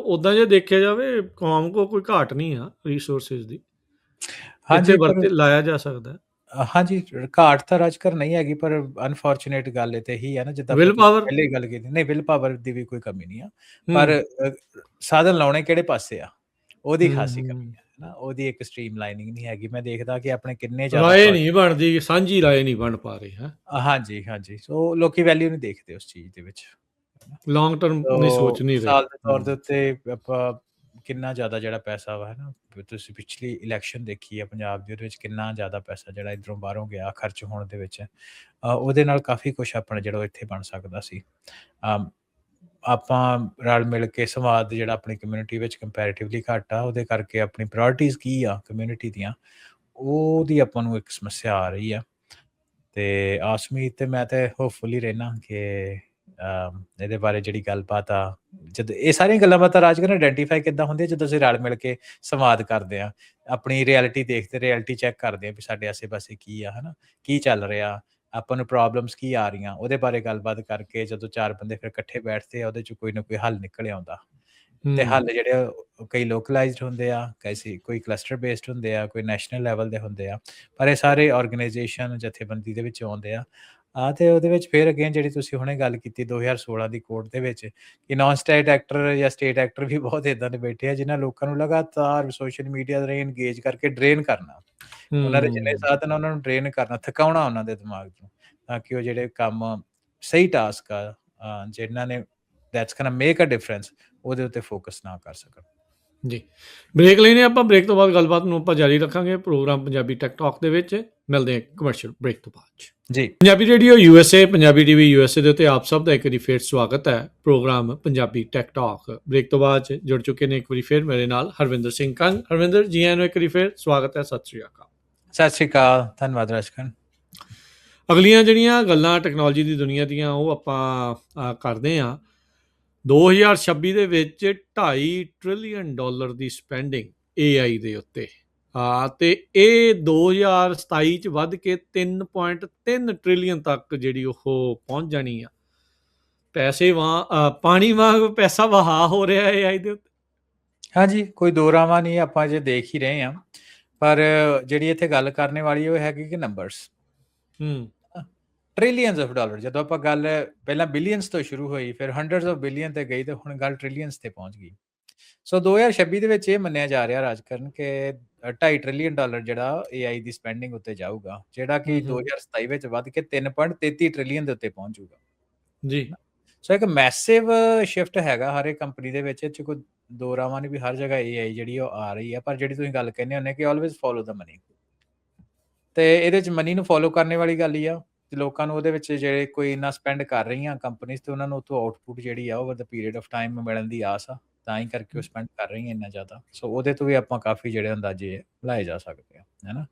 ਉਦਾਂ ਜੇ ਦੇਖਿਆ ਜਾਵੇ ਕੌਮ ਕੋ ਕੋਈ ਘਾਟ ਨਹੀਂ ਆ ਰਿਸੋਰਸਿਸ ਦੀ, ਹਾਂਜੀ ਲਾਇਆ ਜਾ ਸਕਦਾ। ਹਾਂਜੀ, ਘਾਟ ਤਾਂ ਰਾਜਕਰਨ ਨਹੀਂ ਹੈਗੀ, ਪਰ ਅਨਫੋਰਚੂਨੇਟ ਗੱਲ ਇਹ ਤੇ ਹੀ ਹੈ ਨਾ, ਜਿੱਦਾਂ ਪਹਿਲੇ ਗੱਲ ਕੀਤੀ, ਨਹੀਂ ਵਿਲ ਪਾਵਰ ਦੀ ਵੀ ਕੋਈ ਕਮੀ ਨਹੀਂ ਆ, ਪਰ ਸਾਧਨ ਲਾਉਣੇ ਕਿਹੜੇ ਪਾਸੇ ਆ ਉਹਦੀ ਖਾਸੀ ਕਮੀ ਹੈ ਨਾ, ਉਹਦੀ ਇੱਕ ਸਟ੍ਰੀਮ ਲਾਈਨਿੰਗ ਨਹੀਂ ਹੈਗੀ। ਮੈਂ ਦੇਖਦਾ ਕਿ ਆਪਣੇ ਕਿੰਨੇ ਜ਼ਿਆਦਾ ਰਾਏ ਨਹੀਂ ਬਣਦੀ, ਸਾਂਝੀ ਰਾਏ ਨਹੀਂ ਬਣ ਪਾ ਰਹੀ ਹੈ। ਹਾਂਜੀ, ਸੋ ਲੋਕੀ ਵੈਲਿਊ ਨਹੀਂ ਦੇਖਦੇ ਉਸ ਚੀਜ਼ ਦੇ ਵਿੱਚ, ਲੌਂਗ ਟਰਮ ਨਹੀਂ ਸੋਚ ਨਹੀਂ ਰਹੇ। ਮਿਸਾਲ ਦੇ ਤੌਰ ਦੇ ਉੱਤੇ ਆਪਾਂ ਕਿੰਨਾ ਜ਼ਿਆਦਾ ਜਿਹੜਾ ਪੈਸਾ ਵਾ ਹੈ ਨਾ, ਤੁਸੀਂ ਪਿਛਲੀ ਇਲੈਕਸ਼ਨ ਦੇਖੀ ਆ ਪੰਜਾਬ ਦੀ, ਉਹਦੇ ਵਿੱਚ ਕਿੰਨਾ ਜ਼ਿਆਦਾ ਪੈਸਾ ਜਿਹੜਾ ਇੱਧਰੋਂ ਬਾਹਰੋਂ ਗਿਆ ਖਰਚ ਹੋਣ ਦੇ ਵਿੱਚ, ਉਹਦੇ ਨਾਲ ਕਾਫੀ ਕੁਛ ਆਪਣਾ ਜਿਹੜਾ ਇੱਥੇ ਬਣ ਸਕਦਾ ਸੀ। ਆਪਾਂ ਰਲ ਮਿਲ ਕੇ ਸੰਵਾਦ ਜਿਹੜਾ ਆਪਣੀ ਕਮਿਊਨਿਟੀ ਵਿੱਚ ਕੰਪੈਰੀਟਿਵਲੀ ਘੱਟ ਆ, ਉਹਦੇ ਕਰਕੇ ਆਪਣੀ ਪ੍ਰਾਇੋਰਟੀਜ਼ ਕੀ ਆ ਕਮਿਊਨਿਟੀ ਦੀਆਂ, ਉਹਦੀ ਆਪਾਂ ਨੂੰ ਇੱਕ ਸਮੱਸਿਆ ਆ ਰਹੀ ਆ। ਤੇ ਆਸਮੀਤ ਤੇ ਮੈਂ ਤੇ ਹੋਪਫੁਲੀ ਰਹਿਣਾ ਕਿ ਇਹਦੇ ਬਾਰੇ ਜਿਹੜੀ ਗੱਲਬਾਤ ਆ, ਜਦੋਂ ਇਹ ਸਾਰੀਆਂ ਗੱਲਾਂ ਬਾਤਾਂ ਰਾਜਕਰਨ ਆਇਡੈਂਟੀਫਾਈ ਕਿੱਦਾਂ ਹੁੰਦੀਆਂ, ਜਦੋਂ ਅਸੀਂ ਰਲ ਮਿਲ ਕੇ ਸੰਵਾਦ ਕਰਦੇ ਹਾਂ, ਆਪਣੀ ਰਿਐਲਿਟੀ ਦੇਖਦੇ, ਰਿਐਲਿਟੀ ਚੈੱਕ ਕਰਦੇ ਹਾਂ ਵੀ ਸਾਡੇ ਆਸੇ ਪਾਸੇ ਕੀ ਆ, ਹੈ ਨਾ, ਕੀ ਚੱਲ ਰਿਹਾ, ਆਪਾਂ ਨੂੰ ਪ੍ਰੋਬਲਮਸ ਕੀ ਆ ਰਹੀਆਂ, ਉਹਦੇ ਬਾਰੇ ਗੱਲਬਾਤ ਕਰਕੇ ਜਦੋਂ ਚਾਰ ਬੰਦੇ ਫਿਰ ਇਕੱਠੇ ਬੈਠਦੇ ਆ, ਉਹਦੇ 'ਚ ਕੋਈ ਨਾ ਕੋਈ ਹੱਲ ਨਿਕਲ ਆਉਂਦਾ। ਤੇ ਹੱਲ ਜਿਹੜੇ ਕਈ ਲੋਕਲਾਈਜ਼ਡ ਹੁੰਦੇ ਆ, ਕੋਈ ਕਲਸਟਰ ਬੇਸਡ ਹੁੰਦੇ ਆ, ਕੋਈ ਨੈਸ਼ਨਲ ਲੈਵਲ ਦੇ ਹੁੰਦੇ ਆ, ਪਰ ਇਹ ਸਾਰੇ ਆਰਗੇਨਾਈਜੇਸ਼ਨ ਜਥੇਬੰਦੀ ਦੇ ਵਿੱਚ ਆਉਂਦੇ ਆ। ਤੇ ਉਹਦੇ ਵਿੱਚ ਫਿਰ ਅਗੇਨ ਜਿਹੜੀ ਤੁਸੀਂ ਹੁਣੇ ਗੱਲ ਕੀਤੀ 2016 ਦੀ ਕੋਰਟ ਦੇ ਵਿੱਚ, ਕਿ ਨਾਨ ਸਟੇਟ ਐਕਟਰ ਜਾਂ ਸਟੇਟ ਐਕਟਰ ਵੀ ਬਹੁਤ ਇੱਦਾਂ ਦੇ ਬੈਠੇ ਆ ਜਿਨ੍ਹਾਂ ਲੋਕਾਂ ਨੂੰ ਲਗਾਤਾਰ ਸੋਸ਼ਲ ਮੀਡੀਆ ਦੇ ਰਾਹੀਂ ਇੰਗੇਜ ਕਰਕੇ ਡਰੇਨ ਕਰਨਾ, ਉਹਨਾਂ ਦੇ ਜਿੰਨੇ ਸਾਧਨ ਉਹਨਾਂ ਨੂੰ ਡਰੇਨ ਕਰਨਾ, ਥਕਾਉਣਾ ਉਹਨਾਂ ਦੇ ਦਿਮਾਗ ਨੂੰ, ਤਾਂ ਕਿ ਉਹ ਜਿਹੜੇ ਕੰਮ ਸਹੀ ਟਾਸਕ ਆ ਜਿਨ੍ਹਾਂ ਨੇ that's gonna make a difference, ਉਹਦੇ ਉੱਤੇ ਫੋਕਸ ਨਾ ਕਰ ਸਕਣ। ਜੀ, ਬ੍ਰੇਕ ਲੈਣੇ ਆਪਾਂ, ਬ੍ਰੇਕ ਤੋਂ ਬਾਅਦ ਗੱਲਬਾਤ ਨੂੰ ਆਪਾਂ ਜਾਰੀ ਰੱਖਾਂਗੇ ਪ੍ਰੋਗਰਾਮ ਪੰਜਾਬੀ ਟੈਕ ਟਾਕ ਦੇ ਵਿੱਚ। ਮਿਲਦੇ ਹਾਂ ਕਮਰਸ਼ੀਅਲ ਬ੍ਰੇਕ ਤੋਂ ਬਾਅਦ ਜੀ। Punjabi radio USA, Punjabi TV USA ਦੇ ਉੱਤੇ ਆਪ ਸਭ ਦਾ ਇੱਕ ਵਾਰੀ ਫੇਰ ਸਵਾਗਤ ਹੈ। Programme Punjabi tech talk break ਤੋਂ ਬਾਅਦ ਜੁੜ ਚੁੱਕੇ ਨੇ ਇੱਕ ਵਾਰੀ ਫੇਰ ਮੇਰੇ ਨਾਲ ਹਰਵਿੰਦਰ ਸਿੰਘ ਕੰਗ। ਹਰਵਿੰਦਰ ਜੀ, ਆਇਆਂ ਨੂੰ ਇੱਕ ਵਾਰੀ ਫੇਰ ਸਵਾਗਤ ਹੈ, ਸਤਿ ਸ਼੍ਰੀ ਅਕਾਲ। ਸਤਿ ਸ਼੍ਰੀ ਅਕਾਲ, ਧੰਨਵਾਦ ਰਾਜਕਨ। ਅਗਲੀਆਂ ਜਿਹੜੀਆਂ ਗੱਲਾਂ ਟੈਕਨੋਲੋਜੀ ਦੀ ਦੁਨੀਆ ਦੀਆਂ ਉਹ ਆਪਾਂ ਕਰਦੇ ਹਾਂ। 2026 ਦੇ ਵਿੱਚ 2.5 ਟ੍ਰਿਲੀਅਨ ਡਾਲਰ ਦੀ ਸਪੈਂਡਿੰਗ AI ਦੇ ਉੱਤੇ, ਤੇ ਇਹ 2027 ਚ ਵੱਧ ਕੇ 3.3 ਟ੍ਰਿਲੀਅਨ ਤੱਕ ਜਿਹੜੀ ਉਹ ਪਹੁੰਚ ਜਾਣੀ ਆ। ਪੈਸੇ ਪਾਣੀ ਵਾਂਗ ਪੈਸਾ ਵਹਾ ਹੋ ਰਿਹਾ AI ਦੇ ਉੱਤੇ। ਹਾਂਜੀ, ਕੋਈ ਦੋ ਰਾਵਾਂ ਨਹੀਂ, ਆਪਾਂ ਜੇ ਦੇਖ ਹੀ ਰਹੇ ਹਾਂ, ਪਰ ਜਿਹੜੀ ਇੱਥੇ ਗੱਲ ਕਰਨੇ ਵਾਲੀ ਉਹ ਹੈਗੀ ਕਿ ਨੰਬਰਸ, ਟ੍ਰਿਲੀਅਨਸ ਆਫ ਡਾਲਰ। ਜਦੋਂ ਆਪਾਂ ਗੱਲ ਪਹਿਲਾਂ ਬਿਲੀਅਨਸ ਤੋਂ ਸ਼ੁਰੂ ਹੋਈ, ਫਿਰ ਹੰਡਰਡਸ ਆਫ ਬਿਲੀਅਨ ਤੇ ਗਈ, ਤੇ ਹੁਣ ਗੱਲ ਟ੍ਰਿਲੀਅਨਸ ਤੇ ਪਹੁੰਚ ਗਈ। ਸੋ 2026 ਦੇ ਵਿੱਚ ਇਹ ਮੰਨਿਆ ਜਾ ਰਿਹਾ ਰਾਜਕਰਨ ਕਿ 2.5 ਟ੍ਰਿਲੀਅਨ ਡਾਲਰ ਜਿਹੜਾ AI ਦੀ ਸਪੈਂਡਿੰਗ ਉੱਤੇ ਜਾਊਗਾ, ਜਿਹੜਾ ਕਿ 2027 ਵਿੱਚ ਵੱਧ ਕੇ 3.33 ਟ੍ਰਿਲੀਅਨ ਦੇ ਉੱਤੇ ਪਹੁੰਚੂਗਾ ਜੀ। ਸੋ ਇੱਕ ਮੈਸਿਵ ਸ਼ਿਫਟ ਹੈਗਾ ਹਰ ਇੱਕ ਕੰਪਨੀ ਦੇ ਵਿੱਚ। ਇਹ 'ਚ ਕੋਈ ਦੋ ਰਾਵਾਂ ਨਹੀਂ ਵੀ ਹਰ ਜਗ੍ਹਾ AI ਜਿਹੜੀ ਉਹ ਆ ਰਹੀ ਹੈ। ਪਰ ਜਿਹੜੀ ਤੁਸੀਂ ਗੱਲ ਕਹਿੰਦੇ ਹੁੰਦੇ ਕਿ ਆਲਵੇਜ਼ ਫੋਲੋ ਦਾ ਮਨੀ, ਤੇ ਇਹਦੇ 'ਚ ਮਨੀ ਨੂੰ ਫੋਲੋ ਕਰਨ ਵਾਲੀ ਗੱਲ ਹੀ ਆ ਤੇ ਲੋਕਾਂ ਨੂੰ ਉਹਦੇ ਵਿੱਚ ਜਿਹੜੇ ਕੋਈ ਇੰਨਾ ਸਪੈਂਡ ਕਰ ਰਹੀਆਂ ਕੰਪਨੀਆਂ, ਤੇ ਉਹਨਾਂ ਨੂੰ ਉੱਥੋਂ ਆਊਟਪੁੱਟ ਜਿਹੜੀ ਆ ਓਵਰ ਦਾ ਪੀਰੀਅਡ ਆਫ ਟਾਈਮ ਮਿਲਣ ਦੀ ਆਸ ਆ, ਤਾਂ ਹੀ ਕਰਕੇ ਉਹ ਸਪੈਂਡ ਕਰ ਰਹੀਆਂ ਇੰਨਾ ਜ਼ਿਆਦਾ। ਸੋ ਉਹਦੇ ਤੋਂ ਵੀ ਆਪਾਂ ਕਾਫੀ ਜਿਹੜੇ ਅੰਦਾਜ਼ੇ ਲਾਏ ਜਾ ਸਕਦੇ ਆ, ਹੈ ਨਾ।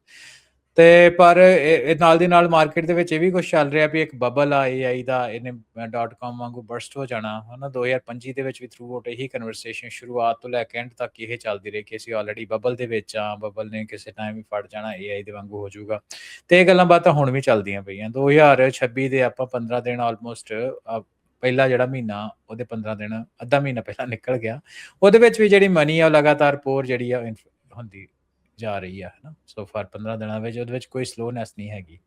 ਤੇ ਪਰ ਇਹ ਨਾਲ ਦੀ ਨਾਲ ਮਾਰਕੀਟ ਦੇ ਵਿੱਚ ਇਹ ਵੀ ਕੁਝ ਚੱਲ ਰਿਹਾ ਵੀ ਇੱਕ ਬਬਲ ਆ AI ਦਾ, ਇਹਨੇ .com ਵਾਂਗੂ ਬਰਸਟ ਹੋ ਜਾਣਾ, ਹੈ ਨਾ। 2025 ਦੇ ਵਿੱਚ ਵੀ ਥਰੂ ਆਊਟ ਇਹੀ ਕਨਵਰਸੇਸ਼ਨ ਸ਼ੁਰੂਆਤ ਤੋਂ ਲੈ ਕੇ ਐਂਡ ਤੱਕ ਇਹ ਚੱਲਦੀ ਰਹੀ ਕਿ ਅਸੀਂ ਆਲਰੇਡੀ ਬਬਲ ਦੇ ਵਿੱਚ ਆ, ਬਬਲ ਨੇ ਕਿਸੇ ਟਾਈਮ ਵੀ ਫਟ ਜਾਣਾ, AI ਦੇ ਵਾਂਗੂ ਹੋ ਜਾਊਗਾ। ਤੇ ਇਹ ਗੱਲਾਂ ਬਾਤਾਂ ਹੁਣ ਵੀ ਚੱਲਦੀਆਂ ਪਈਆਂ। 2026 ਦੇ ਆਪਾਂ 15 ਦਿਨ ਆਲਮੋਸਟ, ਪਹਿਲਾ ਜਿਹੜਾ ਮਹੀਨਾ ਉਹਦੇ 15 ਦਿਨ, ਅੱਧਾ ਮਹੀਨਾ ਪਹਿਲਾਂ ਨਿਕਲ ਗਿਆ, ਉਹਦੇ ਵਿੱਚ ਵੀ ਜਿਹੜੀ ਮਨੀ ਆ ਉਹ ਲਗਾਤਾਰ ਪੋਰ ਜਿਹੜੀ ਆ ਹੁੰਦੀ ਜਾ ਰਹੀ ਆ, ਹੈ ਨਾ। ਸੋ ਫਾਰ 15 ਦਿਨਾਂ ਵਿੱਚ ਉਹਦੇ ਵਿੱਚ ਕੋਈ ਸਲੋਨੈਸ ਨਹੀਂ ਹੈਗੀ,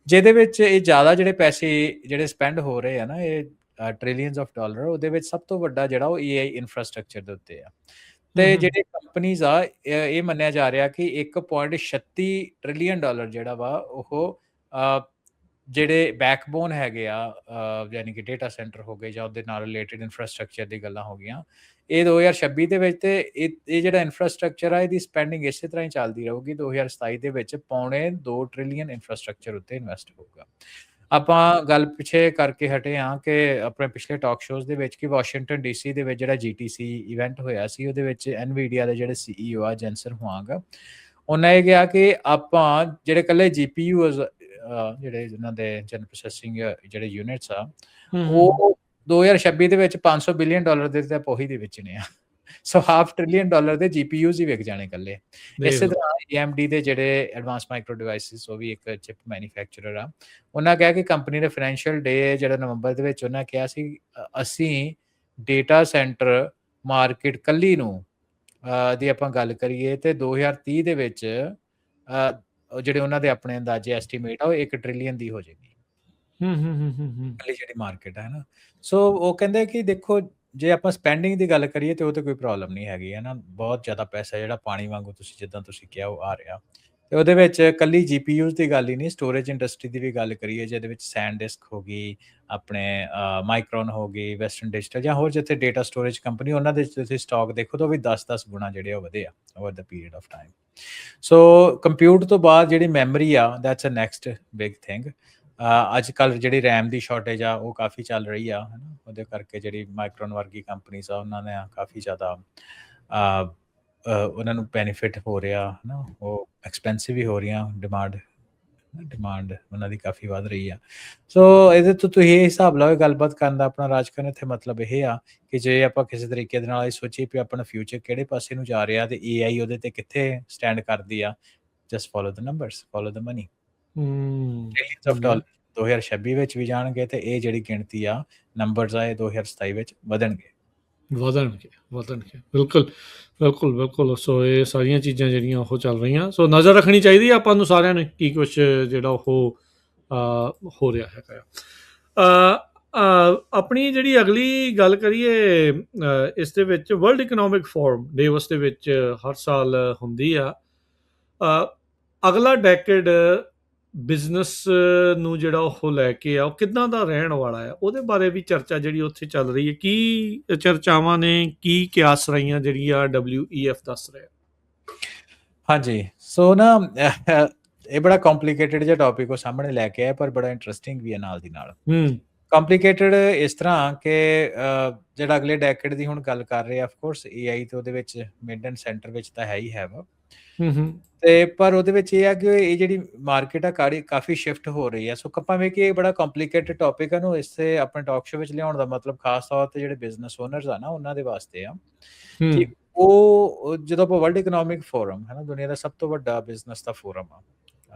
ਜਿਹਦੇ ਵਿੱਚ ਇਹ ਜ਼ਿਆਦਾ ਜਿਹੜੇ ਪੈਸੇ ਜਿਹੜੇ ਸਪੈਂਡ ਹੋ ਰਹੇ ਆ ਨਾ, ਇਹ ਟ੍ਰਿਲੀਅਨਸ ਆਫ ਡਾਲਰ, ਉਹਦੇ ਵਿੱਚ ਸਭ ਤੋਂ ਵੱਡਾ ਜਿਹੜਾ ਉਹ AI ਇਨਫਰਾਸਟ੍ਰਕਚਰ ਦੇ ਉੱਤੇ ਆ। ਤੇ ਜਿਹੜੇ ਕੰਪਨੀਜ਼ ਆ, ਇਹ ਮੰਨਿਆ ਜਾ ਰਿਹਾ ਕਿ 1.36 ਟ੍ਰਿਲੀਅਨ ਡਾਲਰ ਜਿਹੜਾ ਵਾ ਉਹ ਜਿਹੜੇ ਬੈਕਬੋਨ ਹੈਗੇ ਆ, ਯਾਨੀ ਕਿ ਡੇਟਾ ਸੈਂਟਰ ਹੋ ਗਏ ਜਾਂ ਉਹਦੇ ਨਾਲ ਰਿਲੇਟਡ ਇਨਫਰਾਸਟ੍ਰਕਚਰ ਦੀ ਗੱਲਾਂ ਹੋ ਗਈਆਂ, ਇਹ 2026 ਦੇ ਵਿੱਚ। ਤੇ ਇਹ ਜਿਹੜਾ ਇਨਫਰਾਸਟ੍ਰਕਚਰ ਆ, ਇਹਦੀ ਸਪੈਂਡਿੰਗ ਇਸੇ ਤਰ੍ਹਾਂ ਹੀ ਚੱਲਦੀ ਰਹੂਗੀ। 2027 ਦੇ ਵਿੱਚ 1.25 ਟ੍ਰਿਲੀਅਨ ਇਨਫਰਾਸਟ੍ਰਕਚਰ ਉੱਤੇ ਇਨਵੈਸਟ ਹੋਊਗਾ। ਆਪਾਂ ਗੱਲ ਪਿੱਛੇ ਕਰਕੇ ਹਟੇ ਹਾਂ ਕਿ ਆਪਣੇ ਪਿਛਲੇ ਟਾਕ ਸ਼ੋਜ਼ ਦੇ ਵਿੱਚ ਕਿ ਵਾਸ਼ਿੰਗਟਨ DC ਦੇ ਵਿੱਚ ਜਿਹੜਾ GTC ਇਵੈਂਟ ਹੋਇਆ ਸੀ, ਉਹਦੇ ਵਿੱਚ NVIDIA ਦੇ ਜਿਹੜੇ CEO ਆ ਜੈਨਸਨ ਹੁਆਂਗ, ਉਹਨਾਂ ਇਹ ਕਿਹਾ ਕਿ ਆਪਾਂ ਜਿਹੜੇ ਇਕੱਲੇ GPUs ਜਿਹੜੇ ਇਹਨਾਂ ਦੇ ਜਨਰਲ ਪ੍ਰੋਸੈਸਿੰਗ ਜਿਹੜੇ ਯੂਨਿਟਸ ਆ, ਉਹ 2026 ਦੇ ਵਿੱਚ 500 ਬਿਲੀਅਨ ਡਾਲਰ ਦੇ ਤਾਂ ਉਹੀ ਦੇ ਵੇਚਣੇ ਆ। ਸੋ $500 ਟ੍ਰਿਲੀਅਨ ਦੇ GPUs ਹੀ ਵਿਕ ਜਾਣੇ ਇਕੱਲੇ। ਇਸੇ ਤਰ੍ਹਾਂ AMD ਦੇ ਜਿਹੜੇ ਐਡਵਾਂਸ ਮਾਈਕਰੋ ਡਿਵਾਈਸਿਸ, ਉਹ ਵੀ ਇੱਕ ਚਿਪ ਮੈਨੂਫੈਕਚਰਰ ਆ, ਉਹਨਾਂ ਕਿਹਾ ਕਿ ਕੰਪਨੀ ਦੇ ਫਾਈਨੈਂਸ਼ੀਅਲ ਡੇ ਜਿਹੜਾ ਨਵੰਬਰ ਦੇ ਵਿੱਚ, ਉਹਨਾਂ ਕਿਹਾ ਸੀ ਅਸੀਂ ਡੇਟਾ ਸੈਂਟਰ ਮਾਰਕੀਟ ਕੱਲੀ ਨੂੰ ਦੀ ਆਪਾਂ ਗੱਲ ਕਰੀਏ ਤੇ 2030 ਦੇ ਵਿੱਚ ਜਿਹੜੇ ਉਹਨਾਂ ਦੇ ਆਪਣੇ ਅੰਦਾਜ਼ੇ ਐਸਟੀਮੇਟ ਆ, ਉਹ 1 ਟ੍ਰਿਲੀਅਨ ਦੀ ਹੋ ਜਾਏਗੀ ਕੱਲੀ ਜਿਹੜੀ ਮਾਰਕੀਟ ਹੈ ਨਾ। ਸੋ ਉਹ ਕਹਿੰਦੇ ਕਿ ਦੇਖੋ, ਜੇ ਆਪਾਂ ਸਪੈਂਡਿੰਗ ਦੀ ਗੱਲ ਕਰੀਏ ਤੇ ਉਹ ਤੇ ਕੋਈ ਪ੍ਰੋਬਲਮ ਨਹੀਂ ਹੈਗੀ, ਹੈ ਨਾ। ਬਹੁਤ ਜ਼ਿਆਦਾ ਪੈਸਾ ਜਿਹੜਾ ਪਾਣੀ ਵਾਂਗੂ ਤੁਸੀਂ ਜਿੱਦਾਂ ਤੁਸੀਂ ਕਿਹਾ ਉਹ ਆ ਰਿਹਾ, ਤੇ ਉਹਦੇ ਵਿੱਚ ਕੱਲੀ GPUs ਦੀ ਗੱਲ ਹੀ ਨਹੀਂ, ਸਟੋਰੇਜ ਇੰਡਸਟਰੀ ਦੀ ਵੀ ਗੱਲ ਕਰੀਏ, ਜਿਹਦੇ ਵਿੱਚ ਸੈਨਡਿਸਕ ਹੋ ਗਈ, ਆਪਣੇ ਮਾਈਕਰੋਨ ਹੋ ਗਈ, ਵੈਸਟਰਨ ਡਿਜੀਟਲ ਜਾਂ ਹੋਰ ਜਿੱਥੇ ਡੇਟਾ ਸਟੋਰੇਜ ਕੰਪਨੀ, ਉਹਨਾਂ ਦੇ ਤੁਸੀਂ ਸਟਾਕ ਦੇਖੋ ਤਾਂ ਉਹ ਵੀ 10-10 ਗੁਣਾ ਜਿਹੜੇ ਉਹ ਵਧੇ ਆ ਓਵਰ ਦਾ period of time. So compute ਤੋਂ ਬਾਅਦ ਜਿਹੜੀ ਮੈਮਰੀ ਆ, that's a next big thing. ਅੱਜ ਕੱਲ੍ਹ ਜਿਹੜੀ ਰੈਮ ਦੀ ਸ਼ਾਰਟੇਜ ਆ ਉਹ ਕਾਫੀ ਚੱਲ ਰਹੀ ਆ, ਹੈ ਨਾ। ਉਹਦੇ ਕਰਕੇ ਜਿਹੜੀ ਮਾਈਕਰੋਨ ਵਰਗੀ ਕੰਪਨੀਜ਼ ਆ, ਉਹਨਾਂ ਨੇ ਕਾਫੀ ਜ਼ਿਆਦਾ ਉਹਨਾਂ ਨੂੰ ਬੈਨੀਫਿਟ ਹੋ ਰਿਹਾ, ਹੈ ਨਾ। ਉਹ ਐਕਸਪੈਂਸਿਵ ਵੀ ਹੋ ਰਹੀਆਂ, ਡਿਮਾਂਡ ਉਹਨਾਂ ਦੀ ਕਾਫੀ ਵੱਧ ਰਹੀ ਆ। ਸੋ ਇਹਦੇ ਤੋਂ ਤੁਸੀਂ ਇਹ ਹਿਸਾਬ ਲਾਓ, ਗੱਲਬਾਤ ਕਰਨ ਦਾ ਆਪਣਾ ਰਾਜਕਰਨ ਇੱਥੇ ਮਤਲਬ ਇਹ ਆ ਕਿ ਜੇ ਆਪਾਂ ਕਿਸੇ ਤਰੀਕੇ ਦੇ ਨਾਲ ਇਹ ਸੋਚੀਏ ਵੀ ਆਪਣਾ ਫਿਊਚਰ ਕਿਹੜੇ ਪਾਸੇ ਨੂੰ ਜਾ ਰਿਹਾ ਤੇ AI ਉਹਦੇ ਤੇ ਕਿੱਥੇ ਸਟੈਂਡ ਕਰਦੀ ਆ, just follow the numbers, follow the money. Trillions of dollar 2026 ਵਿੱਚ ਵੀ ਜਾਣਗੇ, ਤੇ ਇਹ ਜਿਹੜੀ ਗਿਣਤੀ ਆ, ਨੰਬਰਸ ਆ, ਇਹ 2027 ਵਿੱਚ ਵਧਣਗੇ। ਬਿਲਕੁਲ। ਸੋ ਇਹ ਸਾਰੀਆਂ ਚੀਜ਼ਾਂ ਜਿਹੜੀਆਂ ਉਹ ਚੱਲ ਰਹੀਆਂ, ਸੋ ਨਜ਼ਰ ਰੱਖਣੀ ਚਾਹੀਦੀ ਆਪਾਂ ਨੂੰ ਸਾਰਿਆਂ ਨੇ ਕੀ ਕੁਛ ਜਿਹੜਾ ਉਹ ਹੋ ਰਿਹਾ ਹੈਗਾ। ਆਪਣੀ ਜਿਹੜੀ ਅਗਲੀ ਗੱਲ ਕਰੀਏ, ਇਸ ਦੇ ਵਿੱਚ ਵਰਲਡ ਇਕਨੋਮਿਕ ਫੋਰਮ ਡੇਵਸ ਦੇ ਵਿੱਚ ਹਰ ਸਾਲ ਹੁੰਦੀ ਆ। ਅਗਲਾ ਡੈਕੇਡ ਬਿਜ਼ਨਸ ਨੂੰ ਜਿਹੜਾ ਉਹ ਲੈ ਕੇ ਆ, ਉਹ ਕਿੱਦਾਂ ਦਾ ਰਹਿਣ ਵਾਲਾ ਆ, ਉਹਦੇ ਬਾਰੇ ਵੀ ਚਰਚਾ ਜਿਹੜੀ ਉੱਥੇ ਚੱਲ ਰਹੀ ਹੈ। ਕੀ ਚਰਚਾਵਾਂ ਨੇ, ਕੀ ਕਿਆਸ ਰਹੀਆਂ ਜਿਹੜੀਆਂ WEF ਦੱਸ ਰਿਹਾ? ਹਾਂਜੀ, ਸੋ ਨਾ ਇਹ ਬੜਾ ਕੰਪਲਿਕੇਟਡ ਜਿਹਾ ਟੌਪਿਕ ਉਹ ਸਾਹਮਣੇ ਲੈ ਕੇ ਆਇਆ, ਪਰ ਬੜਾ ਇੰਟਰਸਟਿੰਗ ਵੀ ਹੈ ਨਾਲ ਦੀ ਨਾਲ। ਕੰਪਲਿਕੇਟਡ ਇਸ ਤਰ੍ਹਾਂ ਕਿ ਜਿਹੜਾ ਅਗਲੇ ਡੈਕੇਡ ਦੀ ਹੁਣ ਗੱਲ ਕਰ ਰਹੇ ਆ, ਆਫ ਕੋਰਸ AI ਤੇ ਉਹਦੇ ਵਿੱਚ ਮਿਡ ਐਂਡ ਸੈਂਟਰ ਵਿੱਚ ਤਾਂ ਹੈ ਹੀ ਹੈ ਵਾ, ਹੂੰ, ਹੂੰ। ਤੇ ਪਰ ਉਹਦੇ ਵਿੱਚ ਇਹ ਆ ਕਿ ਇਹ ਜਿਹੜੀ ਮਾਰਕੀਟ ਆ ਕਾਫੀ ਸ਼ਿਫਟ ਹੋ ਰਹੀ ਆ। ਸੋ ਭਾਵੇਂ ਕਿ ਇਹ ਬੜਾ ਕੰਪਲਿਕੇਟਡ ਟੌਪਿਕ ਆ, ਨੂੰ ਇਸੇ ਆਪਣੇ ਟਾਕ ਸ਼ੋ ਵਿੱਚ ਲਿਆਉਣ ਦਾ ਮਤਲਬ ਖਾਸ ਤੌਰ ਤੇ ਜਿਹੜੇ ਬਿਜ਼ਨਸ ਓਨਰਸ ਆ ਨਾ, ਉਹਨਾਂ ਦੇ ਵਾਸਤੇ ਆ ਕਿ ਹੂੰ। ਉਹ ਜਦੋਂ ਆਪਾਂ ਵਰਲਡ ਇਕਨੋਮਿਕ ਫੋਰਮ ਹੈ ਨਾ, ਦੁਨੀਆ ਦਾ ਸਭ ਤੋਂ ਵੱਡਾ ਬਿਜ਼ਨਸ ਦਾ ਫੋਰਮ ਆ,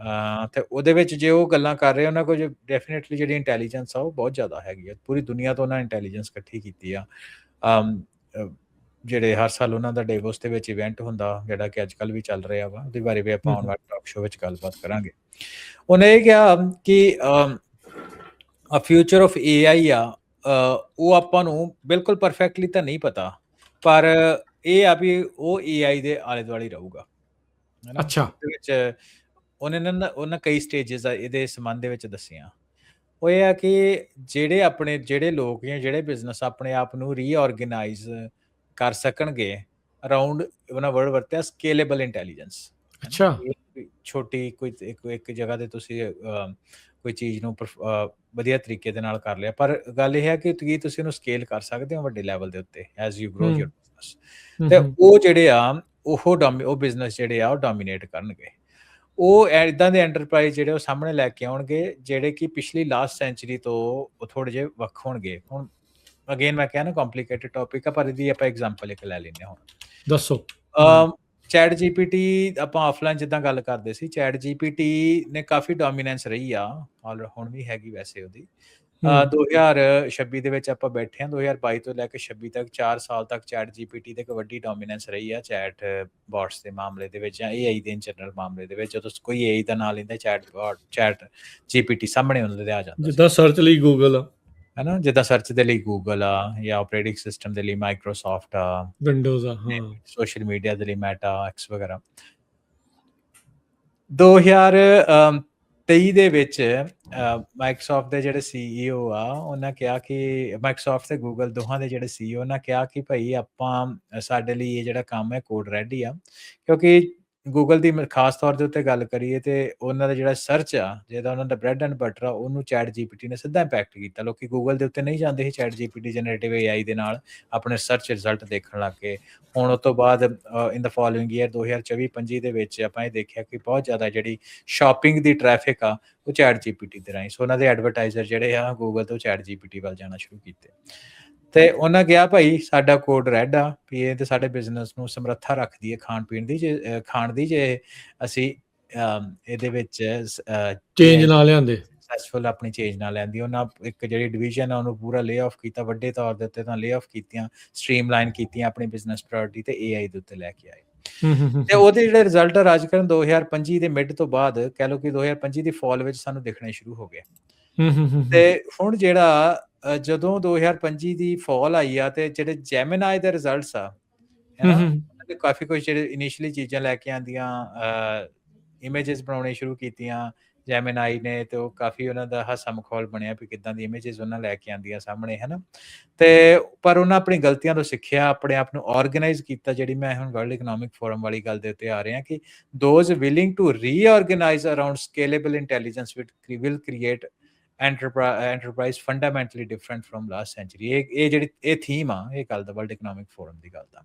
ਤੇ ਉਹਦੇ ਵਿੱਚ ਜੇ ਉਹ ਗੱਲਾਂ ਕਰ ਰਹੇ, ਉਹਨਾਂ ਕੋਲ ਡੈਫੀਨੇਟਲੀ ਜਿਹੜੀ ਇੰਟੈਲੀਜੈਂਸ ਆ ਉਹ ਬਹੁਤ ਜ਼ਿਆਦਾ ਹੈਗੀ ਆ। ਪੂਰੀ ਦੁਨੀਆ ਤੋਂ ਉਹਨਾਂ ਇੰਟੈਲੀਜੈਂਸ ਇਕੱਠੀ ਕੀਤੀ ਆ। ਜਿਹੜੇ ਹਰ ਸਾਲ ਉਹਨਾਂ ਦਾ ਡੇਵੋਸ ਦੇ ਵਿੱਚ ਇਵੈਂਟ ਹੁੰਦਾ, ਜਿਹੜਾ ਕਿ ਅੱਜ ਕੱਲ੍ਹ ਵੀ ਚੱਲ ਰਿਹਾ ਵਾ, ਉਹਦੇ ਬਾਰੇ ਵੀ ਆਪਾਂ ਆਉਣ ਵਾਲੇ ਟਾਕ ਸ਼ੋ ਵਿੱਚ ਗੱਲਬਾਤ ਕਰਾਂਗੇ। ਉਹਨੇ ਇਹ ਕਿਹਾ ਕਿ ਫਿਊਚਰ ਆਫ AI ਆ, ਉਹ ਆਪਾਂ ਨੂੰ ਬਿਲਕੁਲ ਪਰਫੈਕਟਲੀ ਤਾਂ ਨਹੀਂ ਪਤਾ, ਪਰ ਇਹ ਆ ਵੀ ਉਹ AI ਦੇ ਆਲੇ ਦੁਆਲੇ ਰਹੂਗਾ। ਅੱਛਾ। ਉਹਦੇ ਵਿੱਚ ਉਹਨਾਂ ਕਈ ਸਟੇਜਸ ਆ ਇਹਦੇ ਸੰਬੰਧ ਦੇ ਵਿੱਚ ਦੱਸੀਆਂ। ਉਹ ਇਹ ਆ ਕਿ ਜਿਹੜੇ ਲੋਕ ਜਾਂ ਜਿਹੜੇ ਬਿਜ਼ਨਸ ਆਪਣੇ ਆਪ ਨੂੰ ਰੀਆਰਗੇਨਾਈਜ਼ ਕਰ ਸਕਣਗੇ ਅਰਾਊਂਡ, ਉਹਨਾਂ ਵਰਡ ਵਰਤਿਆ ਸਕੇਲੇਬਲ ਇੰਟੈਲੀਜੈਂਸ। ਅੱਛਾ। ਛੋਟੀ ਕੋਈ ਇੱਕ ਜਗ੍ਹਾ ਤੇ ਤੁਸੀਂ ਕੋਈ ਚੀਜ਼ ਨੂੰ ਵਧੀਆ ਤਰੀਕੇ ਦੇ ਨਾਲ ਕਰ ਲਿਆ, ਪਰ ਗੱਲ ਇਹ ਹੈ ਕਿ ਕੀ ਤੁਸੀਂ ਉਹਨੂੰ ਸਕੇਲ ਕਰ ਸਕਦੇ ਹੋ ਵੱਡੇ ਲੈਵਲ ਦੇ ਉੱਤੇ as you grow your business. ਤੇ ਉਹ ਜਿਹੜੇ ਆ ਉਹ ਬਿਜ਼ਨਸ ਜਿਹੜੇ ਆ ਉਹ ਡੋਮੀਨੇਟ ਕਰਨਗੇ। ਉਹ ਇਦਾਂ ਦੇ ਐਂਟਰਪ੍ਰਾਈਜ਼ ਜਿਹੜੇ ਉਹ ਸਾਹਮਣੇ ਲੈ ਕੇ ਆਉਣਗੇ, ਜਿਹੜੇ ਕਿ ਪਿਛਲੀ ਲਾਸਟ ਸੈਂਚੁਰੀ ਤੋਂ ਉਹ ਥੋੜੇ ਜਿਹੇ ਵੱਖ ਹੋਣਗੇ। ਹੁਣ ਅਗੇਨ ਮੈਂ ਕਿਹਾ ਨਾ ਕੰਪਲਿਕੇਟਡ ਟੌਪਿਕ ਆ, ਪਰ ਇਹਦੀ ਆਪਾਂ ਐਗਜ਼ਾਮਪਲ ਇੱਕ ਲੈ ਲੈਂਦੇ ਹਾਂ। ਹੁਣ ਦੱਸੋ। ਚੈਟ GPT ਆਪਾਂ ਆਫਲਾਈਨ ਜਿੱਦਾਂ ਗੱਲ ਕਰਦੇ ਸੀ, ਚੈਟ GPT ਨੇ ਕਾਫੀ ਡੋਮੀਨੈਂਸ ਰਹੀ ਆ, ਹੁਣ ਵੀ ਹੈਗੀ ਵੈਸੇ ਉਹਦੀ। 2026 ਦੇ ਵਿੱਚ ਆਪਾਂ ਬੈਠੇ ਹਾਂ, 2022 ਤੋਂ ਲੈ ਕੇ 26 ਤੱਕ 4 ਸਾਲ ਤੱਕ ਚੈਟ GPT ਦੀ ਇੱਕ ਵੱਡੀ ਡੋਮੀਨੈਂਸ ਰਹੀ ਆ ਚੈਟ ਬੋਟਸ ਦੇ ਮਾਮਲੇ ਦੇ ਵਿੱਚ, ਜਾਂ AI ਦੇ ਜਨਰਲ ਮਾਮਲੇ ਦੇ ਵਿੱਚ। ਜਦੋਂ ਕੋਈ AI ਦਾ ਨਾਂ ਲੈਂਦਾ, ਚੈਟ GPT ਸਾਹਮਣੇ ਉਹਨਾਂ ਦੇ ਆ ਜਾਂਦਾ, ਜਿੱਦਾਂ ਸਰਚ ਲਈ ਗੂਗਲ ਆ, ਹੈ ਨਾ, ਜਿੱਦਾਂ ਸਰਚ ਦੇ ਲਈ ਗੂਗਲ ਆ, ਜਾਂ ਆਪਰੇਟਿੰਗ ਸਿਸਟਮ ਦੇ ਲਈ ਮਾਈਕਰੋਸਾਫਟ ਆ, ਵਿੰਡੋਜ਼ ਆ, ਹਾਂ, ਸੋਸ਼ਲ ਮੀਡੀਆ ਦੇ ਲਈ ਮੈਟਾ, ਐਕਸ ਵਗੈਰਾ। 2023 ਦੇ ਵਿੱਚ ਮਾਈਕਰੋਸਾਫਟ ਦੇ ਜਿਹੜੇ CEO ਆ, ਉਹਨਾਂ ਕਿਹਾ ਕਿ ਮਾਈਕਰੋਸਾਫਟ ਤੇ ਗੂਗਲ ਦੋਹਾਂ ਦੇ ਜਿਹੜੇ CEO, ਉਹਨਾਂ ਕਿਹਾ ਕਿ ਭਾਈ ਆਪਾਂ ਸਾਡੇ ਲਈ ਇਹ ਜਿਹੜਾ ਕੰਮ ਹੈ ਕੋਡ ਰੈਡੀ ਆ, ਕਿਉਂਕਿ ਗੂਗਲ ਦੀ ਖਾਸ ਤੌਰ ਦੇ ਉੱਤੇ ਗੱਲ ਕਰੀਏ ਤੇ ਉਹਨਾਂ ਦਾ ਜਿਹੜਾ ਸਰਚ ਆ, ਜਿਹਦਾ ਉਹਨਾਂ ਦਾ ਬ੍ਰੈਡ ਐਂਡ ਬਟਰ ਆ, ਉਹਨੂੰ ਚੈਟ GPT ਨੇ ਸਿੱਧਾ ਇੰਪੈਕਟ ਕੀਤਾ। ਲੋਕੀ ਗੂਗਲ ਦੇ ਉੱਤੇ ਨਹੀਂ ਜਾਂਦੇ ਸੀ ਚੈਟ GPT ਜਨਰੇਟਿਵ AI ਦੇ ਨਾਲ ਆਪਣੇ ਸਰਚ ਰਿਜ਼ਲਟ ਦੇਖਣ ਲੱਗ ਗਏ। ਹੁਣ ਉਸ ਤੋਂ ਬਾਅਦ ਇਨ ਦਾ ਫੋਲੋਇੰਗ ਈਅਰ 2024-25 ਦੇ ਵਿੱਚ ਆਪਾਂ ਇਹ ਦੇਖਿਆ ਕਿ ਬਹੁਤ ਜ਼ਿਆਦਾ ਜਿਹੜੀ ਸ਼ਾਪਿੰਗ ਦੀ ਟ੍ਰੈਫਿਕ ਆ ਉਹ ਚੈਟ GPT ਦੇ ਰਾਹੀਂ, ਸੋ ਉਹਨਾਂ ਦੇ ਐਡਵਰਟਾਈਜ਼ਰ ਜਿਹੜੇ ਆ ਗੂਗਲ ਤੋਂ ਚੈਟ GPT ਵੱਲ ਜਾਣਾ ਸ਼ੁਰੂ ਕੀਤੇ। ਤੇ ਉਹਨਾਂ ਕਿਹਾ ਭਾਈ ਸਾਡਾ ਕੋਡ ਰੈਡ ਆ, ਵੀ ਇਹ ਤੇ ਸਾਡੇ ਬਿਜ਼ਨਸ ਨੂੰ ਸਮਰੱਥਾ ਰੱਖਦੀ ਹੈ ਖਾਣ ਦੀ, ਜੇ ਅਸੀਂ ਇਹਦੇ ਵਿੱਚ ਚੇਂਜ ਨਾ ਲਿਆਂਦੇ, ਸਕਸੈਸਫੁਲ ਆਪਣੀ ਚੇਂਜ ਨਾਲ ਲੈਂਦੀ। ਉਹਨਾਂ ਇੱਕ ਜਿਹੜੀ ਡਿਵੀਜ਼ਨ ਆ ਉਹਨੂੰ ਪੂਰਾ ਲੇ ਆਫ ਕੀਤਾ, ਵੱਡੇ ਤੌਰ ਦੇ ਉੱਤੇ ਤਾਂ ਲੇ ਆਫ ਕੀਤੀਆਂ, ਸਟ੍ਰੀਮਲਾਈਨ ਕੀਤੀਆਂ ਆਪਣੀ ਬਿਜ਼ਨਸ ਪ੍ਰਾਇੋਰਟੀ ਤੇ AI ਦੇ ਉੱਤੇ ਲੈ ਕੇ ਆਏ। ਤੇ ਉਹਦੇ ਜਿਹੜੇ ਰਿਜ਼ਲਟ ਆ ਰਾਜ ਕਰਨ 2025 ਦੇ ਮਿਡ ਤੋਂ ਬਾਅਦ, ਕਹਿ ਲਓ ਕਿ 2025 ਦੀ ਫਾਲ ਵਿੱਚ ਸਾਨੂੰ ਦਿਖਣੇ ਸ਼ੁਰੂ ਹੋ ਗਏ। ਤੇ ਹੁਣ ਜਿਹੜਾ ਜਦੋਂ 2025 ਦੀ ਫਾਲ ਆਈ ਆ, ਤੇ ਜਿਹੜੇ ਜੈਮਿਨਾਈ ਦੇ ਰਿਜ਼ਲਟਸ ਆ, ਹੈ ਨਾ, ਕਾਫੀ ਕੁਝ ਜਿਹੜੇ ਇਨੀਸ਼ੀਅਲੀ ਚੀਜ਼ਾਂ ਲੈ ਕੇ ਆਂਦੀਆਂ, ਇਮੇਜਸ ਬਣਾਉਣੇ ਸ਼ੁਰੂ ਕੀਤੀਆਂ ਜੈਮਿਨਾਈ ਨੇ, ਤੇ ਉਹ ਕਾਫੀ ਉਹਨਾਂ ਦਾ ਹਾਸਾ ਮਖੌਲ ਬਣਿਆ ਵੀ ਕਿੱਦਾਂ ਦੀ ਇਮੇਜਸ ਉਹਨਾਂ ਲੈ ਕੇ ਆਂਦੀਆਂ ਸਾਹਮਣੇ, ਹੈ ਨਾ। ਤੇ ਪਰ ਉਹਨਾਂ ਆਪਣੀ ਗਲਤੀਆਂ ਤੋਂ ਸਿੱਖਿਆ, ਆਪਣੇ ਆਪ ਨੂੰ ਆਰਗੇਨਾਈਜ਼ ਕੀਤਾ। ਜਿਹੜੀ ਮੈਂ ਹੁਣ ਵਰਲਡ ਇਕਨੋਮਿਕ ਫੋਰਮ ਵਾਲੀ ਗੱਲ ਦੇ ਉੱਤੇ ਆ ਰਿਹਾ ਕਿ those willing to reorganise around scalable intelligence will create enterprise fundamentally different from last century। ਇਹ ਜਿਹੜੀ ਇਹ ਥੀਮ ਆ ਇਹ ਗੱਲ ਦਾ ਵਰਲਡ ਇਕਨੋਮਿਕ ਫੋਰਮ ਦੀ ਗੱਲ ਦਾ।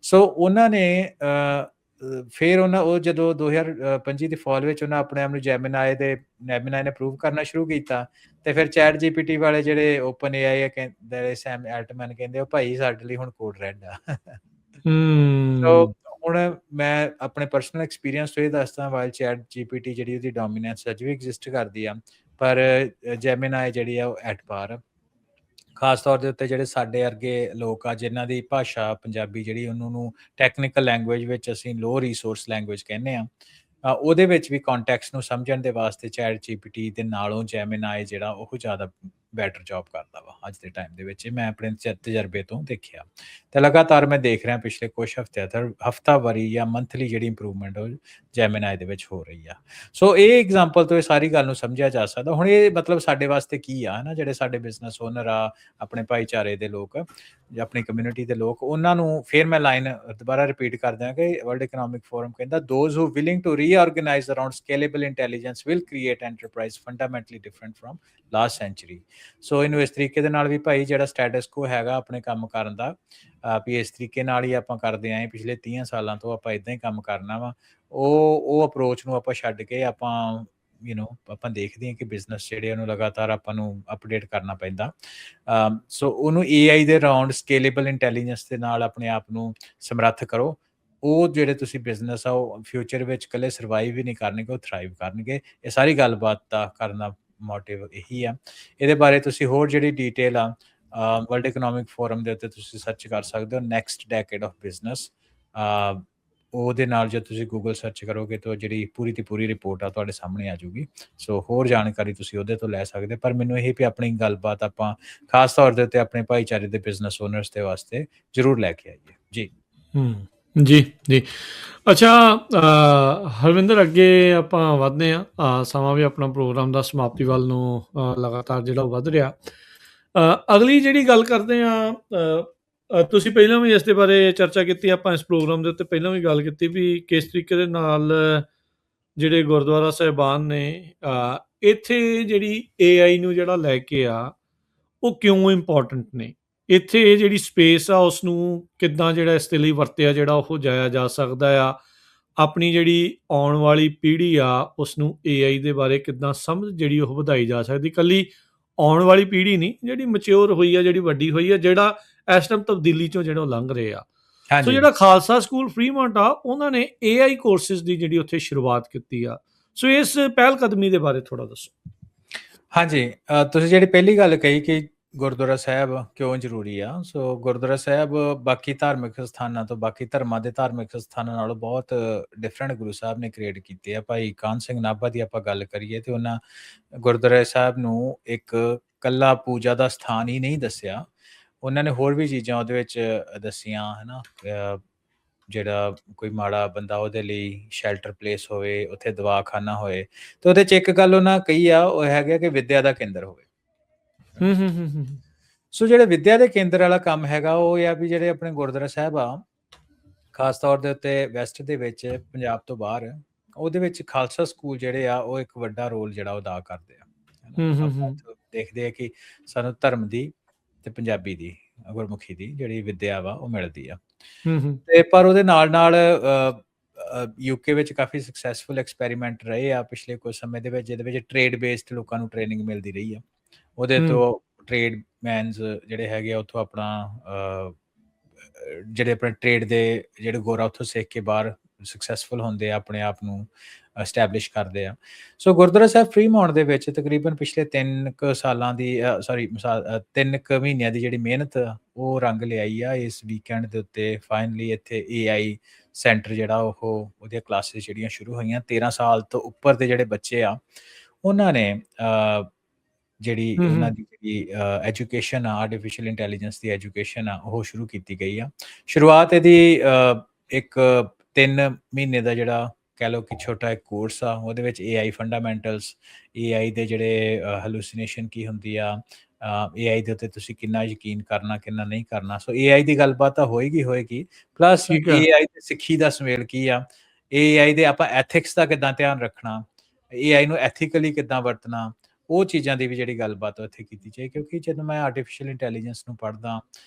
ਸੋ ਉਹਨਾਂ ਨੇ ਫਿਰ ਉਹ ਜਦੋਂ 2025 ਦੀ ਫਾਲ ਵਿੱਚ ਉਹਨਾਂ ਆਪਣੇ ਆਪ ਨੂੰ ਜੈਮਿਨਾਈ ਨੇ ਪ੍ਰੂਵ ਕਰਨਾ ਸ਼ੁਰੂ ਕੀਤਾ, ਤੇ ਫਿਰ ਚੈਟ GPT ਵਾਲੇ ਜਿਹੜੇ ਓਪਨ AI ਕਹਿੰਦੇ, ਸੈਮ ਐਲਟਮੈਨ ਕਹਿੰਦੇ, ਉਹ ਭਾਈ ਸਾਡੇ ਲਈ ਹੁਣ ਕੋਡ ਰੈਡ ਆ। ਸੋ ਹੁਣ ਮੈਂ ਆਪਣੇ ਪਰਸਨਲ ਐਕਸਪੀਰੀਅੰਸ ਤੋਂ ਇਹ ਦੱਸਦਾ, ਵਾਈਲ ਚੈਟ GPT ਜਿਹੜੀ ਉਹਦੀ ਡੋਮੀਨੈਂਸ ਅੱਜ ਵੀ ਐਗਜ਼ਿਸਟ ਕਰਦੀ ਆ, ਪਰ ਜੈਮਿਨਾਈ ਜਿਹੜੀ ਆ ਉਹ ਐਟ ਪਾਰ ਆ। ਖਾਸ ਤੌਰ ਦੇ ਉੱਤੇ ਜਿਹੜੇ ਸਾਡੇ ਵਰਗੇ ਲੋਕ ਆ, ਜਿਨ੍ਹਾਂ ਦੀ ਭਾਸ਼ਾ ਪੰਜਾਬੀ ਜਿਹੜੀ ਉਹਨੂੰ ਨੂੰ ਟੈਕਨੀਕਲ ਲੈਂਗੁਏਜ ਵਿੱਚ ਅਸੀਂ ਲੋ ਰਿਸੋਰਸ ਲੈਂਗੁਏਜ ਕਹਿੰਦੇ ਆ, ਉਹਦੇ ਵਿੱਚ ਵੀ ਕੰਟੈਕਸਟ ਨੂੰ ਸਮਝਣ ਦੇ ਵਾਸਤੇ ਚੈਟ GPT ਦੇ ਨਾਲੋਂ ਜੈਮਿਨਾਈ ਜਿਹੜਾ ਉਹ ਜ਼ਿਆਦਾ ਬੈਟਰ ਜੌਬ ਕਰਦਾ ਵਾ ਅੱਜ ਦੇ ਟਾਈਮ ਦੇ ਵਿੱਚ। ਮੈਂ ਆਪਣੇ ਤਜਰਬੇ ਤੋਂ ਦੇਖਿਆ, ਤੇ ਲਗਾਤਾਰ ਮੈਂ ਦੇਖ ਰਿਹਾ ਪਿਛਲੇ ਕੁਝ ਹਫ਼ਤਾਵਾਰੀ ਜਾਂ ਮੰਥਲੀ ਜਿਹੜੀ ਇੰਪਰੂਵਮੈਂਟ ਉਹ ਜੈਮਿਨਾਈ ਦੇ ਵਿੱਚ ਹੋ ਰਹੀ ਆ। ਸੋ ਇਹ ਐਗਜ਼ਾਮਪਲ ਤੋਂ ਇਹ ਸਾਰੀ ਗੱਲ ਨੂੰ ਸਮਝਿਆ ਜਾ ਸਕਦਾ। ਹੁਣ ਇਹ ਮਤਲਬ ਸਾਡੇ ਵਾਸਤੇ ਕੀ ਆ, ਹੈ ਨਾ, ਜਿਹੜੇ ਸਾਡੇ ਬਿਜ਼ਨਸ ਓਨਰ ਆ, ਆਪਣੇ ਭਾਈਚਾਰੇ ਦੇ ਲੋਕ ਜਾਂ ਆਪਣੀ ਕਮਿਊਨਿਟੀ ਦੇ ਲੋਕ, ਉਹਨਾਂ ਨੂੰ ਫਿਰ ਮੈਂ ਲਾਈਨ ਦੁਬਾਰਾ ਰਿਪੀਟ ਕਰ ਦਿਆਂ ਕਿ ਵਰਲਡ ਇਕਨੋਮਿਕ ਫੋਰਮ ਕਹਿੰਦਾ those who willing to reorganise around scalable intelligence will create enterprise fundamentally different from last century. So ਇਹਨੂੰ ਇਸ ਤਰੀਕੇ ਦੇ ਨਾਲ ਵੀ ਭਾਈ ਜਿਹੜਾ ਸਟੇਟਸ ਕੋ ਹੈਗਾ ਆਪਣੇ ਕੰਮ ਕਰਨ ਦਾ, ਵੀ ਇਸ ਤਰੀਕੇ ਨਾਲ ਹੀ ਆਪਾਂ ਕਰਦੇ ਆਏ ਪਿਛਲੇ 30 ਸਾਲਾਂ ਤੋਂ, ਆਪਾਂ ਇਦਾਂ ਹੀ ਕੰਮ ਕਰਨਾ ਵਾ, ਉਹ ਅਪਰੋਚ ਨੂੰ ਆਪਾਂ ਛੱਡ ਕੇ ਆਪਾਂ ਆਪਾਂ ਦੇਖਦੇ ਹਾਂ ਕਿ ਬਿਜ਼ਨਸ ਜਿਹੜੇ ਉਹਨੂੰ ਲਗਾਤਾਰ ਆਪਾਂ ਨੂੰ ਅਪਡੇਟ ਕਰਨਾ ਪੈਂਦਾ। ਸੋ ਉਹਨੂੰ AI ਦੇ ਅਰਾਊਂਡ ਸਕੇਲੇਬਲ ਇੰਟੈਲੀਜੈਂਸ ਦੇ ਨਾਲ ਆਪਣੇ ਆਪ ਨੂੰ ਸਮਰੱਥ ਕਰੋ। ਉਹ ਜਿਹੜੇ ਤੁਸੀਂ ਬਿਜ਼ਨਸ ਆ ਉਹ ਫਿਊਚਰ ਵਿੱਚ ਇਕੱਲੇ ਸਰਵਾਈਵ ਵੀ ਨਹੀਂ ਕਰਨਗੇ, ਉਹ ਥਰਾਈਵ ਕਰਨਗੇ। ਇਹ ਸਾਰੀ ਗੱਲਬਾਤ ਦਾ ਕਰਨ ਦਾ ਮੋਟਿਵ ਇਹੀ ਆ। ਇਹਦੇ ਬਾਰੇ ਤੁਸੀਂ ਹੋਰ ਜਿਹੜੀ ਡਿਟੇਲ ਆ ਵਰਲਡ ਇਕਨੋਮਿਕ ਫੋਰਮ ਦੇ ਉੱਤੇ ਤੁਸੀਂ ਸਰਚ ਕਰ ਸਕਦੇ ਹੋ, ਨੈਕਸਟ ਡੈਕੇਡ ਆਫ ਬਿਜ਼ਨਸ। ਉਹਦੇ ਨਾਲ ਜੇ ਤੁਸੀਂ ਗੂਗਲ ਸਰਚ ਕਰੋਗੇ ਤਾਂ ਜਿਹੜੀ ਪੂਰੀ ਦੀ ਪੂਰੀ ਰਿਪੋਰਟ ਆ ਤੁਹਾਡੇ ਸਾਹਮਣੇ ਆ ਜਾਊਗੀ। ਸੋ ਹੋਰ ਜਾਣਕਾਰੀ ਤੁਸੀਂ ਉਹਦੇ ਤੋਂ ਲੈ ਸਕਦੇ, ਪਰ ਮੈਨੂੰ ਇਹ ਵੀ ਆਪਣੀ ਗੱਲਬਾਤ ਆਪਾਂ ਖਾਸ ਤੌਰ ਦੇ ਉੱਤੇ ਆਪਣੇ ਭਾਈਚਾਰੇ ਦੇ ਬਿਜ਼ਨਸ ਓਨਰਸ ਦੇ ਵਾਸਤੇ ਜ਼ਰੂਰ ਲੈ ਕੇ ਆਈਏ ਜੀ। ਜੀ ਜੀ। ਅੱਛਾ ਹਰਵਿੰਦਰ, ਅੱਗੇ ਆਪਾਂ ਵਧਦੇ ਹਾਂ, ਸਮਾਂ ਵੀ ਆਪਣਾ ਪ੍ਰੋਗਰਾਮ ਦਾ ਸਮਾਪਤੀ ਵੱਲ ਨੂੰ ਲਗਾਤਾਰ ਜਿਹੜਾ ਉਹ ਵੱਧ ਰਿਹਾ। ਅਗਲੀ ਜਿਹੜੀ ਗੱਲ ਕਰਦੇ ਹਾਂ, ਤੁਸੀਂ ਪਹਿਲਾਂ ਵੀ ਇਸ ਦੇ ਬਾਰੇ ਚਰਚਾ ਕੀਤੀ, ਆਪਾਂ ਇਸ ਪ੍ਰੋਗਰਾਮ ਦੇ ਉੱਤੇ ਪਹਿਲਾਂ ਵੀ ਗੱਲ ਕੀਤੀ ਵੀ ਕਿਸ ਤਰੀਕੇ ਦੇ ਨਾਲ ਜਿਹੜੇ ਗੁਰਦੁਆਰਾ ਸਾਹਿਬਾਨ ਨੇ ਇੱਥੇ ਜਿਹੜੀ AI ਨੂੰ ਜਿਹੜਾ ਲੈ ਕੇ ਆ ਉਹ ਕਿਉਂ ਇੰਪੋਰਟੈਂਟ ਨੇ, ਇੱਥੇ ਇਹ ਜਿਹੜੀ ਸਪੇਸ ਆ ਉਸ ਨੂੰ ਕਿੱਦਾਂ ਜਿਹੜਾ ਇਸ ਦੇ ਲਈ ਵਰਤਿਆ ਜਿਹੜਾ ਉਹ ਜਾਇਆ ਜਾ ਸਕਦਾ ਆ, ਆਪਣੀ ਜਿਹੜੀ ਆਉਣ ਵਾਲੀ ਪੀੜ੍ਹੀ ਆ ਉਸ ਨੂੰ AI ਦੇ ਬਾਰੇ ਕਿੱਦਾਂ ਸਮਝ ਜਿਹੜੀ ਉਹ ਵਧਾਈ ਜਾ ਸਕਦੀ। ਇਕੱਲੀ ਆਉਣ ਵਾਲੀ ਪੀੜ੍ਹੀ ਨਹੀਂ, ਜਿਹੜੀ ਮੈਚਿਓਰ ਹੋਈ ਆ, ਜਿਹੜੀ ਵੱਡੀ ਹੋਈ ਆ, ਜਿਹੜਾ ਇਸ ਟਾਈਮ ਤਬਦੀਲੀ ਚੋਂ ਜਿਹੜਾ ਉਹ ਲੰਘ ਰਹੇ ਆ। ਸੋ ਜਿਹੜਾ ਖਾਲਸਾ ਸਕੂਲ ਫਰੀਮੌਂਟ ਆ ਉਹਨਾਂ ਨੇ AI ਕੋਰਸਿਸ ਦੀ ਜਿਹੜੀ ਉੱਥੇ ਸ਼ੁਰੂਆਤ ਕੀਤੀ ਆ। ਸੋ ਇਸ ਪਹਿਲ ਕਦਮੀ ਦੇ ਬਾਰੇ ਥੋੜਾ ਦੱਸੋ। ਹਾਂਜੀ, ਤੁਸੀਂ ਜਿਹੜੀ ਪਹਿਲੀ ਗੱਲ ਕਹੀ ਕਿ ਗੁਰਦੁਆਰਾ ਸਾਹਿਬ ਕਿਉਂ ਜ਼ਰੂਰੀ ਆ, ਸੋ ਗੁਰਦੁਆਰਾ ਸਾਹਿਬ ਬਾਕੀ ਧਾਰਮਿਕ ਸਥਾਨਾਂ ਤੋਂ, ਬਾਕੀ ਧਰਮਾਂ ਦੇ ਧਾਰਮਿਕ ਸਥਾਨਾਂ ਨਾਲੋਂ ਬਹੁਤ ਡਿਫਰੈਂਟ ਗੁਰੂ ਸਾਹਿਬ ਨੇ ਕ੍ਰੀਏਟ ਕੀਤੇ ਆ। ਭਾਈ ਕਾਹਨ ਸਿੰਘ ਨਾਭਾ ਦੀ ਆਪਾਂ ਗੱਲ ਕਰੀਏ ਤੇ ਉਹਨਾਂ ਗੁਰਦੁਆਰਾ ਸਾਹਿਬ ਨੂੰ ਇੱਕ ਕੱਲਾ ਪੂਜਾ ਦਾ ਸਥਾਨ ਹੀ ਨਹੀਂ ਦੱਸਿਆ, ਉਹਨਾਂ ਨੇ ਹੋਰ ਵੀ ਚੀਜ਼ਾਂ ਉਹਦੇ ਵਿੱਚ ਦੱਸੀਆਂ, ਹੈ ਨਾ। ਜਿਹੜਾ ਕੋਈ ਮਾੜਾ ਬੰਦਾ ਉਹਦੇ ਲਈ ਸ਼ੈਲਟਰ ਪਲੇਸ ਹੋਵੇ, ਉੱਥੇ ਦਵਾਖਾਨਾ ਹੋਏ, ਤੇ ਉਹਦੇ 'ਚ ਇੱਕ ਗੱਲ ਉਹਨਾਂ ਕਹੀ ਆ, ਉਹ ਹੈਗਾ ਕਿ ਵਿੱਦਿਆ ਦਾ ਕੇਂਦਰ ਹੋਵੇ। ਸੋ ਜਿਹੜੇ ਵਿੱਦਿਆ ਦੇ ਕੇਂਦਰ ਵਾਲਾ ਕੰਮ ਹੈਗਾ ਉਹ ਇਹ ਆ ਵੀ ਜਿਹੜੇ ਆਪਣੇ ਗੁਰਦੁਆਰਾ ਸਾਹਿਬ ਆ, ਖਾਸ ਤੌਰ ਦੇ ਉੱਤੇ ਵੈਸਟ ਦੇ ਵਿੱਚ, ਪੰਜਾਬ ਤੋਂ ਬਾਹਰ, ਉਹਦੇ ਵਿੱਚ ਖਾਲਸਾ ਸਕੂਲ ਜਿਹੜੇ ਆ ਉਹ ਇੱਕ ਵੱਡਾ ਰੋਲ ਜਿਹੜਾ ਉਹ ਅਦਾ ਕਰਦੇ ਆ। ਦੇਖਦੇ ਆ ਕਿ ਸਾਨੂੰ ਧਰਮ ਦੀ ਤੇ ਪੰਜਾਬੀ ਦੀ, ਗੁਰਮੁਖੀ ਦੀ ਜਿਹੜੀ ਵਿੱਦਿਆ ਵਾ ਉਹ ਮਿਲਦੀ ਆ। ਤੇ ਪਰ ਉਹਦੇ ਨਾਲ ਨਾਲ UK ਵਿੱਚ ਕਾਫੀ ਸਕਸੈਸਫੁਲ ਐਕਸਪੈਰੀਮੈਂਟ ਰਹੇ ਆ ਪਿਛਲੇ ਕੁਝ ਸਮੇਂ ਦੇ ਵਿੱਚ, ਜਿਹਦੇ ਵਿੱਚ ਟ੍ਰੇਡ ਬੇਸਡ ਲੋਕਾਂ ਨੂੰ ਟ੍ਰੇਨਿੰਗ ਮਿਲਦੀ ਰਹੀ ਆ। ਉਹਦੇ ਤੋਂ ਟ੍ਰੇਡਮੈਨਸ ਜਿਹੜੇ ਹੈਗੇ ਆ ਉੱਥੋਂ ਆਪਣਾ ਜਿਹੜੇ ਆਪਣੇ ਟ੍ਰੇਡ ਦੇ ਜਿਹੜੇ ਗੋਰਾ ਉੱਥੋਂ ਸਿੱਖ ਕੇ ਬਾਹਰ ਸਕਸੈਸਫੁਲ ਹੁੰਦੇ ਆ, ਆਪਣੇ ਆਪ ਨੂੰ ਐਸਟੈਬਲਿਸ਼ ਕਰਦੇ ਆ। ਸੋ ਗੁਰਦੁਆਰਾ ਸਾਹਿਬ ਫਰੀਮੌਂਟ ਦੇ ਵਿੱਚ ਤਕਰੀਬਨ ਪਿਛਲੇ 3 ਸਾਲਾਂ ਦੀ 3 ਮਹੀਨਿਆਂ ਦੀ ਜਿਹੜੀ ਮਿਹਨਤ ਉਹ ਰੰਗ ਲਿਆਈ ਆ। ਇਸ ਵੀਕਐਂਡ ਦੇ ਉੱਤੇ ਫਾਈਨਲੀ ਇੱਥੇ AI ਸੈਂਟਰ ਜਿਹੜਾ ਉਹਦੀਆਂ ਕਲਾਸਿਸ ਜਿਹੜੀਆਂ ਸ਼ੁਰੂ ਹੋਈਆਂ। 13 ਸਾਲ ਤੋਂ ਉੱਪਰ ਦੇ ਜਿਹੜੇ ਬੱਚੇ ਆ ਉਹਨਾਂ ਨੇ ਜਿਹੜੀ ਉਹਨਾਂ ਦੀ ਜਿਹੜੀ ਐਜੂਕੇਸ਼ਨ ਆ, ਆਰਟੀਫਿਸ਼ੀਅਲ ਇੰਟੈਲੀਜੈਂਸ ਦੀ ਐਜੂਕੇਸ਼ਨ ਆ, ਉਹ ਸ਼ੁਰੂ ਕੀਤੀ ਗਈ ਆ। ਸ਼ੁਰੂਆਤ ਇਹਦੀ ਇੱਕ 3 ਮਹੀਨੇ ਦਾ ਜਿਹੜਾ ਕਹਿ ਲਓ ਕਿ ਛੋਟਾ ਇੱਕ ਕੋਰਸ ਆ, ਉਹਦੇ ਵਿੱਚ AI ਫੰਡਾਮੈਂਟਲਸ, AI ਦੇ ਜਿਹੜੇ ਹੈਲੂਸੀਨੇਸ਼ਨ ਕੀ ਹੁੰਦੀ ਆ, AI ਦੇ ਉੱਤੇ ਤੁਸੀਂ ਕਿੰਨਾ ਯਕੀਨ ਕਰਨਾ, ਕਿੰਨਾ ਨਹੀਂ ਕਰਨਾ। ਸੋ AI ਦੀ ਗੱਲਬਾਤ ਤਾਂ ਹੋਏਗੀ, ਪਲੱਸ AI ਦੇ ਸਿੱਖੀ ਦਾ ਸੁਮੇਲ ਕੀ ਆ, AI ਦੇ ਆਪਾਂ ਐਥਿਕਸ ਦਾ ਕਿੱਦਾਂ ਧਿਆਨ ਰੱਖਣਾ, AI ਨੂੰ ਐਥੀਕਲੀ ਕਿੱਦਾਂ ਵਰਤਣਾ, ਉਹ ਚੀਜ਼ਾਂ ਦੀ ਵੀ ਜਿਹੜੀ ਗੱਲਬਾਤ ਉੱਥੇ ਕੀਤੀ ਜਾਏ। ਕਿਉਂਕਿ ਜਦੋਂ ਮੈਂ ਆਰਟੀਫਿਸ਼ੀਅਲ ਇੰਟੈਲੀਜੈਂਸ ਨੂੰ ਪੜ੍ਹਦਾ,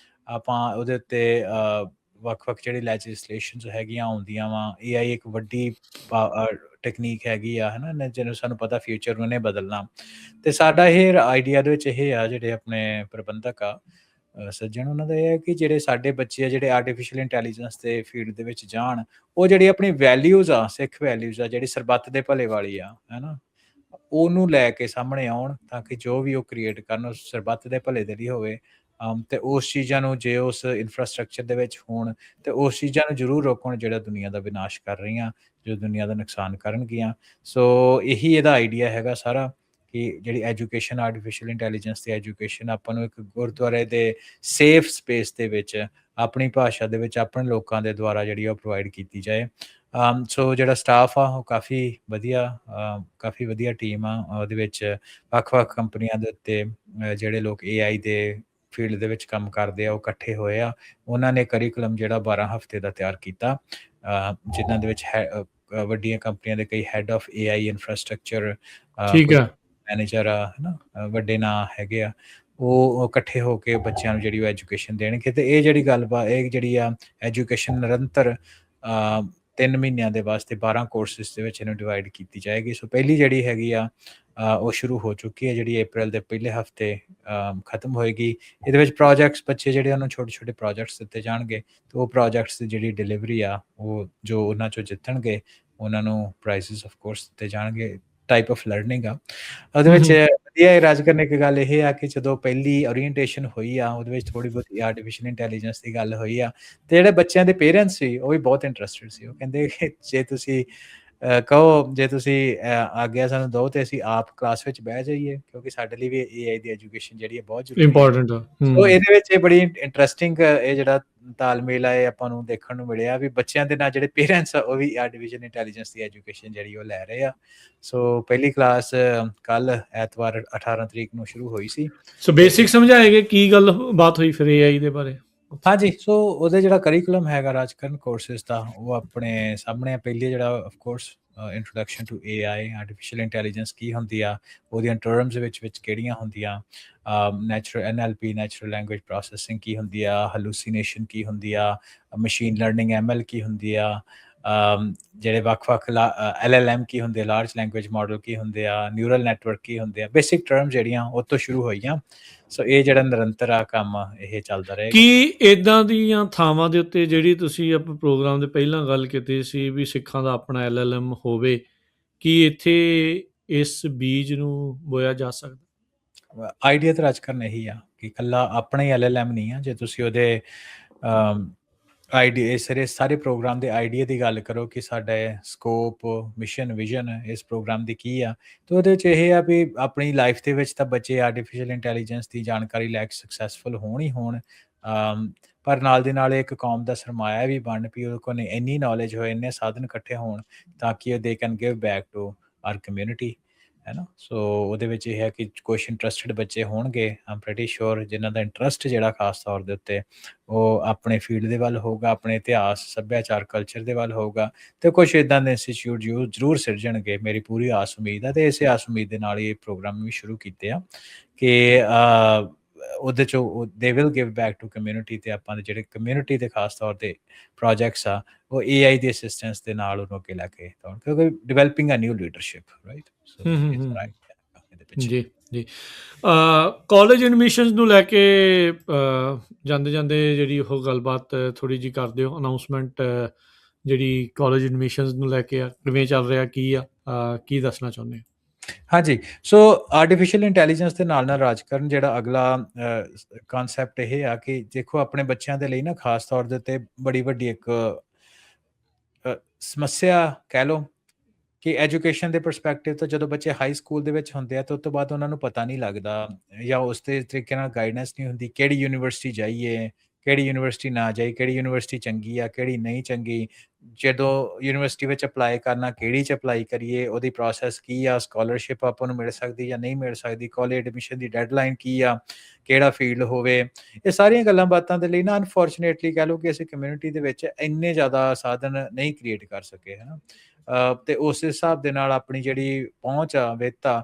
ਆਪਾਂ ਉਹਦੇ ਉੱਤੇ ਵੱਖ-ਵੱਖ ਜਿਹੜੀ ਲੈਜਿਸਲੇਸ਼ਨਸ ਹੈਗੀਆਂ ਆਉਂਦੀਆਂ ਵਾ। AI ਇੱਕ ਵੱਡੀ ਟੈਕਨੀਕ ਹੈਗੀ ਆ, ਹੈ ਨਾ, ਜਿਹਨੂੰ ਸਾਨੂੰ ਪਤਾ ਫਿਊਚਰ ਨੂੰ ਇਹਨੇ ਬਦਲਣਾ। ਤੇ ਸਾਡਾ ਇਹ ਆਈਡੀਆ ਦੇ ਵਿੱਚ ਇਹ ਆ, ਜਿਹੜੇ ਆਪਣੇ ਪ੍ਰਬੰਧਕ ਆ ਸੱਜਣ, ਉਹਨਾਂ ਦਾ ਇਹ ਹੈ ਕਿ ਜਿਹੜੇ ਸਾਡੇ ਬੱਚੇ ਆ ਜਿਹੜੇ ਆਰਟੀਫਿਸ਼ੀਅਲ ਇੰਟੈਲੀਜੈਂਸ ਦੇ ਫੀਲਡ ਦੇ ਵਿੱਚ ਜਾਣ, ਉਹ ਜਿਹੜੀ ਆਪਣੀ ਵੈਲਿਊਜ਼ ਆ, ਸਿੱਖ ਵੈਲਿਊਜ਼ ਆ, ਜਿਹੜੀ ਸਰਬੱਤ ਦੇ ਭਲੇ ਵਾਲੀ ਆ, ਹੈ ਨਾ, ਉਹਨੂੰ ਲੈ ਕੇ ਸਾਹਮਣੇ ਆਉਣ, ਤਾਂ ਕਿ ਜੋ ਵੀ ਉਹ ਕ੍ਰੀਏਟ ਕਰਨ ਉਹ ਸਰਬੱਤ ਦੇ ਭਲੇ ਦੇ ਲਈ ਹੋਵੇ। ਤੇ ਉਸ ਚੀਜ਼ਾਂ ਨੂੰ ਜੇ ਉਸ ਇਨਫਰਾਸਟਰਕਚਰ ਦੇ ਵਿੱਚ ਹੋਣ ਤੇ ਉਸ ਚੀਜ਼ਾਂ ਨੂੰ ਜ਼ਰੂਰ ਰੋਕਣ ਜਿਹੜਾ ਦੁਨੀਆ ਦਾ ਵਿਨਾਸ਼ ਕਰ ਰਹੀਆਂ, ਜੋ ਦੁਨੀਆ ਦਾ ਨੁਕਸਾਨ ਕਰਨਗੀਆਂ। ਸੋ ਇਹੀ ਇਹਦਾ ਆਈਡੀਆ ਹੈਗਾ ਸਾਰਾ, ਕਿ ਜਿਹੜੀ ਐਜੂਕੇਸ਼ਨ, ਆਰਟੀਫਿਸ਼ੀਅਲ ਇੰਟੈਲੀਜੈਂਸ ਦੀ ਐਜੂਕੇਸ਼ਨ ਆਪਾਂ ਨੂੰ ਇੱਕ ਗੁਰਦੁਆਰੇ ਦੇ ਸੇਫ ਸਪੇਸ ਦੇ ਵਿੱਚ, ਆਪਣੀ ਭਾਸ਼ਾ ਦੇ ਵਿੱਚ, ਆਪਣੇ ਲੋਕਾਂ ਦੇ ਦੁਆਰਾ ਜਿਹੜੀ ਉਹ ਪ੍ਰੋਵਾਈਡ ਕੀਤੀ ਜਾਏ। ਸੋ ਜਿਹੜਾ ਸਟਾਫ ਆ ਉਹ ਕਾਫੀ ਵਧੀਆ ਟੀਮ ਆ। ਉਹਦੇ ਵਿੱਚ ਵੱਖ-ਵੱਖ ਕੰਪਨੀਆਂ ਦੇ ਉੱਤੇ ਜਿਹੜੇ ਲੋਕ AI ਦੇ ਫੀਲਡ ਦੇ ਵਿੱਚ ਕੰਮ ਕਰਦੇ ਆ ਉਹ ਇਕੱਠੇ ਹੋਏ ਆ। ਉਹਨਾਂ ਨੇ ਕਰਿਕੂਲਮ ਜਿਹੜਾ 12 ਹਫ਼ਤੇ ਦਾ ਤਿਆਰ ਕੀਤਾ, ਜਿਨ੍ਹਾਂ ਦੇ ਵਿੱਚ ਵੱਡੀਆਂ ਕੰਪਨੀਆਂ ਦੇ ਕਈ head of AI infrastructure manager ਆ, ਹੈ ਨਾ, ਵੱਡੇ ਨਾਂ ਹੈਗੇ ਆ, ਉਹ ਇਕੱਠੇ ਹੋ ਕੇ ਬੱਚਿਆਂ ਨੂੰ ਜਿਹੜੀ ਉਹ ਐਜੂਕੇਸ਼ਨ ਦੇਣਗੇ। ਤੇ ਇਹ ਜਿਹੜੀ ਗੱਲਬਾਤ, ਇਹ ਜਿਹੜੀ ਆ ਐਜੂਕੇਸ਼ਨ ਨਿਰੰਤਰ 3 ਮਹੀਨਿਆਂ ਦੇ ਵਾਸਤੇ 12 ਕੋਰਸਿਸ ਦੇ ਵਿੱਚ ਇਹਨੂੰ ਡਿਵਾਈਡ ਕੀਤੀ ਜਾਏਗੀ। ਸੋ ਪਹਿਲੀ ਜਿਹੜੀ ਹੈਗੀ ਆ ਉਹ ਸ਼ੁਰੂ ਹੋ ਚੁੱਕੀ ਹੈ, ਜਿਹੜੀ ਅਪ੍ਰੈਲ ਦੇ ਪਹਿਲੇ ਹਫਤੇ ਖਤਮ ਹੋਏਗੀ। ਇਹਦੇ ਵਿੱਚ ਪ੍ਰੋਜੈਕਟਸ, ਬੱਚੇ ਜਿਹੜੇ ਉਹਨੂੰ ਛੋਟੇ ਛੋਟੇ ਪ੍ਰੋਜੈਕਟਸ ਦਿੱਤੇ ਜਾਣਗੇ, ਤੇ ਉਹ ਪ੍ਰੋਜੈਕਟਸ ਦੀ ਜਿਹੜੀ ਡਿਲੀਵਰੀ ਆ, ਉਹ ਜੋ ਉਹਨਾਂ ਚੋਂ ਜਿੱਤਣਗੇ ਉਹਨਾਂ ਨੂੰ ਪ੍ਰਾਈਜ਼ਸ ਆਫ ਕੋਰਸ ਦਿੱਤੇ ਜਾਣਗੇ। ਟਾਈਪ ਆਫ ਲਰਨਿੰਗ ਆ ਉਹਦੇ ਵਿੱਚ। ਵਧੀਆ ਰਾਜ ਕਰਨ ਇੱਕ ਗੱਲ ਇਹ ਆ ਕਿ ਜਦੋਂ ਪਹਿਲੀ ਓਰੀਐਂਟੇਸ਼ਨ ਹੋਈ ਆ, ਉਹਦੇ ਵਿੱਚ ਥੋੜੀ ਬਹੁਤੀ ਆਰਟੀਫਿਸ਼ਲ ਇੰਟੈਲੀਜੈਂਸ ਦੀ ਗੱਲ ਹੋਈ ਆ, ਤੇ ਜਿਹੜੇ ਬੱਚਿਆਂ ਦੇ ਪੇਰੈਂਟਸ ਸੀ ਉਹ ਵੀ ਬਹੁਤ ਇੰਟਰਸਟਿਡ ਸੀ। ਉਹ ਕਹਿੰਦੇ ਕਿ ਜੇ ਤੁਸੀਂ ਕਹੋ, ਜੇ ਤੁਸੀਂ ਆਗਿਆ ਸਾਨੂੰ ਦਿਓ ਤੇ ਅਸੀਂ ਆਪ ਕਲਾਸ ਵਿੱਚ ਬਹਿ ਜਾਈਏ, ਕਿਉਂਕਿ ਸਾਡੇ ਲਈ ਵੀ AI ਦੀ ਐਜੂਕੇਸ਼ਨ ਜਿਹੜੀ ਹੈ ਬਹੁਤ ਜ਼ਰੂਰੀ ਹੈ। ਇੰਪੋਰਟੈਂਟ ਆ। ਸੋ ਇਹਦੇ ਵਿੱਚ ਇਹ ਬੜੀ ਇੰਟਰਸਟਿੰਗ ਇਹ ਜਿਹੜਾ ਤਾਲਮੇਲ ਆ, ਇਹ ਆਪਾਂ ਨੂੰ ਦੇਖਣ ਨੂੰ ਮਿਲਿਆ ਵੀ ਬੱਚਿਆਂ ਦੇ ਨਾਲ ਜਿਹੜੇ ਪੇਰੈਂਟਸ ਆ ਉਹ ਵੀ ਆਰਟੀਫਿਸ਼ਲ ਇੰਟੈਲੀਜੈਂਸ ਦੀ ਐਜੂਕੇਸ਼ਨ ਜਿਹੜੀ ਉਹ ਲੈ ਰਹੇ ਆ। ਸੋ ਪਹਿਲੀ ਕਲਾਸ ਕੱਲ ਐਤਵਾਰ 18 ਤਰੀਕ ਨੂੰ ਸ਼ੁਰੂ ਹੋਈ ਸੀ। ਸੋ ਬੇਸਿਕ ਸਮਝਾਏਗੇ ਕੀ ਗੱਲ ਬਾਤ ਹੋਈ ਫਿਰ AI ਦੇ ਬਾਰੇ? ਹਾਂਜੀ, ਸੋ ਉਹਦੇ ਜਿਹੜਾ ਕਰਿਕੂਲਮ ਹੈਗਾ ਰਾਜਕਰਨ ਕੋਰਸਿਸ ਦਾ, ਉਹ ਆਪਣੇ ਸਾਹਮਣੇ ਪਹਿਲੀ ਜਿਹੜਾ of course introduction to AI, artificial intelligence ਕੀ ਹੁੰਦੀ ਆ, ਉਹਦੀਆਂ ਟਰਮਸ ਵਿੱਚ ਕਿਹੜੀਆਂ ਹੁੰਦੀਆਂ, natural NLP, natural language processing ਕੀ ਹੁੰਦੀ ਆ, ਹਲੂਸੀਨੇਸ਼ਨ ਕੀ ਹੁੰਦੀ ਆ, ਮਸ਼ੀਨ ਲਰਨਿੰਗ ML ਕੀ ਹੁੰਦੀ ਆ, ਜਿਹੜੇ ਵੱਖ-ਵੱਖ LLM ਕੀ ਹੁੰਦੇ, ਲਾਰਜ ਲੈਂਗੁਏਜ ਮਾਡਲ ਕੀ ਹੁੰਦੇ ਆ, ਨਿਊਰਲ ਨੈਟਵਰਕ ਕੀ ਹੁੰਦੇ ਆ, ਬੇਸਿਕ ਟਰਮ ਜਿਹੜੀਆਂ ਉਹ ਤੋਂ ਸ਼ੁਰੂ ਹੋਈਆਂ। ਸੋ ਇਹ ਜਿਹੜਾ ਨਿਰੰਤਰ ਆ ਕੰਮ ਇਹ ਚੱਲਦਾ ਰਹੇਗਾ। ਕੀ ਇਦਾਂ ਦੀਆਂ ਥਾਵਾਂ ਦੇ ਉੱਤੇ, ਜਿਹੜੀ ਤੁਸੀਂ ਆਪਣੇ ਪ੍ਰੋਗਰਾਮ ਦੇ ਪਹਿਲਾਂ ਗੱਲ ਕੀਤੀ ਸੀ ਵੀ ਸਿੱਖਾਂ ਦਾ ਆਪਣਾ LLM ਹੋਵੇ, ਕੀ ਇੱਥੇ ਇਸ ਬੀਜ ਨੂੰ ਬੋਇਆ ਜਾ ਸਕਦਾ? ਆਈਡੀਆ ਤਾਂ ਰਾਜਕਰਨ ਇਹੀ ਆ ਕਿ ਇਕੱਲਾ ਆਪਣਾ ਹੀ LLM ਨਹੀਂ ਆ। ਜੇ ਤੁਸੀਂ ਉਹਦੇ ਆਈਡੀਆ, ਸਾਰੇ ਪ੍ਰੋਗਰਾਮ ਦੇ ਆਈਡੀਆ ਦੀ ਗੱਲ ਕਰੋ ਕਿ ਸਾਡਾ ਸਕੋਪ, ਮਿਸ਼ਨ, ਵਿਜ਼ਨ ਇਸ ਪ੍ਰੋਗਰਾਮ ਦੀ ਕੀ ਆ, ਤਾਂ ਉਹਦੇ ਵਿੱਚ ਇਹ ਆ ਵੀ ਆਪਣੀ ਲਾਈਫ ਦੇ ਵਿੱਚ ਤਾਂ ਬੱਚੇ ਆਰਟੀਫਿਸ਼ਲ ਇੰਟੈਲੀਜੈਂਸ ਦੀ ਜਾਣਕਾਰੀ ਲੈ ਕੇ ਸਕਸੈਸਫੁਲ ਹੋਣ ਹੀ ਹੋਣ, ਪਰ ਨਾਲ ਦੀ ਨਾਲ ਇੱਕ ਕੌਮ ਦਾ ਸਰਮਾਇਆ ਵੀ ਬਣ, ਵੀ ਉਹਦੇ ਕੋਲ ਇੰਨੀ ਨੌਲੇਜ ਹੋਏ, ਇੰਨੇ ਸਾਧਨ ਇਕੱਠੇ ਹੋਣ ਤਾਂ ਕਿ they can give back to our community, ਹੈ ਨਾ। ਸੋ ਉਹਦੇ ਵਿੱਚ ਇਹ ਹੈ ਕਿ ਕੁਛ ਇੰਟਰਸਟਿਡ ਬੱਚੇ ਹੋਣਗੇ, ਆਮ ਪ੍ਰੀਟੀ ਸ਼ੋਰ, ਜਿਨ੍ਹਾਂ ਦਾ ਇੰਟਰਸਟ ਜਿਹੜਾ ਖਾਸ ਤੌਰ ਦੇ ਉੱਤੇ ਉਹ ਆਪਣੇ ਫੀਲਡ ਦੇ ਵੱਲ ਹੋਊਗਾ, ਆਪਣੇ ਇਤਿਹਾਸ, ਸੱਭਿਆਚਾਰ, ਕਲਚਰ ਦੇ ਵੱਲ ਹੋਊਗਾ, ਤੇ ਕੁਛ ਇੱਦਾਂ ਦੇ ਇੰਸਟੀਚਿਊਟ ਜ਼ਰੂਰ ਸਿਰਜਣਗੇ, ਮੇਰੀ ਪੂਰੀ ਆਸ ਉਮੀਦ ਹੈ। ਤੇ ਇਸੇ ਆਸ ਉਮੀਦ ਦੇ ਨਾਲ ਇਹ ਪ੍ਰੋਗਰਾਮ ਵੀ ਸ਼ੁਰੂ ਕੀਤੇ ਆ ਕਿ ਉਹਦੇ ਚੋਂ they will give back to community, ਤੇ ਆਪਾਂ ਦੇ ਜਿਹੜੇ ਕਮਿਊਨਿਟੀ ਦੇ ਖਾਸ ਤੌਰ ਤੇ ਪ੍ਰੋਜੈਕਟਸ ਆ, ਉਹ AI ਦੀ ਅਸਿਸਟੈਂਸ ਦੇ ਨਾਲ ਉਹਨੂੰ ਅੱਗੇ ਲੈ ਕੇ, ਕਿਉਂਕਿ developing a new leadership, right. ਜੀ ਜੀ। ਕਾਲਜ ਐਡਮਿਸ਼ਨਸ ਨੂੰ ਲੈ ਕੇ ਜਾਂਦੇ ਜਾਂਦੇ ਜਿਹੜੀ ਉਹ ਗੱਲਬਾਤ ਥੋੜੀ ਜਿਹੀ ਕਰ ਦਿਓ, ਅਨਾਉਂਸਮੈਂਟ ਜਿਹੜੀ ਕਾਲਜ ਐਡਮਿਸ਼ਨਸ ਨੂੰ ਲੈ ਕੇ ਆ, ਕਿਵੇਂ ਚੱਲ ਰਿਹਾ, ਕੀ ਆ, ਕੀ ਦੱਸਣਾ ਚਾਹੁੰਦੇ ਹੋ? ਹਾਂਜੀ, ਸੋ ਆਰਟੀਫਿਸ਼ਲ ਇੰਟੈਲੀਜੈਂਸ ਦੇ ਨਾਲ ਰਾਜਕਰਨ ਜਿਹੜਾ ਅਗਲਾ ਕਨਸੈਪਟ ਇਹ ਆ ਕਿ ਦੇਖੋ, ਆਪਣੇ ਬੱਚਿਆਂ ਦੇ ਲਈ ਨਾ ਖਾਸ ਤੌਰ ਦੇ ਉੱਤੇ ਬੜੀ ਵੱਡੀ ਇੱਕ ਸਮੱਸਿਆ ਕਹਿ ਲਓ ਕਿ ਐਜੂਕੇਸ਼ਨ ਦੇ ਪਰਸਪੈਕਟਿਵ ਤੋਂ ਜਦੋਂ ਬੱਚੇ ਹਾਈ ਸਕੂਲ ਦੇ ਵਿੱਚ ਹੁੰਦੇ ਆ ਤਾਂ ਉਸ ਤੋਂ ਬਾਅਦ ਉਹਨਾਂ ਨੂੰ ਪਤਾ ਨਹੀਂ ਲੱਗਦਾ, ਜਾਂ ਉਸ ਦੇ ਤਰੀਕੇ ਨਾਲ ਗਾਈਡੈਂਸ ਨਹੀਂ ਹੁੰਦੀ, ਕਿਹੜੀ ਯੂਨੀਵਰਸਿਟੀ ਜਾਈਏ, ਕਿਹੜੀ ਯੂਨੀਵਰਸਿਟੀ ਨਾ ਜਾਈਏ, ਕਿਹੜੀ ਯੂਨੀਵਰਸਿਟੀ ਚੰਗੀ ਆ, ਕਿਹੜੀ ਨਹੀਂ ਚੰਗੀ, ਜਦੋਂ ਯੂਨੀਵਰਸਿਟੀ ਵਿੱਚ ਅਪਲਾਈ ਕਰਨਾ, ਕਿਹੜੀ 'ਚ ਅਪਲਾਈ ਕਰੀਏ, ਉਹਦੀ ਪ੍ਰੋਸੈਸ ਕੀ ਆ, ਸਕਾਲਰਸ਼ਿਪ ਆਪਾਂ ਨੂੰ ਮਿਲ ਸਕਦੀ ਜਾਂ ਨਹੀਂ ਮਿਲ ਸਕਦੀ, ਕਾਲਜ ਐਡਮਿਸ਼ਨ ਦੀ ਡੈਡਲਾਈਨ ਕੀ ਆ, ਕਿਹੜਾ ਫੀਲਡ ਹੋਵੇ, ਇਹ ਸਾਰੀਆਂ ਗੱਲਾਂ ਬਾਤਾਂ ਦੇ ਲਈ ਨਾ ਅਨਫੋਰਚੂਨੇਟਲੀ ਕਹਿ ਲਓ ਕਿ ਅਸੀਂ ਕਮਿਊਨਿਟੀ ਦੇ ਵਿੱਚ ਇੰਨੇ ਜ਼ਿਆਦਾ ਸਾਧਨ ਨਹੀਂ ਕ੍ਰੀਏਟ ਕਰ ਸਕੇ, ਹੈ ਨਾ। ਤੇ ਉਸ ਹਿਸਾਬ ਦੇ ਨਾਲ ਆਪਣੀ ਜਿਹੜੀ ਪਹੁੰਚ ਆ, ਵਿੱਤ ਆ,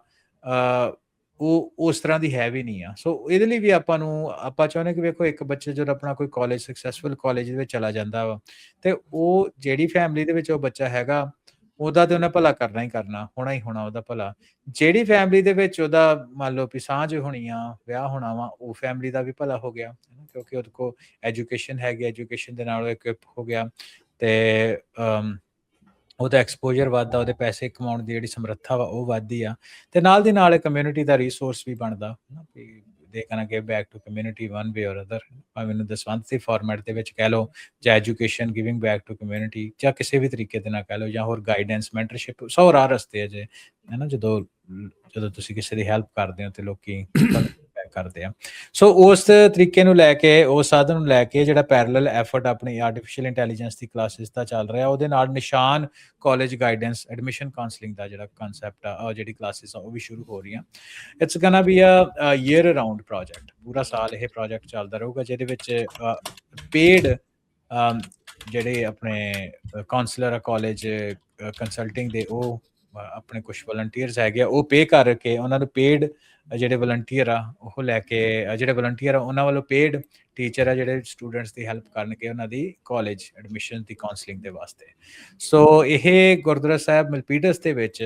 ਉਹ ਉਸ ਤਰ੍ਹਾਂ ਦੀ ਹੈ ਵੀ ਨਹੀਂ ਆ। ਸੋ ਇਹਦੇ ਲਈ ਵੀ ਆਪਾਂ ਚਾਹੁੰਦੇ ਕਿ ਵੇਖੋ, ਇੱਕ ਬੱਚੇ ਜਦੋਂ ਆਪਣਾ ਕੋਈ ਕਾਲਜ, ਸਕਸੈਸਫੁਲ ਕਾਲਜ ਦੇ ਵਿੱਚ ਚਲਾ ਜਾਂਦਾ ਵਾ, ਤੇ ਉਹ ਜਿਹੜੀ ਫੈਮਿਲੀ ਦੇ ਵਿੱਚ ਉਹ ਬੱਚਾ ਹੈਗਾ, ਉਹਦਾ ਤੇ ਉਹਨੇ ਭਲਾ ਕਰਨਾ ਹੀ ਕਰਨਾ, ਹੋਣਾ ਹੀ ਹੋਣਾ ਉਹਦਾ ਭਲਾ। ਜਿਹੜੀ ਫੈਮਿਲੀ ਦੇ ਵਿੱਚ ਉਹਦਾ ਮੰਨ ਲਓ ਵੀ ਸਾਂਝ ਹੋਣੀ ਆ, ਵਿਆਹ ਹੋਣਾ ਵਾ, ਉਹ ਫੈਮਿਲੀ ਦਾ ਵੀ ਭਲਾ ਹੋ ਗਿਆ, ਕਿਉਂਕਿ ਉਹਦੇ ਕੋਲ ਐਜੂਕੇਸ਼ਨ ਹੈਗੀ, ਐਜੂਕੇਸ਼ਨ ਦੇ ਨਾਲ ਉਹ ਇਕੁਇਪ ਹੋ ਗਿਆ, ਤੇ ਉਹਦਾ ਐਕਸਪੋਜਰ ਵੱਧਦਾ, ਉਹਦੇ ਪੈਸੇ ਕਮਾਉਣ ਦੀ ਜਿਹੜੀ ਸਮਰੱਥਾ ਵਾ ਉਹ ਵੱਧਦੀ ਆ, ਤੇ ਨਾਲ ਦੀ ਨਾਲ ਕਮਿਊਨਿਟੀ ਦਾ ਰਿਸੋਰਸ ਵੀ ਬਣਦਾ, they can give back to community one way or other, ਭਾਵੇਂ ਇਹਨੂੰ ਦਸਵੰਧ ਦੇ ਫਾਰਮੈਟ ਦੇ ਵਿੱਚ ਕਹਿ ਲਓ, ਜਾਂ education giving back to community, ਜਾਂ ਕਿਸੇ ਵੀ ਤਰੀਕੇ ਦੇ ਨਾਲ ਕਹਿ ਲਓ, ਜਾਂ ਹੋਰ ਗਾਈਡੈਂਸ, ਮੈਂਟਰਸ਼ਿਪ, 100 ਰਾਹ ਰਸਤੇ ਆ ਜੇ, ਹੈ ਨਾ। ਜਦੋਂ ਤੁਸੀਂ ਕਿਸੇ ਦੀ ਹੈਲਪ ਕਰਦੇ ਹੋ ਤੇ ਲੋਕੀ ਕਰਦੇ ਆ। ਸੋ ਉਸ ਤਰੀਕੇ ਨੂੰ ਲੈ ਕੇ, ਉਸ ਸਾਧਨ ਨੂੰ ਲੈ ਕੇ ਜਿਹੜਾ ਪੈਰਲਲ ਐਫਰਟ ਆਪਣੀ ਆਰਟੀਫਿਸ਼ਲ ਇੰਟੈਲੀਜੈਂਸ ਦੀ ਕਲਾਸਿਸ ਦਾ ਚੱਲ ਰਿਹਾ, ਉਹਦੇ ਨਾਲ ਨਿਸ਼ਾਨ ਕਾਲਜ ਗਾਈਡੈਂਸ, ਐਡਮਿਸ਼ਨ ਕਾਉਂਸਲਿੰਗ ਦਾ ਜਿਹੜਾ ਕਨਸੈਪਟ ਆ, ਜਿਹੜੀ ਕਲਾਸਿਸ ਆ ਉਹ ਵੀ ਸ਼ੁਰੂ ਹੋ ਰਹੀਆਂ। It's gonna be a year around project, ਪੂਰਾ ਸਾਲ ਇਹ ਪ੍ਰੋਜੈਕਟ ਚੱਲਦਾ ਰਹੂਗਾ, ਜਿਹਦੇ ਵਿੱਚ ਪੇਡ ਜਿਹੜੇ ਆਪਣੇ ਕਾਉਂਸਲਰ ਆ ਕਾਲਜ ਕੰਸਲਟਿੰਗ ਦੇ, ਉਹ ਆਪਣੇ ਕੁਝ ਵਲੰਟੀਅਰਸ ਹੈਗੇ ਆ, ਉਹ ਪੇ ਕਰਕੇ ਉਹਨਾਂ ਨੂੰ ਪੇਡ ਜਿਹੜੇ ਵਲੰਟੀਅਰ ਆ ਉਹ ਲੈ ਕੇ ਜਿਹੜੇ ਵਲੰਟੀਅਰ ਆ ਉਹਨਾਂ ਵੱਲੋਂ ਪੇਡ ਟੀਚਰ ਆ ਜਿਹੜੇ ਸਟੂਡੈਂਟਸ ਦੀ ਹੈਲਪ ਕਰਨਗੇ ਉਹਨਾਂ ਦੀ ਕਾਲਜ ਐਡਮਿਸ਼ਨ ਦੀ ਕਾਉਂਸਲਿੰਗ ਦੇ ਵਾਸਤੇ। ਸੋ ਇਹ ਗੁਰਦੁਆਰਾ ਸਾਹਿਬ ਮਿਲਪੀਟਸ ਦੇ ਵਿੱਚ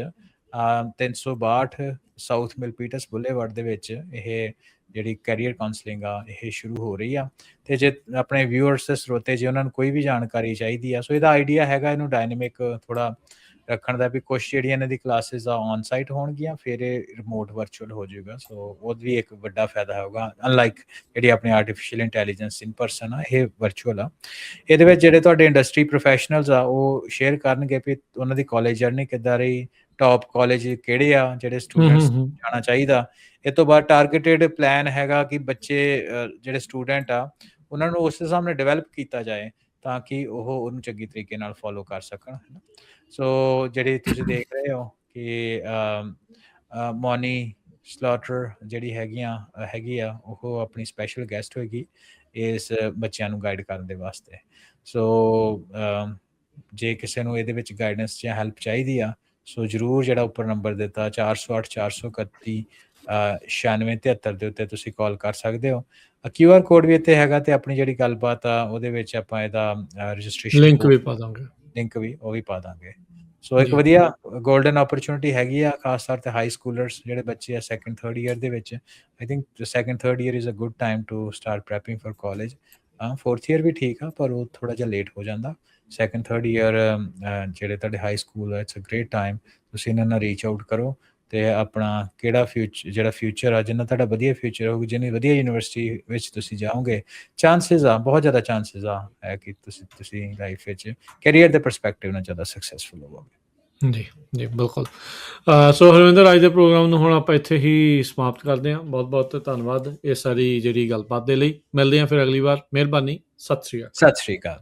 362 ਸਾਊਥ ਮਿਲਪੀਟਸ ਬੁਲੇਵਾਰਡ ਦੇ ਵਿੱਚ ਇਹ ਜਿਹੜੀ ਕੈਰੀਅਰ ਕਾਉਂਸਲਿੰਗ ਆ ਇਹ ਸ਼ੁਰੂ ਹੋ ਰਹੀ ਆ। ਤੇ ਜੇ ਆਪਣੇ ਵਿਊਅਰਸ ਤੇ ਸਰੋਤੇ ਜੇ ਉਹਨਾਂ ਨੂੰ ਕੋਈ ਵੀ ਜਾਣਕਾਰੀ ਚਾਹੀਦੀ ਆ, ਸੋ ਇਹਦਾ ਆਈਡੀਆ ਹੈਗਾ ਇਹਨੂੰ ਡਾਇਨਾਮਿਕ ਥੋੜਾ ਰੱਖਣ ਦਾ, ਵੀ ਕੁਛ ਜਿਹੜੀਆਂ ਇਹਨਾਂ ਦੀ ਕਲਾਸਿਸ ਆ ਔਨ ਸਾਈਟ ਹੋਣਗੀਆਂ, ਫਿਰ ਇਹ ਰਿਮੋਟ ਵਰਚੁਅਲ ਹੋ ਜਾਊਗਾ। ਸੋ ਉਹ ਵੀ ਇੱਕ ਵੱਡਾ ਫਾਇਦਾ ਹੋਊਗਾ, ਅਨਲਾਈਕ ਜਿਹੜੀ ਆਪਣੀ ਆਰਟੀਫੀਸ਼ੀਅਲ ਇੰਟੈਲੀਜੈਂਸ ਇਨ ਪਰਸਨ ਆ, ਇਹ ਵਰਚੁਅਲ ਆ। ਇਹਦੇ ਵਿੱਚ ਜਿਹੜੇ ਤੁਹਾਡੇ ਇੰਡਸਟਰੀ ਪ੍ਰੋਫੈਸ਼ਨਲਸ ਆ ਉਹ ਸ਼ੇਅਰ ਕਰਨਗੇ ਵੀ ਉਹਨਾਂ ਦੀ ਕਾਲਜ ਜਰਨੀ ਕਿੱਦਾਂ ਰਹੀ, ਟੌਪ ਕਾਲਜ ਕਿਹੜੇ ਆ ਜਿਹੜੇ ਸਟੂਡੈਂਟਸ ਜਾਣਾ ਚਾਹੀਦਾ। ਇਹ ਤੋਂ ਬਾਅਦ ਟਾਰਗੇਟਡ ਪਲਾਨ ਹੈਗਾ ਕਿ ਬੱਚੇ ਜਿਹੜੇ ਸਟੂਡੈਂਟ ਆ ਉਹਨਾਂ ਨੂੰ ਉਸ ਹਿਸਾਬ ਨਾਲ ਡਿਵੈਲਪ ਕੀਤਾ ਜਾਏ ਤਾਂ ਕਿ ਉਹ ਉਹਨੂੰ ਚੰਗੀ ਤਰੀਕੇ ਨਾਲ ਫੋਲੋ ਕਰ ਸਕਣ, ਹੈ ਨਾ। ਸੋ ਜਿਹੜੀ ਤੁਸੀਂ ਦੇਖ ਰਹੇ ਹੋ ਕਿ ਮੋਨੀ ਸਲਾਟਰ ਜਿਹੜੀ ਹੈਗੀ ਆ ਉਹ ਆਪਣੀ ਸਪੈਸ਼ਲ ਗੈਸਟ ਹੋਏਗੀ ਇਸ ਬੱਚਿਆਂ ਨੂੰ ਗਾਈਡ ਕਰਨ ਦੇ ਵਾਸਤੇ। ਸੋ ਜੇ ਕਿਸੇ ਨੂੰ ਇਹਦੇ ਵਿੱਚ ਗਾਈਡੈਂਸ ਜਾਂ ਹੈਲਪ ਚਾਹੀਦੀ ਆ, ਸੋ ਜ਼ਰੂਰ ਜਿਹੜਾ ਉੱਪਰ ਨੰਬਰ ਦਿੱਤਾ 408 431 9673 ਦੇ ਉੱਤੇ ਤੁਸੀਂ ਕਾਲ ਕਰ ਸਕਦੇ ਹੋ। QR ਕੋਡ ਵੀ ਇੱਥੇ ਹੈਗਾ ਤੇ ਆਪਣੀ ਜਿਹੜੀ ਗੱਲਬਾਤ ਆ ਉਹਦੇ ਵਿੱਚ ਆਪਾਂ ਇਹਦਾ ਰਜਿਸਟ੍ਰੇਸ਼ਨ ਲਿੰਕ ਵੀ ਪਾ ਦਾਂਗੇ, ਉਹ ਵੀ ਪਾ ਦਾਂਗੇ। ਸੋ ਇੱਕ ਵਧੀਆ ਗੋਲਡਨ ਓਪਰਚੁਨਿਟੀ ਹੈਗੀ ਆ, ਖਾਸ ਤੌਰ ਤੇ ਹਾਈ ਸਕੂਲਰਸ ਜਿਹੜੇ ਬੱਚੇ ਆ 2nd 3rd ਈਅਰ ਦੇ ਵਿੱਚ। I think 2nd 3rd year is a good time to start prepping for college. 4th year ਵੀ ਠੀਕ ਆ ਪਰ ਉਹ ਥੋੜਾ ਜਿਹਾ ਲੇਟ ਹੋ ਜਾਂਦਾ। 2nd 3rd ਈਅਰ ਜਿਹੜੇ ਤੁਹਾਡੇ ਹਾਈ ਸਕੂਲ ਆ, ਇਟਸ ਅ ਗ੍ਰੇਟ ਟਾਈਮ। ਤੁਸੀਂ ਇਹਨਾਂ ਨਾਲ ਰੀਚ ਆਊਟ ਕਰੋ ਤੇ ਆਪਣਾ ਕਿਹੜਾ ਫਿਊਚਰ ਆ, ਜਿੰਨਾ ਤੁਹਾਡਾ ਵਧੀਆ ਫਿਊਚਰ ਹੋਊਗਾ, ਜਿੰਨੀ ਵਧੀਆ ਯੂਨੀਵਰਸਿਟੀ ਵਿੱਚ ਤੁਸੀਂ ਜਾਓਗੇ, ਚਾਂਸਸ ਆ ਬਹੁਤ ਜ਼ਿਆਦਾ ਚਾਂਸਸ ਆ ਹੈ ਕਿ ਤੁਸੀਂ ਲਾਈਫ ਵਿੱਚ ਕੈਰੀਅਰ ਦੇ ਪਰਸਪੈਕਟਿਵ ਨਾਲ ਜ਼ਿਆਦਾ ਸਕਸੈਸਫੁਲ ਹੋਵੋਗੇ। ਜੀ ਬਿਲਕੁਲ। ਸੋ ਹਰਵਿੰਦਰ, ਅੱਜ ਦੇ ਪ੍ਰੋਗਰਾਮ ਨੂੰ ਹੁਣ ਆਪਾਂ ਇੱਥੇ ਹੀ ਸਮਾਪਤ ਕਰਦੇ ਹਾਂ। ਬਹੁਤ ਬਹੁਤ ਧੰਨਵਾਦ ਇਹ ਸਾਰੀ ਜਿਹੜੀ ਗੱਲਬਾਤ ਦੇ ਲਈ। ਮਿਲਦੇ ਹਾਂ ਫਿਰ ਅਗਲੀ ਵਾਰ। ਮਿਹਰਬਾਨੀ। ਸਤਿ ਸ਼੍ਰੀ ਅਕਾਲ।